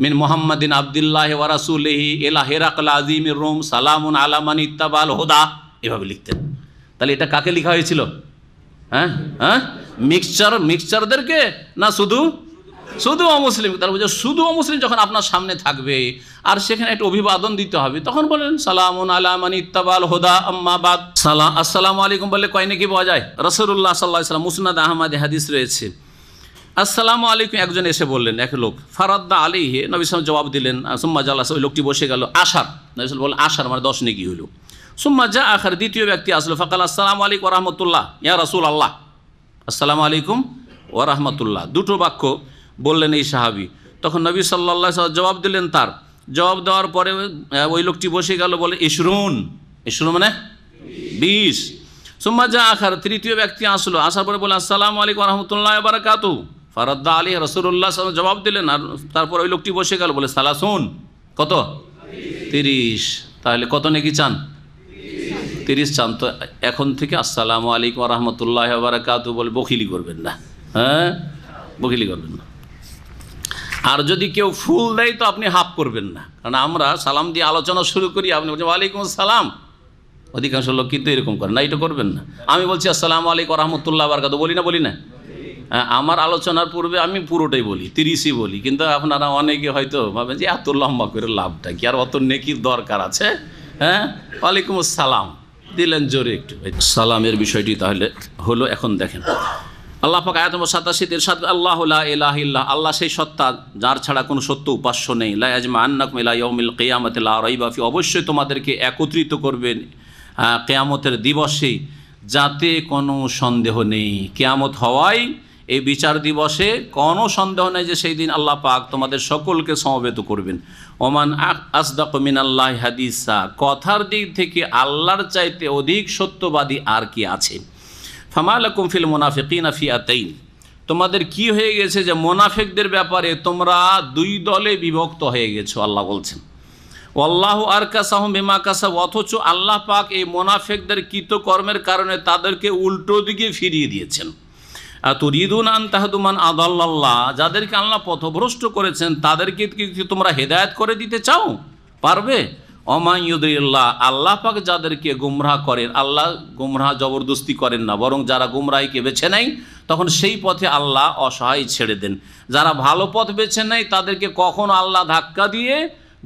Speaker 2: মিন মুহাম্মাদিন আবদুল্লাহি ওয়া রাসূলিহি ইলা হিরাকল আযীমির রুম সালামুন আলা মান ইত্তাবাল হুদা, এভাবে লিখতেন। তাহলে এটা কাকে লেখা হয়েছিল? হ্যাঁ হ্যাঁ, মিক্সচারদেরকে না শুধু অমুসলিম? তার বুঝে শুধু অমুসলিম যখন আপনার সামনে থাকবে আর সেখানে একটা অভিবাদন দিতে হবে, তখন বলেন সালামুন আলা মান ইত্তাবাল হুদা আম্মা বাদ। আসসালামু আলাইকুম বললে কয় নাকি পাওয়া যায়? রাসূলুল্লাহ সাল্লাল্লাহু আলাইহি ওয়াসাল্লাম মুসনাদ আহমদে হাদিস রয়েছে, আসসালামু আলাইকুম একজন এসে বললেন, এক লোক, ফারাদ্দা আলাইহি, নবী সাল্লাল্লাহু জবাব দিলেন, সুম্মা জালাসা, ওই লোকটি বসে গেল, আশার, নবী সাল্লাল্লাহু বললেন আশার মানে 10 নেকি হলো। সুম্মা জা আখার, দ্বিতীয় ব্যক্তি আসলো, ফাকাল আসসালামু আলাইকুম ওয়া রাহমাতুল্লাহ ইয়া রাসূলুল্লাহ, আসসালামু আলাইকুম ওয়া রাহমাতুল্লাহ, দুটো বাক্য বললেন এই সাহাবী। তখন নবী সাল্লাল্লাহু আলাইহি ওয়াসাল্লাম জবাব দিলেন, তার জবাব দেওয়ার পরে ওই লোকটি বসে গেল, বলে ইশরুন মানে 20। সুম্মা জা আখার, তৃতীয় ব্যক্তি আসলো, আসার পরে বলে আসসালামু আলাইকুম ওয়া রাহমাতুল্লাহি ওয়া বারাকাতুহু, ফারাদ্দা আলাইহি রাসূলুল্লাহ সাল্লাল্লাহু আলাইহি ওয়াসাল্লাম জবাব দিলেন, আর তারপর ওই লোকটি বসে গেল, বলে সালাসুন, কত? 30। তাহলে কত নেকি চান? 30 চান। তো এখন থেকে আসসালামু আলাইকুম ওয়া রাহমাতুল্লাহি ওয়া বারাকাতুহু বলে বখিলি করবেন না। হ্যাঁ, বখিলি করবেন না। আর যদি কেউ ফুল দেয় তো আপনি হাফ করবেন না, কারণ আমরা সালাম দিয়ে আলোচনা শুরু করি, আপনি বলছেন ওয়ালাইকুম আসসালাম, অধিকাংশ লোক কিন্তু এরকম করে না, এটা করবেন না। আমি বলছি আসসালামু আলাইকুম ওয়া রাহমাতুল্লাহি ওয়া বারাকাতুহু, বলি না? আমার আলোচনার পূর্বে আমি পুরোটাই বলি, 30ই বলি, কিন্তু আপনারা অনেকে হয়তো ভাবেন যে এত লম্বা করে লাভটা কি, আর অত নেকির দরকার আছে? হ্যাঁ, ওয়ালাইকুম আসসালাম দিলেন জোরে একটু। সালামের বিষয়টি তাহলে হলো। এখন দেখেন আল্লাহ পাক আয়াত নম্বর 87 ইরশাদ, আল্লাহু লা ইলাহা ইল্লাহ, আল্লাহ সেই সত্তা যার ছাড়া কোনো সত্য উপাস্য নেই, লা ইয়াজমাআন্নাকুম ইলা ইয়াউমিল কিয়ামাতি লা রাইবা ফি, অবশ্যই তোমাদেরকে একত্রিত করবেন কিয়ামতের দিবসে, যাতে কোনো সন্দেহ নেই। কিয়ামত হওয়ায় এই বিচার দিবসে কোনো সন্দেহ নেই যে সেই দিন আল্লাহ পাক তোমাদের সকলকে সমবেত করবেন। ওমান আসদাকু মিনাল্লাহি হাদিসা, কথার দিক থেকে আল্লাহর চাইতে অধিক সত্যবাদী আর কি আছে। ফামা লাকুম ফিল মুনাফিকিনা ফিআতাইন, তোমাদের কি হয়ে গেছে যে মুনাফিকদের ব্যাপারে তোমরা দুই দলে বিভক্ত হয়ে গেছো, আল্লাহ বলছেন। ওয়াল্লাহু আরকাসাহুম বিমা কাসাব, অথচ আল্লাহ পাক এই মুনাফিকদের কৃতকর্মের কারণে তাদেরকে উল্টো দিকে ফিরিয়ে দিয়েছেন। তুরিদুন আন তাহদু মান আদাল্লাল্লাহ, যাদেরকে আল্লাহ পথভ্রষ্ট করেছেন তাদেরকে কি তোমরা হেদায়েত করে দিতে চাও? পারবে? ওমান ইউদিল্লাহ, আল্লাহ পাক যাদেরকে গুমরাহ করেন, আল্লাহ গুমরাহ জবরদস্তি করেন না, বরং যারা গুমরাহিকে বেছে নেয় তখন সেই পথে আল্লাহ অসহায় ছেড়ে দেন। যারা ভালো পথ বেছে নেয় তাদেরকে কখনো আল্লাহ ধাক্কা দিয়ে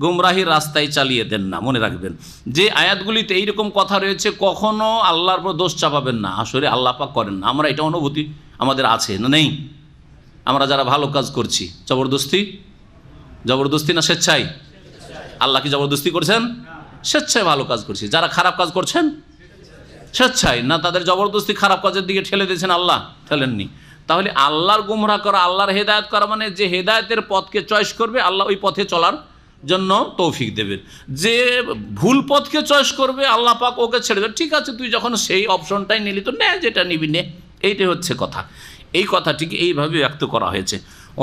Speaker 2: গুমরাহির রাস্তায় চালিয়ে দেন না। মনে রাখবেন যে আয়াতগুলিতে এইরকম কথা রয়েছে, কখনো আল্লাহর উপর দোষ চাপাবেন না, আসলে আল্লাহ পাক করেন না। আমরা এটা অনুভূতি আমাদের আছে না নেই? আমরা যারা ভালো কাজ করছি, জবরদস্তি না স্বেচ্ছায়? আল্লাহ কি জবরদস্তি করছেন? স্বেচ্ছায় ভালো কাজ করছি। যারা খারাপ কাজ করছেন স্বেচ্ছায় না, তাদের জবরদস্তি খারাপ কাজের দিকে ঠেলে দিয়েছেন? আল্লাহ ঠেলেননি। তাহলে আল্লাহর গুমরাহ করা, আল্লাহর হেদায়েত করা মানে যে হেদায়েতের পথকে চয়েস করবে আল্লাহ ওই পথে চলার জন্য তৌফিক দেবেন। যে ভুল পথকে চয়েস করবে আল্লাহ পাক ওকে ছেড়ে দেবেন। ঠিক আছে, তুই যখন সেই অপশনটাই নিলি তো নে, যেটা নিবি নে, এইটাই হচ্ছে কথা। এই কথাটিকে এইভাবে ব্যক্ত করা হয়েছে।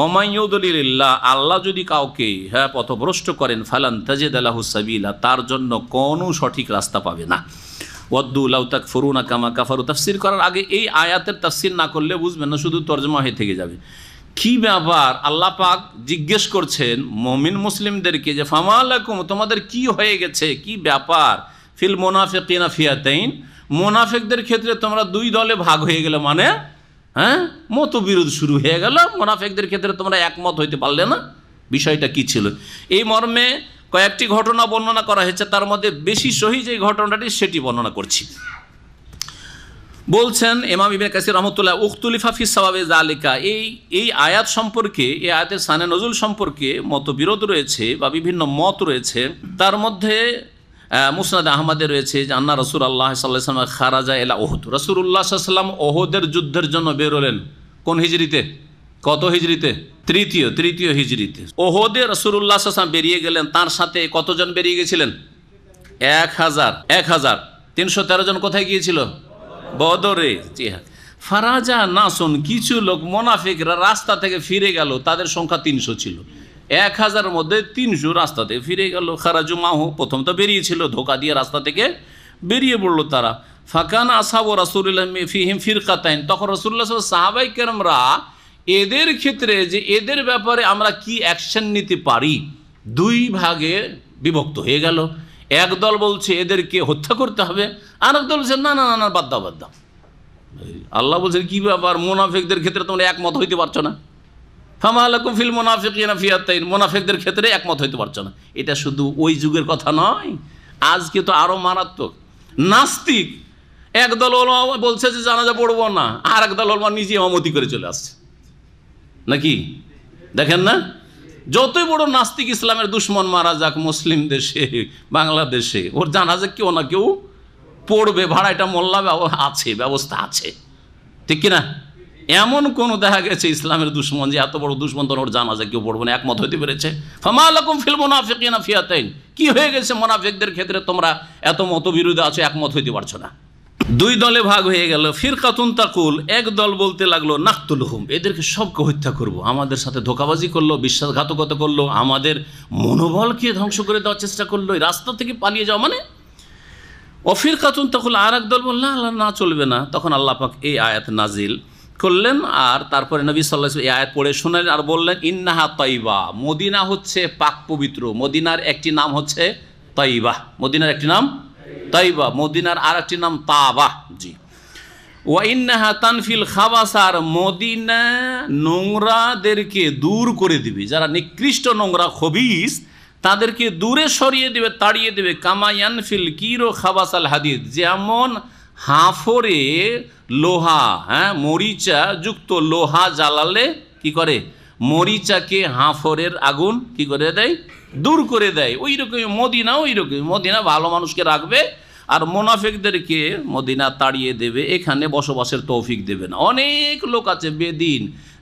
Speaker 2: ওমাইয়ুদলিল্লাহ, আল্লাহ যদি কাউকে পথভ্রষ্ট করেন, ফালান তাজিদ লাহু সাবিলা, তার জন্য কোনো সঠিক রাস্তা পাবে না। ওয়াদ্দু লাউ তাকফুরুনা কামা কাফারু। তাফসীর করার আগে এই আয়াতের তাফসীর না করলে বুঝবেন না, শুধু তর্জমা হয়ে থেকে যাবে। কি ব্যাপার, আল্লাহ পাক জিজ্ঞেস করছেন মুমিন মুসলিমদেরকে যে ফামা লাকুম, তোমাদের কি হয়ে গেছে, কি ব্যাপার, ফিল মুনাফিকিনা ফিয়াতাইন, মুনাফিকদের ক্ষেত্রে তোমরা দুই দলে ভাগ হয়ে গেলে, মানে মতবিরোধ শুরু হয়ে গেল, মুনাফিকদের ক্ষেত্রে তোমরা একমত হইতে পারলে না। বিষয়টা কি ছিল? এই মর্মে কয়েকটি ঘটনা বর্ণনা করা হয়েছে, তার মধ্যে বেশি সহি যে ঘটনাটি সেটি বর্ণনা করছি। বলছেন ইমাম ইবনে কাসির রহমতুল্লাহ, উখতুলিফা ফি সাওয়াবে যালিকা, এই আয়াত সম্পর্কে, এই আয়াতের শানে নজুল সম্পর্কে মতবিরোধ রয়েছে বা বিভিন্ন মত রয়েছে। তার মধ্যে মুসনাদ আহমদে রয়েছে যে আন্না রাসূলুল্লাহ সাল্লাল্লাহু আলাইহি ওয়াসাল্লাম খারাজা ইলা উহুদ, রাসূলুল্লাহ সাল্লাল্লাহু আলাইহি ওয়াসাল্লাম ওহুদের যুদ্ধের জন্য বের হলেন। কোন হিজরিতে? কত হিজরিতে? তৃতীয় হিজরিতে ওহুদে রাসূলুল্লাহ সাল্লাল্লাহু আলাইহি ওয়াসাল্লাম বেরিয়ে গেলেন। তার সাথে কতজন বেরিয়ে গেছিলেন? 1000 313 জন কোথায় গিয়েছিল? বদরে। জি হ্যাঁ। ফারাজা নাসুন, কিছু লোক মুনাফিকরা রাস্তা থেকে ফিরে গেল, তাদের সংখ্যা 300 ছিল। 1000-এর মধ্যে 300 রাস্তা থেকে ফিরে গেল। খারাজু মাহু, প্রথম তো বেরিয়েছিল, ধোকা দিয়ে রাস্তা থেকে বেরিয়ে পড়লো তারা। ফাকান আসহাবু রাসূলিল্লাহ ফিহিম ফিরকাতাইন, তখন রাসূলুল্লাহ সাল্লাল্লাহু আলাইহি ওয়াসাল্লাম সাহাবায়ে কেরামরা এদের ক্ষেত্রে যে এদের ব্যাপারে আমরা কি অ্যাকশন নিতে পারি, দুই ভাগে বিভক্ত হয়ে গেল। এক দল বলছে এদেরকে হত্যা করতে হবে, আর এক দল বলছে না না না, বাদ দাও বাদ দাও। আল্লাহ বলছেন কি ব্যাপার, মুনাফিকদের ক্ষেত্রে তোমরা একমত হইতে পারছো না? ফামা লাকুম ফিল মুনাফিকিনা ফিয়াতাইন, মুনাফিকদের ক্ষেত্রে একমত হইতে পারছো না। এটা শুধু ওই যুগের কথা নয়, আজকে তো আরো মারাত্মক। নাস্তিক একদল ওলামা বলছে যে জানাজা পড়বো না, আর একদল ওলামা নিজে ইমামতি করে চলে আসছে, নাকি দেখেন না? যতই বড় নাস্তিক ইসলামের দুশ্মন মারা যাক মুসলিম দেশে, বাংলাদেশে, ওর জানাজা কেউ না কেউ পড়বে, ভাড়াটা মোল্লা আছে, ব্যবস্থা আছে, ঠিক কিনা? এমন কোন দেখা গেছে ইসলামের দুশ্মন যে এত বড় দুশ্মন, তো ওর জানাজা কেউ পড়বে না, একমত হইতে পেরেছে? ফামা লাকুম ফিল মুনাফিকিনা ফিয়াতাইন, কি হয়ে গেছে মুনাফিকদের ক্ষেত্রে তোমরা এত মতবিরোধী আছো, একমত হইতে পারছো না? দুই দলে ভাগ হয়ে গেল। ফিরকাতুন তাকুল, এক দল বলতে লাগলো নাকতুলহুম, এদেরকে সবকে হত্যা করব, আমাদের সাথে ধোঁকাবাজি করলো, বিশ্বাসঘাতকতা করলো, আমাদের মনোবলকে ধ্বংস করে দেওয়ার চেষ্টা করলো, এই রাস্তা থেকে পালিয়ে যাওয়া মানে। অফিরকাতুন তাকুল, আর এক দল বলল আল্লাহ না, চলবে না। তখন আল্লাহ পাক এই আয়াত নাজিল করলেন, আর তারপরে নবী সাল্লাল্লাহু আলাইহি ওয়াসাল্লাম এই আয়াত পড়ে শোনালেন আর বললেন ইন্নাহা তাইবা, মদিনা হচ্ছে পাক পবিত্র, মদিনার একটি নাম হচ্ছে তাইবা, মদিনার একটি নাম তাইবা, মদিনার আর একটি নাম তাবা। জি। ওয়া ইন্নাহা তানফিল খাবাসার, মদিনা নোংরাদেরকে দূর করে দিবে, যারা নিকৃষ্ট নোংরা খবিস তাদেরকে দূরে সরিয়ে দেবে, তাড়িয়ে দেবে। কামা ইয়ানফিল কিরো খাবাসাল হাদিদ, যেমন হাফরে লোহা, মরিচা যুক্ত লোহা জ্বালালে কি করে, মরিচাকে হাফরের আগুন কি করে দেয়, দূর করে দেয়। ওই রকমই মদিনা, ওই রকমই মদিনা ভালো মানুষকে রাখবে আর মুনাফিকদেরকে মদিনা তাড়িয়ে দেবে, এখানে বসবাসের তৌফিক দেবে না। অনেক লোক আছে বেদিন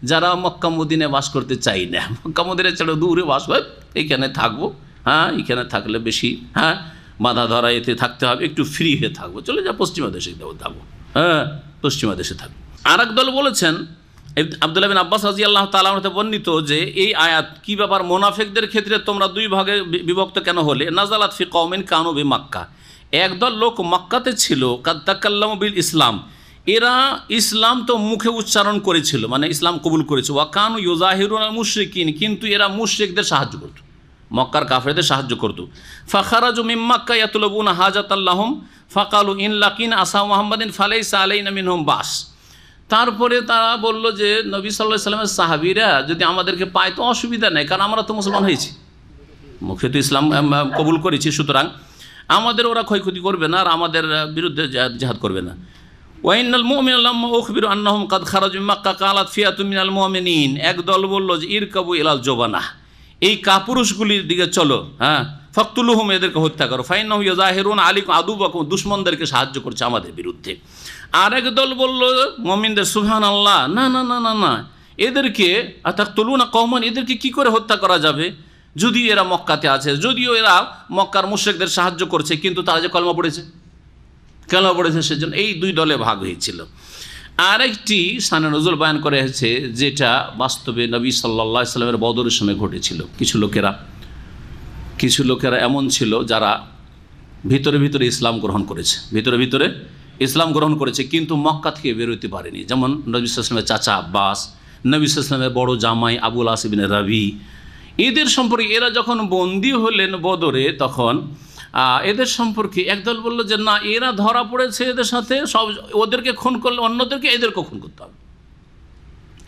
Speaker 2: যারা মক্কা মদিনায় বাস করতে চাই না, মক্কা মদিনা ছেড়ে দূরে বাস হয়, এইখানে থাকবো, এখানে থাকলে বেশি বাধা ধরা, এতে থাকতে হবে, একটু ফ্রি হয়ে থাকবো, চলে যা পশ্চিমা দেশে থাকবো, পশ্চিমা দেশে থাকবো। আর এক দল বলেছেন, আব্দুল্লাহ বিন আব্বাস রাদিয়াল্লাহু তাআলা আনহু বর্ণিত যে এই আয়াত কি ব্যাপার, মুনাফিকদের ক্ষেত্রে তোমরা দুই ভাগে বিভক্ত কেন হলে? নাজালাত ফি কওমিন কানু বি মক্কা, একদল লোক মক্কাতে ছিল, কাদ তাকাল্লামু বিল ইসলাম, এরা ইসলাম তো মুখে উচ্চারণ করেছিল, মানে ইসলাম কবুল করেছে। ওয়া কানু ইউজাহিরুনাল মুশরিকিন, কিন্তু এরা মুশরিকদের সাহায্য করত, মক্কার কাফেরদের সাহায্য করত। ফাখারাজু মিন মক্কা ইয়াতলুবুনা হাজাতাল্লাহুম ফাকালু ইন লাকিন আসা মুহাম্মাদিন ফালাইসা আলাইনা মিনহুম বাস। তারপরে তারা বলল যে নবী সাল্লাল্লাহু আলাইহি ওয়াসাল্লামের সাহাবীরা যদি আমাদেরকে পায় তো অসুবিধা নেই, কারণ আমরা তো মুসলমান হয়েছি, মুখে তো ইসলাম কবুল করেছি, সুতরাং আমাদের ওরা ক্ষয়ক্ষতি করবে না আর আমাদের বিরুদ্ধে জিহাদ করবে না। ওয়াইনাল মুমিনা লাম্মা উখবিরু আন্নাহুম কাদ খারাজু মিন মক্কা কালাত ফিয়াতুম মিনাল মুমিনিন, একদল বলল যে ইরকাবু ইলাল জবানাহ, এই কাপুরুষগুলির দিকে চলো, ফাকতুলুহুম, এদেরকে হত্যা করো, ফাইন্নাহু ইউজাহিরুন আলাইকুম আদুওয়াকুম, দুশমনদেরকে সাহায্য করছে আমাদের বিরুদ্ধে। আরেক দল বলল মুমিনদের সুবহানাল্লাহ, না না না না না, এদেরকে আতাকতুলুনা কওমান, এদেরকে কি করে হত্যা করা যাবে, যদি এরা মক্কাতে আছে, যদিও এরা মক্কার মুশরিকদের সাহায্য করছে, কিন্তু তারা যে কলমা পড়েছে সেজন্য এই দুই দলে ভাগ হয়েছিল। আরেকটি শানে নজুল বয়ান করা হয়েছে যেটা বাস্তবে নবী সাল্লাল্লাহু আলাইহি ওয়াসাল্লামের বদরের সময় ঘটেছিল। কিছু লোকেরা এমন ছিল যারা ভিতরে ভিতরে ইসলাম গ্রহণ করেছে, ভিতরে ভিতরে ইসলাম গ্রহণ করেছে, কিন্তু মক্কা থেকে বেরোতে পারেনি। যেমন নবী সাল্লাল্লাহু আলাইহি ওয়াসাল্লামের চাচা আব্বাস, নবী সাল্লাল্লাহু আলাইহি ওয়াসাল্লামের বড় জামাই আবুল আস ইবনে রবি, এদের সম্পর্কে এরা যখন বন্দী হলেন বদরে, তখন এদের সম্পর্কে একদল বলল যে না, এরা ধরা পড়েছে, এদের সাথে সব ওদেরকে খুন করলে অন্যদেরকে এদেরকে খুন করতে হবে।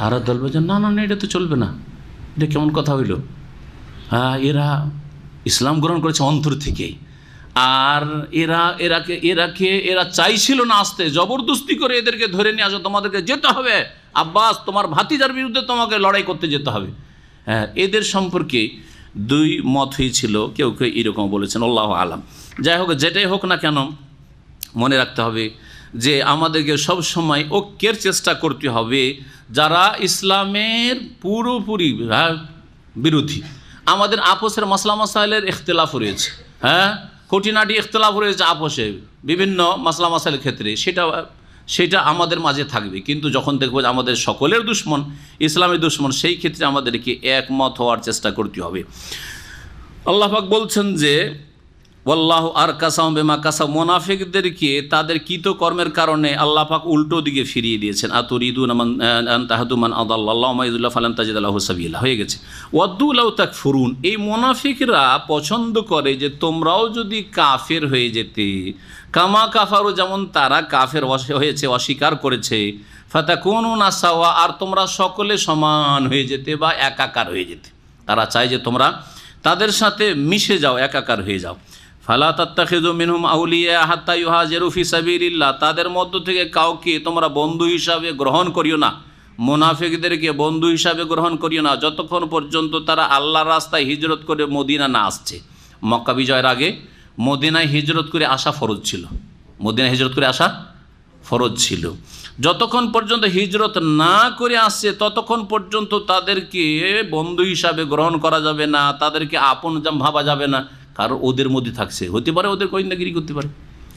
Speaker 2: আর দল বলছে না না না, এটা তো চলবে না, এটা কেমন কথা হইল? এরা ইসলাম গ্রহণ করেছে অন্তর থেকেই, আর এরা চাইছিল না আসতে, জবরদস্তি করে এদেরকে ধরে নিয়ে আসো, তোমাদেরকে যেতে হবে, আব্বাস তোমার ভাতিজার বিরুদ্ধে তোমাকে লড়াই করতে যেতে হবে। হ্যাঁ, এদের সম্পর্কে দুই মত হয়েছিল, কেউ কেউ এরকম বলেছেন, আল্লাহু আলাম। যাই হোক, যেটাই হোক না কেন, মনে রাখতে হবে যে আমাদেরকে সব সময় ঐক্যের চেষ্টা করতে হবে যারা ইসলামের পুরোপুরি বিরোধী। আমাদের আপোসের মাসলা মাসাইলের ইখতিলাফ রয়েছে, হ্যাঁ, খুঁটিনাটি ইখতিলাফ রয়েছে আপোসে বিভিন্ন মাসলা মাসাইলের ক্ষেত্রে, সেটা আমাদের মাঝে থাকবে। কিন্তু যখন দেখবো যে আমাদের সকলের দুশ্মন, ইসলামের দুশ্মন, সেই ক্ষেত্রে আমাদেরকে একমত হওয়ার চেষ্টা করতে হবে। আল্লাহ পাক বলছেন যে ওয়াল্লাহু আরকাসাহুম বিমা কাসাবু, মুনাফিকদেরকে তাদের কৃতকর্মের কারণে আল্লাহ পাক উল্টো দিকে ফিরিয়ে দিয়েছেন। আতুরিদুনা আন তাহদু মান আদাল্লাহু মা ইযিল্লু ফালান তাজিদ লাহু সাবিলা, হয়ে গেছে। ওয়াদ্দু লাউ তাকফুরুন, এই মুনাফিকরা পছন্দ করে যে তোমরাও যদি কাফের হয়ে যেতে, কামা কাফারু, যেমন তারা কাফের হয়েছে, অস্বীকার করেছে, ফাতাকুনুনা সাওয়া, আর তোমরা সকলে সমান হয়ে যেতে বা একাকার হয়ে যেতে। তারা চায় যে তোমরা তাদের সাথে মিশে যাও, একাকার হয়ে যাও। ফালা তাত্তাখিযু মিনহুম আউলিয়া হাত্তা ইউহাজিরু ফি সাবিলিল্লাহ, তাদের মধ্য থেকে কাউকে তোমরা বন্ধু হিসাবে গ্রহণ করিও না, মুনাফিকদেরকে বন্ধু হিসাবে গ্রহণ করিও না, যতক্ষণ পর্যন্ত তারা আল্লাহর রাস্তায় হিজরত করে মদিনা না আসছে। মক্কা বিজয়ের আগে মদিনায় হিজরত করে আসা ফরজ ছিল, মদিনায় হিজরত করে আসা ফরজ ছিল। যতক্ষণ পর্যন্ত হিজরত না করে আসছে ততক্ষণ পর্যন্ত তাদেরকে বন্ধু হিসাবে গ্রহণ করা যাবে না, তাদেরকে আপন ভাবা যাবে না, কারণ ওদের মধ্যে থাকছে, হতে পারে ওদের গোয়েন্দাগিরি করতে পারে,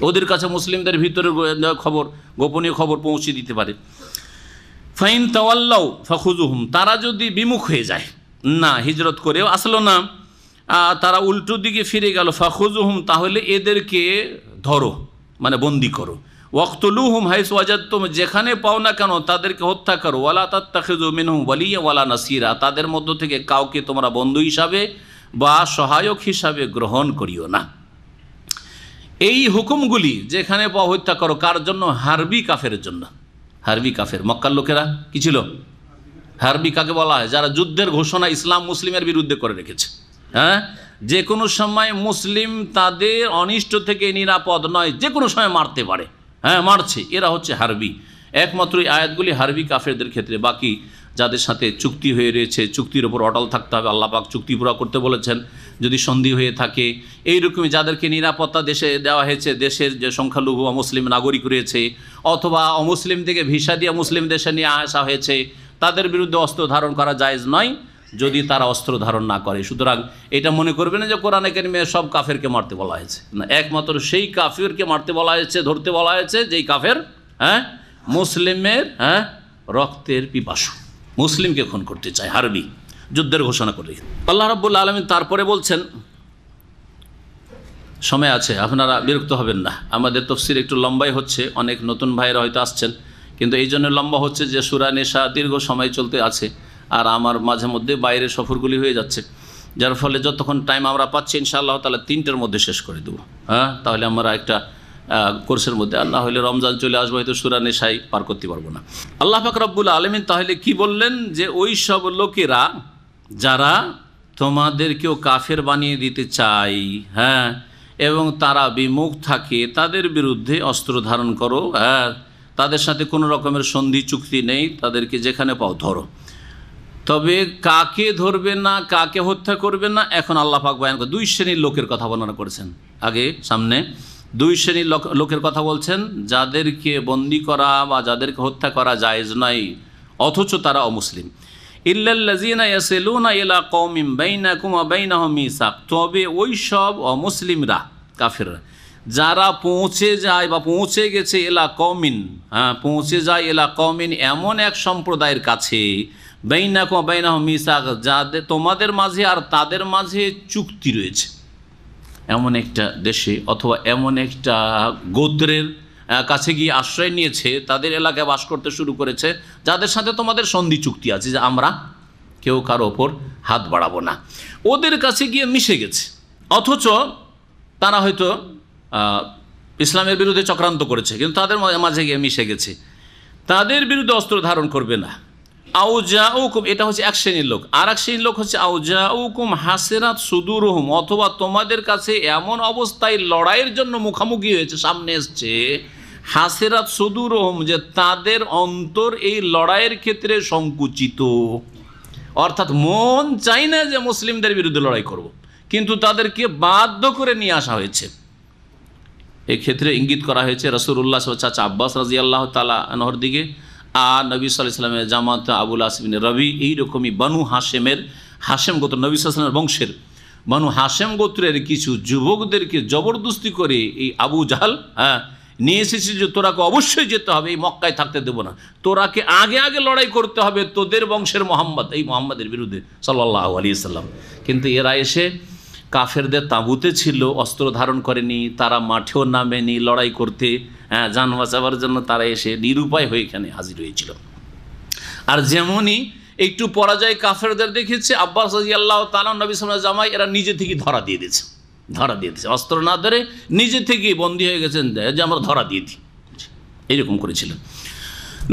Speaker 2: ওদের কাছে মুসলিমদের ভিতরের খবর, গোপনীয় খবর পৌঁছে দিতে পারে। ফাইন তাওয়াল্লাউ ফাখুযুহুম, তারা যদি বিমুখ হয়ে যায়, না হিজরত করেও আসলো না, তারা উল্টো দিকে ফিরে গেল, ফাখুযুহুম, তাহলে এদেরকে ধরো, মানে বন্দি করো। ওয়াকতুলুহুম হাইসু ওয়াজাদতুম, যেখানে পাও না কেন তাদেরকে হত্যা করো। ওয়ালা তাত্তাখিযু মিনহুম ওয়ালিয়া ওয়ালা নাসিরা, তাদের মধ্য থেকে কাউকে তোমরা বন্ধু হিসাবে বা সহায়ক হিসাবে গ্রহণ করিও না। এই হুকুমগুলি যেখানে পাও হত্যা করো, কার জন্য? হারবি কাফের জন্য। হারবি কাফের, মক্কার লোকেরা কি ছিল? হারবি কাকে বলা হয়? যারা যুদ্ধের ঘোষণা ইসলাম মুসলিমের বিরুদ্ধে করে রেখেছে। হ্যাঁ, যে কোনো সময় মুসলিম তাদের অনিষ্ট থেকে নিরাপদ নয়, যে কোনো সময় মারতে পারে, হ্যাঁ মারছে, এরা হচ্ছে হারবি। একমাত্র এই আয়াতগুলি হারবি কাফেরদের ক্ষেত্রে, বাকি যাদের সাথে চুক্তি হয়ে রয়েছে, চুক্তির ওপর অটল থাকতে হবে, আল্লাহ পাক চুক্তি পুরা করতে বলেছেন। যদি সন্ধি হয়ে থাকে, এইরকমই যাদেরকে নিরাপত্তা দেশে দেওয়া হয়েছে, দেশের যে সংখ্যালঘু অমুসলিম নাগরিক রয়েছে, অথবা অমুসলিম থেকে ভিসা দিয়ে মুসলিম দেশে নিয়ে আসা হয়েছে, তাদের বিরুদ্ধে অস্ত্র ধারণ করা জায়েজ নয় যদি তারা অস্ত্র ধারণ না করে। সুতরাং এটা মনে করবে না যে কোরআনে কারিমে সব কাফেরকে মারতে বলা হয়েছে, না, একমাত্র সেই কাফেরকে মারতে বলা হয়েছে, ধরতে বলা হয়েছে যেই কাফের মুসলিমের রক্তের পিপাসু, মুসলিমকে খুন করতে চায়, হারবি, যুদ্ধের ঘোষণা করে। আল্লাহ রাব্বুল আলামিন তারপরে বলছেন, সময় আছে, আপনারা বিরক্ত হবেন না, আমাদের তাফসীর একটু লম্বাই হচ্ছে, অনেক নতুন ভাইয়েরা হয়তো আসছেন, কিন্তু এই জন্য লম্বা হচ্ছে যে সূরা নিসা দীর্ঘ সময় চলতে আছে, আর আমার মাঝে মধ্যে বাইরে সফরগুলি হয়ে যাচ্ছে, যার ফলে যতক্ষণ টাইম আমরা পাচ্ছি ইনশাআল্লাহ তাআলা 3টের মধ্যে শেষ করে দেবো। তাহলে আমরা একটা কোর্সের মধ্যে, আর না হলে রমজান চলে আসবো, হয়তো সূরা নিসাই পার করতে পারবো না। আল্লাহ পাক রব্বুল আলামিন তাহলে কি বললেন? যে ওই সব লোকেরা যারা তোমাদেরকেও কাফের বানিয়ে দিতে চায়, হ্যাঁ, এবং তারা বিমুখ থাকে, তাদের বিরুদ্ধে অস্ত্র ধারণ করো, হ্যাঁ, তাদের সাথে কোনো রকমের সন্ধি চুক্তি নেই, তাদেরকে যেখানে পাও ধরো। তবে কাকে ধরবে না, কাকে হত্যা করবে না, এখন আল্লাহ পাক বয়ান করে 2 শ্রেণীর লোকের কথা বর্ণনা করেছেন। আগে সামনে 2 শ্রেণীর লোকের কথা বলছেন, যাদেরকে বন্দি করা বা যাদেরকে হত্যা করা জায়েজ নয়, অথচ তারা অমুসলিম। ইল্লাল্লাযীনা ইয়াসিলুনা ইলা কওমিন বাইনাকুম ওয়া বাইনাহুম মিসাক, তবে ওই সব অমুসলিমরা, কাফেররা, যারা পৌঁছে যায় বা পৌঁছে গেছে এলা কওমিন, পৌঁছে যায় এলা কওমিন, এমন এক সম্প্রদায়ের কাছে, বাইনাকুম ওয়া বাইনাহুম মিসাক, যাদের তোমাদের মাঝে আর তাদের মাঝে চুক্তি রয়েছে, এমন একটা দেশে অথবা এমন একটা গোত্রের কাছে গিয়ে আশ্রয় নিয়েছে, তাদের এলাকায় বাস করতে শুরু করেছে, যাদের সাথে তোমাদের সন্ধি চুক্তি আছে যে আমরা কেউ কারো ওপর হাত বাড়াবো না। ওদের কাছে গিয়ে মিশে গেছে, অথচ তারা হয়তো ইসলামের বিরুদ্ধে চক্রান্ত করেছে, কিন্তু তাদের মাঝে গিয়ে মিশে গেছে। তাদের বিরুদ্ধে অস্ত্র ধারণ করবে না। আউজাউকুম, এটা হচ্ছে এক শ্রেণীর লোক। আর এক শ্রেণীর লোক হচ্ছে আউজাউকুম হাসিরাত সুদুরহুম, অথবা তোমাদের কাছে এমন অবস্থায় লড়াইয়ের জন্য মুখামুখি হয়েছে, সামনে এসছে, হাসিরাত সুদুরহুম, যে তাদের অন্তর এই লড়াইয়ের ক্ষেত্রে সংকুচিত, অর্থাৎ মন চাই না যে মুসলিমদের বিরুদ্ধে লড়াই করব, কিন্তু তাদেরকে বাধ্য করে নিয়ে আসা হয়েছে। এক্ষেত্রে ইঙ্গিত করা হয়েছে রাসূলুল্লাহ চাচা আব্বাস রাদিয়াল্লাহু তাআলা আনহুর দিকে, আর নবী সাল্লাল্লাহু আলাইহি ওয়াসাল্লামের জামাত আবুল আস বিন রবি, এইরকমই বানু হাশেম গোত্র, নবী সাল্লাল্লাহু আলাইহি ওয়াসাল্লামের বংশের বানু হাশেম গোত্রের কিছু যুবকদেরকে জবরদস্তি করে এই আবু জাহাল নিয়ে এসেছে যে তোরাকে অবশ্যই যেতে হবে, এই মক্কায় থাকতে দেবো না, তোরাকে আগে আগে লড়াই করতে হবে তোদের বংশের মোহাম্মদ, এই মোহাম্মদের বিরুদ্ধে সাল্লাল্লাহু আলাইহি ওয়াসাল্লাম। কিন্তু এরা এসে কাফেরদের তাঁবুতে ছিল, অস্ত্র ধারণ করেনি, তারা মাঠেও নামেনি লড়াই করতে, জান বাঁচাবার জন্য তারা এসে নিরুপায় হয়ে এখানে হাজির হয়েছিল। আর যেমনই একটু পরাজয় কাফেরদের দেখেছে, আব্বাস রাদিয়াল্লাহু তাআলা নবী সাল্লাল্লাহু আলাইহি ওয়াসাল্লাম জামাই এরা নিজে থেকেই ধরা দিয়ে দিয়েছে, অস্ত্র না ধরে নিজে থেকেই বন্দী হয়ে গেছেন যে আমরা ধরা দিয়ে দিই, এইরকম করেছিলেন।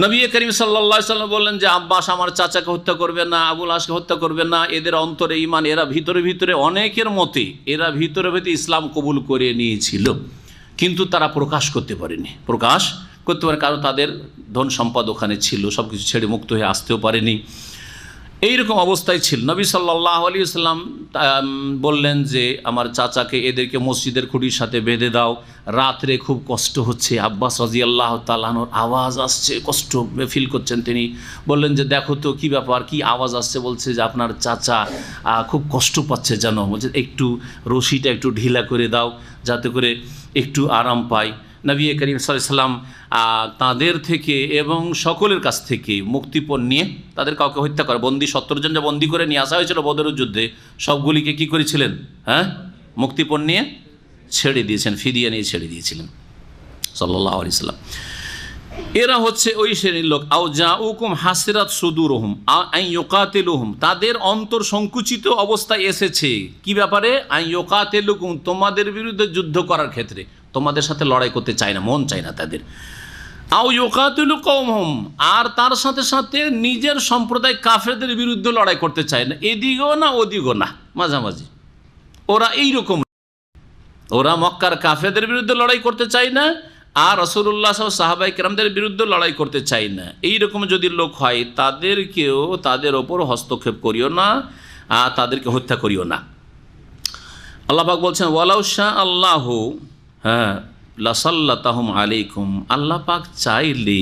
Speaker 2: নবী করিম সাল্লাল্লাহু আলাইহি ওয়াসাল্লাম বললেন যে আব্বাস আমার চাচাকে হত্যা করবে না, আবুল আসকে হত্যা করবে না, এদের অন্তরে ঈমান, এরা ভিতরে ভিতরে অনেকের মতে এরা ভিতরে ভিতরে ইসলাম কবুল করে নিয়েছিল, কিন্তু তারা প্রকাশ করতে পারে, কারণ তাদের ধন সম্পদ ওখানে ছিল, সব কিছু ছেড়ে মুক্ত হয়ে আসতেও পারেনি, এইরকম অবস্থায় ছিল। নবী সাল্লাল্লাহু আলাইহি ওয়াসাল্লাম বললেন যে আমার চাচাকে এদেরকে মসজিদের খুঁটির সাথে বেঁধে দাও, রাত্রে খুব কষ্ট হচ্ছে, আব্বাস রাদিয়াল্লাহু তাআলা আনহুর আওয়াজ আসছে, কষ্ট ফিল করছেন তিনি, বললেন যে দেখো তো কী ব্যাপার, কী আওয়াজ আসছে, বলছে যে আপনার চাচা খুব কষ্ট পাচ্ছে যেন, বলছে একটু রশিটা একটু ঢিলা করে দাও যাতে করে একটু আরাম পায়। নবী করিম সাল্লাল্লাহু আলাইহি ওয়াসাল্লাম তাদের থেকে এবং সকলের কাছ থেকে মুক্তিপণ নিয়ে তাদের কাউকে হত্যা করে, বন্দি 70 জন যে বন্দি করে নিয়ে আসা হয়েছিল বদরের যুদ্ধে, সবগুলিকে কি করেছিলেন, মুক্তিপণ নিয়ে ছেড়ে দিয়েছেন, ফিদিয়া নিয়ে ছেড়ে দিয়েছিলেন সাল্লাল্লাহু আলাইহি ওয়াসাল্লাম। এরা হচ্ছে ওই শ্রেণীর লোক। আউজাউকুম হাসিরাত সুদুরহুম আন ইউকাতিলুহুম, তাদের অন্তর সংকুচিত অবস্থায় এসেছে কি ব্যাপারে, আন ইউকাতিলুকুম, তোমাদের বিরুদ্ধে যুদ্ধ করার ক্ষেত্রে, তোমাদের সাথে লড়াই করতে চায় না, মন চায় না তাদের। আও ইউকাতিলু কওমহুম, আর তার সাথে সাথে নিজের সম্প্রদায় কাফেরদের বিরুদ্ধে লড়াই করতে চায় না, এদিকেও না ওদিকেও না, মাঝামাঝি। ওরা এইরকম, ওরা মক্কার কাফেরদের বিরুদ্ধে লড়াই করতে চায় না, আর রাসূলুল্লাহ সাহাবায়ে কেরামদের বিরুদ্ধে লড়াই করতে চায় না। এইরকম যদি লোক হয় তাদেরকেও, তাদের ওপর হস্তক্ষেপ করিও না, আর তাদেরকে হত্যা করিও না। আল্লাহ পাক বলছেন ওয়ালাউ শা আল্লাহু লাসাল্লাতাহুম আলাইকুম, আল্লাহ পাক চাইলে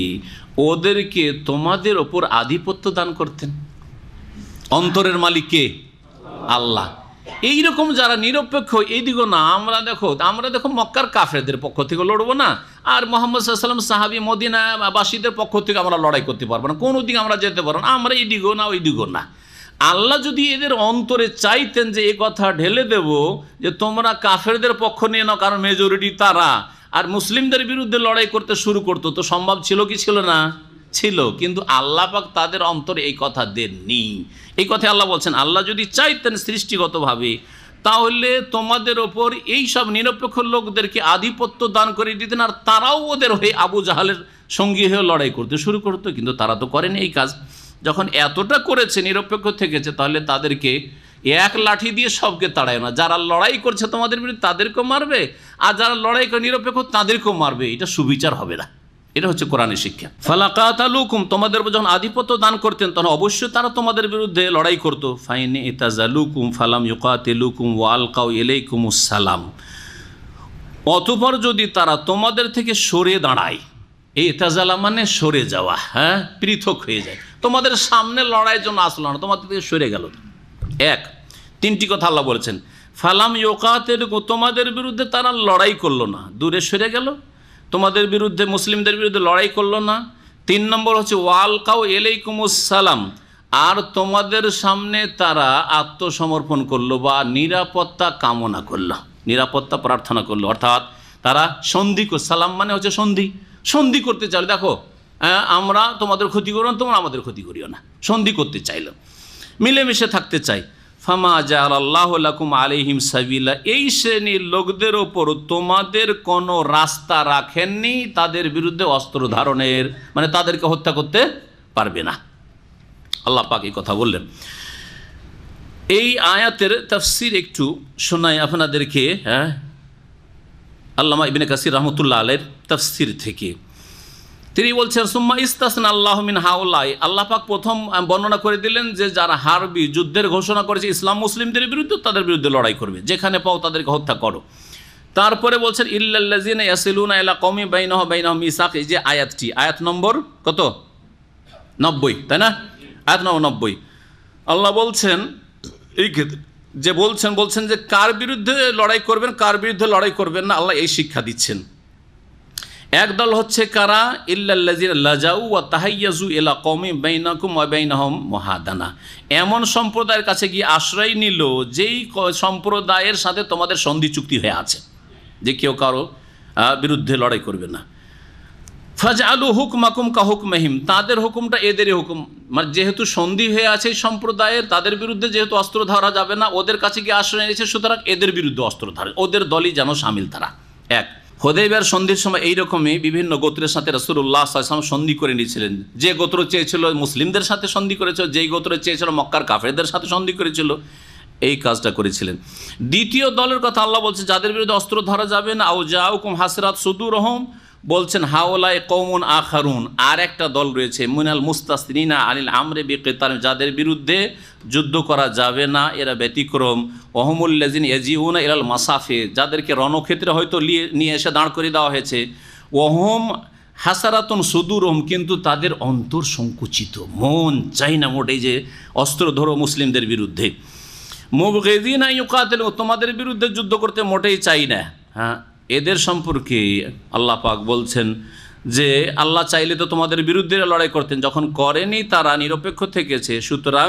Speaker 2: ওদেরকে তোমাদের ওপর আধিপত্য দান করতেন। অন্তরের মালিক কে? আল্লাহ। এইরকম যারা নিরপেক্ষ, এইদিকেও না, আমরা দেখো মক্কার কাফেরদের পক্ষ থেকে লড়বো না, আর মুহাম্মদ সাল্লাল্লাহু আলাইহি ওয়াসাল্লাম সাহাবী মদিনাবাসীদের পক্ষ থেকে আমরা লড়াই করতে পারবো না, কোনো দিকে আমরা যেতে পারবো না, আমরা এইদিকেও না ওইদিকেও না। আল্লাহ যদি এদের অন্তরে চাইতেন যে এ কথা ঢেলে দেব যে তোমরা কাফেরদের পক্ষ নিয়ে নাও, কারণ মেজরিটি তারা, আর মুসলিমদের বিরুদ্ধে লড়াই করতে শুরু করতো, তো সম্ভব ছিল কি ছিল না? ছিল। কিন্তু আল্লাহ পাক তাদের অন্তরে এই কথা দেননি। এই কথা আল্লাহ বলছেন আল্লাহ যদি চাইতেন সৃষ্টিগতভাবে, তাহলে তোমাদের ওপর এই সব নিরপেক্ষ লোকদেরকে আধিপত্য দান করে দিতেন, আর তারাও ওদের হয়ে আবু জাহালের সঙ্গী হয়ে লড়াই করতে শুরু করতো, কিন্তু তারা তো করেনি এই কাজ। যখন এতটা করেছে, নিরপেক্ষ থেকেছে, তাহলে তাদেরকে এক লাঠি দিয়ে সবকে তাড়ায় না। যারা লড়াই করছে তোমাদের বিরুদ্ধে তাদেরকেও মারবে, আর যারা লড়াই করে নিরপেক্ষ তাদেরকেও মারবে, এটা সুবিচার হবে না। এটা হচ্ছে কোরআনের শিক্ষা। ফালাকাতালুকুম, তোমাদের উপর যখন আধিপত্য দান করতেন তখন অবশ্যই তারা তোমাদের বিরুদ্ধে লড়াই করতো। ফাইনে ইতাজালুকুম ফালাম ইউকাতিলুকুম ওয়া আলকাউ ইলাইকুমুস সালাম, অতঃপর যদি তারা তোমাদের থেকে সরে দাঁড়ায়, এই ইতাজালা মানে সরে যাওয়া, পৃথক হয়ে যায়, তোমাদের সামনে লড়াইয়ের জন্য আসলো না, তোমাদের থেকে সরে গেল। তিনটি কথা আল্লাহ বলেছেন। ফালাম ইউকাতিলুকুম, তোমাদের বিরুদ্ধে তারা লড়াই করলো না, দূরে সরে গেল, তোমাদের বিরুদ্ধে মুসলিমদের বিরুদ্ধে লড়াই করলো না। 3 নম্বর হচ্ছে ওয়ালকাউ ইলাইকুমুস সালাম, আর তোমাদের সামনে তারা আত্মসমর্পণ করলো বা নিরাপত্তা কামনা করলো। নিরাপত্তা প্রার্থনা করলো, অর্থাৎ তারা সন্ধি, সালাম মানে হচ্ছে সন্ধি করতে চাইল। দেখো আমরা তোমাদের ক্ষতি করো না, তোমরা আমাদের ক্ষতি করিও না, সন্ধি করতে চাইল, মিলেমিশে থাকতে চাই। ফামা জাআলাল্লাহু লাকুম আলাইহিম সাবিলা, এই শ্রেণীর লোকদের ওপর তোমাদের কোনো রাস্তা রাখেননি তাদের বিরুদ্ধে অস্ত্র ধারণের, মানে তাদেরকে হত্যা করতে পারবে না। আল্লাহ পাক এই কথা বললেন। এই আয়াতের তাফসীর একটু শোনাই আপনাদেরকে, আল্লামা ইবনে কাসির রাহমাতুল্লাহ আলাইহির তাফসীর থেকে। তিনি বলছেন সুম্মা ইস্তাসনা আল্লাহু মিন হাউলাই, আল্লাহ পাক প্রথম বর্ণনা করে দিলেন যে যারা হারবি যুদ্ধের ঘোষণা করেছে ইসলাম মুসলিমদের বিরুদ্ধে, তাদের বিরুদ্ধে লড়াই করবে, যেখানে পাও তাদেরকে হত্যা করো। তারপরে বলছেন ইল্লাল্লাযিনা ইয়াসিলুনা ইলা কওমি বাইনাহুম মিসাক, এই যে আয়াতটি, আয়াত নম্বর কত? 90, তাই না? আয়াত নম্বর 90। আল্লাহ বলছেন এই ক্ষেত্রে যে বলছেন যে কার বিরুদ্ধে লড়াই করবেন, কার বিরুদ্ধে লড়াই করবেন না, আল্লাহ এই শিক্ষা দিচ্ছেন। একদল হচ্ছে কারা? ইল্লাল্লাযিনা লাজাউ ওয়া তাহাইয়াজু ইলা কওমি বাইনাকুম ওয়া বাইনাহুম মুহাদানা, এমন সম্প্রদায়ের কাছে গিয়ে আশ্রয় নিল যেই সম্প্রদায়ের সাথে তোমাদের সন্ধি চুক্তি হয়ে আছে, যে কেউ কারো বিরুদ্ধে লড়াই করবে না। ফাজআলু হুকমাকুম কা হুকমিহিম, তাদের হুকুমটা এদেরই হুকুম, মানে যেহেতু সন্ধি হয়ে আছে সম্প্রদায়ের, তাদের বিরুদ্ধে যেহেতু অস্ত্র ধরা যাবে না, ওদের কাছে গিয়ে আশ্রয় নিয়েছে, সুতরাং এদের বিরুদ্ধে অস্ত্র ধরে, ওদের দলই যেন শামিল তারা। এক, হুদাইবিয়ার সন্ধির সময় এইরকমই বিভিন্ন গোত্রের সাথে রাসূলুল্লাহ সাল্লাল্লাহু আলাইহি ওয়াসাল্লাম সন্ধি করে নিয়েছিলেন। যে গোত্র চেয়েছিল মুসলিমদের সাথে সন্ধি করেছিল, যেই গোত্র চেয়েছিল মক্কার কাফেরদের সাথে সন্ধি করেছিল, এই কাজটা করেছিলেন। দ্বিতীয় দলের কথা আল্লাহ বলছে যাদের বিরুদ্ধে অস্ত্র ধরা যাবে না, আও জাউকুম হাসরাত সুদুরহুম, বলছেন হাওলাই কওমুন আখারুন, আর একটা দল রয়েছে মিনাল মুস্তাসনিনা আনিল আমরি বিকিতাল, যাদের বিরুদ্ধে যুদ্ধ করা যাবে না, এরা ব্যতিক্রম। ওহমুল্লাযিনা ইয়াজিউনা ইলাল মাসাফি, যাদেরকে রণক্ষেত্রে হয়তো নিয়ে এসে দাঁড় করে দেওয়া হয়েছে। ওহম হাসারাতুন সুদুরহুম, কিন্তু তাদের অন্তর সংকুচিত, মন চাই না মোটেই যে অস্ত্র ধরো মুসলিমদের বিরুদ্ধে। মুবগিযিনা ইউকাতিলু, তোমাদের বিরুদ্ধে যুদ্ধ করতে মোটেই চাই না। হ্যাঁ, এদের সম্পর্কে আল্লাহ পাক বলছেন যে আল্লাহ চাইলে তো তোমাদের বিরুদ্ধে লড়াই করতেন, যখন করেনি তারা নিরপেক্ষ থেকেছে। সুতরাং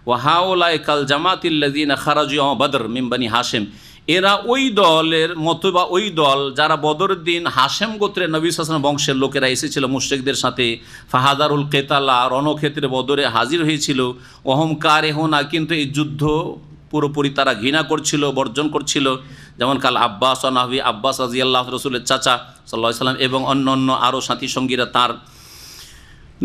Speaker 2: ওয়াহাউলাই কাল জামাতিল্লাযিনা খারাজু ইয়াওমা বদর মিন বনি হাশিম, এরা ওই দলের মতো বা ওই দল যারা বদর দিন হাশেম গোত্রের নবী সাল্লাল্লাহু আলাইহি ওয়াসাল্লাম বংশের লোকেরা এসেছিল মুশরিকদের সাথে, ফাহাদারুল কেতালা, রণক্ষেত্রে বদরে হাজির হয়েছিল। ওহম কারেহুনা, কিন্তু এই যুদ্ধ পুরোপুরি তারা ঘৃণা করছিল, বর্জন করছিল। যেমন কাল আব্বাস ও নাহবি, আব্বাস রাদিয়াল্লাহু রাসূলের চাচা সাল্লাল্লাহু আলাইহি ওয়াসাল্লাম এবং অন্য আরও সাথী সঙ্গীরা তার।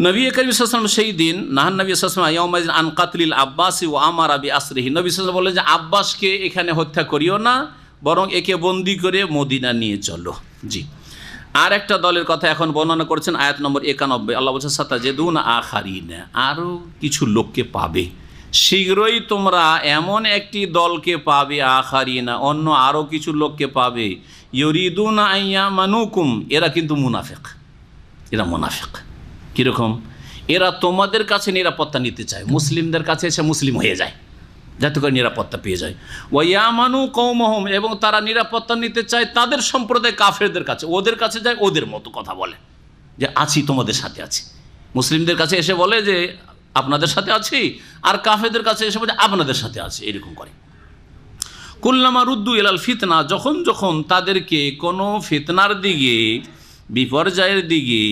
Speaker 2: নবী করিম সাল্লাল্লাহু আলাইহি ওয়াসাল্লাম সেই দিন নাহান নবী সাল্লাল্লাহু আলাইহি ওয়াসাল্লাম ইয়াউমাইযিন আন কাতলিল আব্বাসি ওয়া আমারা বিআসরিহি, নবী সাল্লাল্লাহু আলাইহি ওয়াসাল্লাম বললেন যে আব্বাসকে এখানে হত্যা করিও না, বরং একে বন্দি করে মদিনা নিয়ে চলো। জি, আর একটা দলের কথা এখন বর্ণনা করছেন আয়াত নম্বর 91। আল্লাহ বলছেন সাতাজিদুনা আখারিনা, আরও কিছু লোককে পাবে, শীঘ্রই তোমরা এমন একটি দলকে পাবে, আখারিনা, অন্য আরও কিছু লোককে পাবে, ইউরিদুনা আইয়ামানুকুম, এরা কিন্তু মুনাফিক, এরা মুনাফিক। কীরকম? এরা তোমাদের কাছে নিরাপত্তা নিতে চায়, মুসলিমদের কাছে এসে মুসলিম হয়ে যায় যাতে করে নিরাপত্তা পেয়ে যায়। ওয়ায়ামানু কওমহুম, এবং তারা নিরাপত্তা নিতে চায় তাদের সম্প্রদায় কাফেরদের কাছে, ওদের কাছে যায়, ওদের মতো কথা বলে যে আছি, তোমাদের সাথে আছি। মুসলিমদের কাছে এসে বলে যে আপনাদের সাথে আছি, আর কাফেরদের কাছে এসে বলে আপনাদের সাথে আছি, এরকম করে। কুল্লামা রুদ্দু ইলাল ফিতনা, যখন যখন তাদেরকে কোনো ফিতনার দিকে, বিপর্যয়ের দিকে,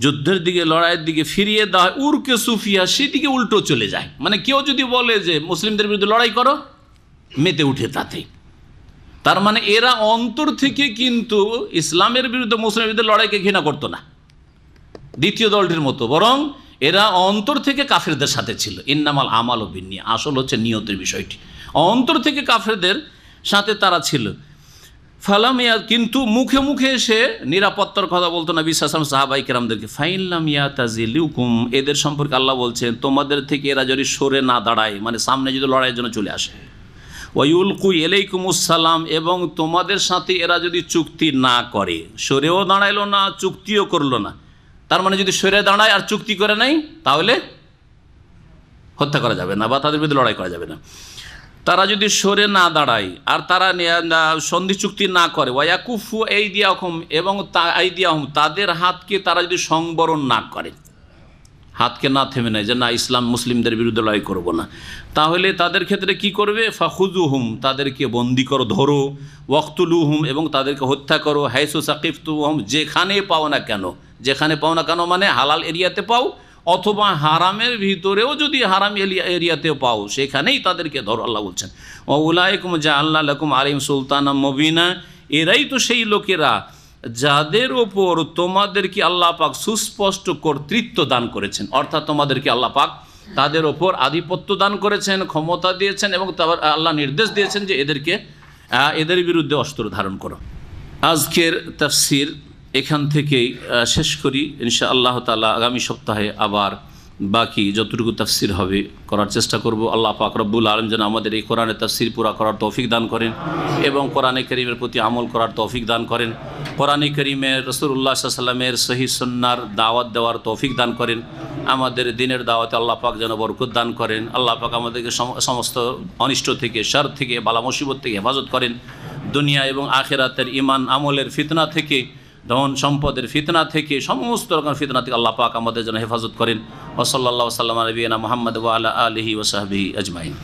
Speaker 2: যুদ্ধের দিকে, লড়াইয়ের দিকে ফিরিয়ে দেওয়া হয়, উরকে সুফিয়া, সেদিকে উল্টো চলে যায়। মানে কেউ যদি বলে যে মুসলিমদের বিরুদ্ধে লড়াই করো, মেতে উঠে তাতে। তার মানে এরা অন্তর থেকে কিন্তু ইসলামের বিরুদ্ধে, মুসলিমের বিরুদ্ধে লড়াইকে ঘৃণা করতো না দ্বিতীয় দলটির মতো, বরং এরা অন্তর থেকে কাফেরদের সাথে ছিল। ইন্নামাল আমালু বিন্নিয়াত, আসল হচ্ছে নিয়তের বিষয়টি, অন্তর থেকে কাফেরদের সাথে তারা ছিল। ফালামিয়া, কিন্তু মুখে মুখে এসে নিরাপত্তার কথা বলতো নবী সাল্লাল্লাহু আলাইহি ওয়াসাল্লাম সাহাবায়ে কেরামদেরকে। ফাইল্লাম ইয়াতাজিলুকুম, এদের সম্পর্কে আল্লাহ বলছেন তোমাদের থেকে এরা যদি সরে না দাঁড়ায়, মানে সামনে যদি লড়াইয়ের জন্য চলে আসে, ওয়ায়ুলকু ইলাইকুমুস সালাম, এবং তোমাদের সাথে এরা যদি চুক্তি না করে, সরেও দাঁড়াইলো না, চুক্তিও করলো না, তার মানে যদি সরে দাঁড়ায় আর চুক্তি করে নাই, তাহলে হত্যা করা যাবে না বা তাদের বিরুদ্ধে লড়াই করা যাবে না। তারা যদি সরে না দাঁড়ায় আর তারা সন্ধি চুক্তি না করে, ওয়াকুফু আইদিয়াহুম, এবং আইদিয়াহুম, তাদের হাতকে তারা যদি সংবরণ না করে, হাতকে না থেমে নেয় যে না ইসলাম মুসলিমদের বিরুদ্ধে লড়াই করব না, তাহলে তাদের ক্ষেত্রে কি করবে? ফাখুযুহুম, তাদেরকে বন্দি করো, ধরো, ওয়াকতুলুহুম, এবং তাদেরকে হত্যা করো, হাইসু সাকিফতুহুম, যেখানে পাও না কেন। যেখানে পাও না কেন মানে হালাল এরিয়াতে পাও, অথবা হারামের ভিতরেও যদি হারাম এরিয়াতে পাও সেখানেই তাদেরকে ধরো, আল্লাহ বলছেন। ওউলাইকুম জাআলনা লাকুম আলাইহিম সুলতানাম মুবিনা, এরাই তো সেই লোকেরা যাদের ওপর তোমাদেরকে আল্লাহ পাক সুস্পষ্ট কর্তৃত্ব দান করেছেন, অর্থাৎ তোমাদেরকে আল্লাহ পাক তাদের ওপর আধিপত্য দান করেছেন, ক্ষমতা দিয়েছেন, এবং আল্লাহ নির্দেশ দিয়েছেন যে এদের বিরুদ্ধে অস্ত্র ধারণ করো। আজকের তাফসির এখান থেকেই শেষ করি ইনশাআল্লাহ তাআলা। আগামী সপ্তাহে আবার বাকি যতটুকু তাফসির হবে করার চেষ্টা করব। আল্লাহ পাক রব্বুল আলামিন যেন আমাদের এই কোরআনের তাফসির পুরা করার তৌফিক দান করেন এবং কোরআনে কারীমের প্রতি আমল করার তৌফিক দান করেন। কোরআনে কারীমের রাসূলুল্লাহ সাল্লাল্লাহু আলাইহি ওয়াসাল্লামের সহিহ সুন্নাহর দাওয়াত দেওয়ার তৌফিক দান করেন। আমাদের দ্বীনের দাওয়াতে আল্লাহ পাক যেন বরকত দান করেন। আল্লাহ পাক আমাদেরকে সমস্ত অনিষ্ট থেকে, শার থেকে, বালা মুসিবত থেকে হেফাজত করেন। দুনিয়া এবং আখিরাতের ঈমান আমলের ফিতনা থেকে, ধন সম্পদের ফিতনা থেকে, সমস্ত রকম ফিতনা থেকে আল্লাহ পাক আমাদের যেন হেফাজত করেন। ওয়া সাল্লাল্লাহু আলা নবিয়িনা মুহাম্মদ ওয়া আলা আলিহি ওয়া সাহবিহি আজমাইন।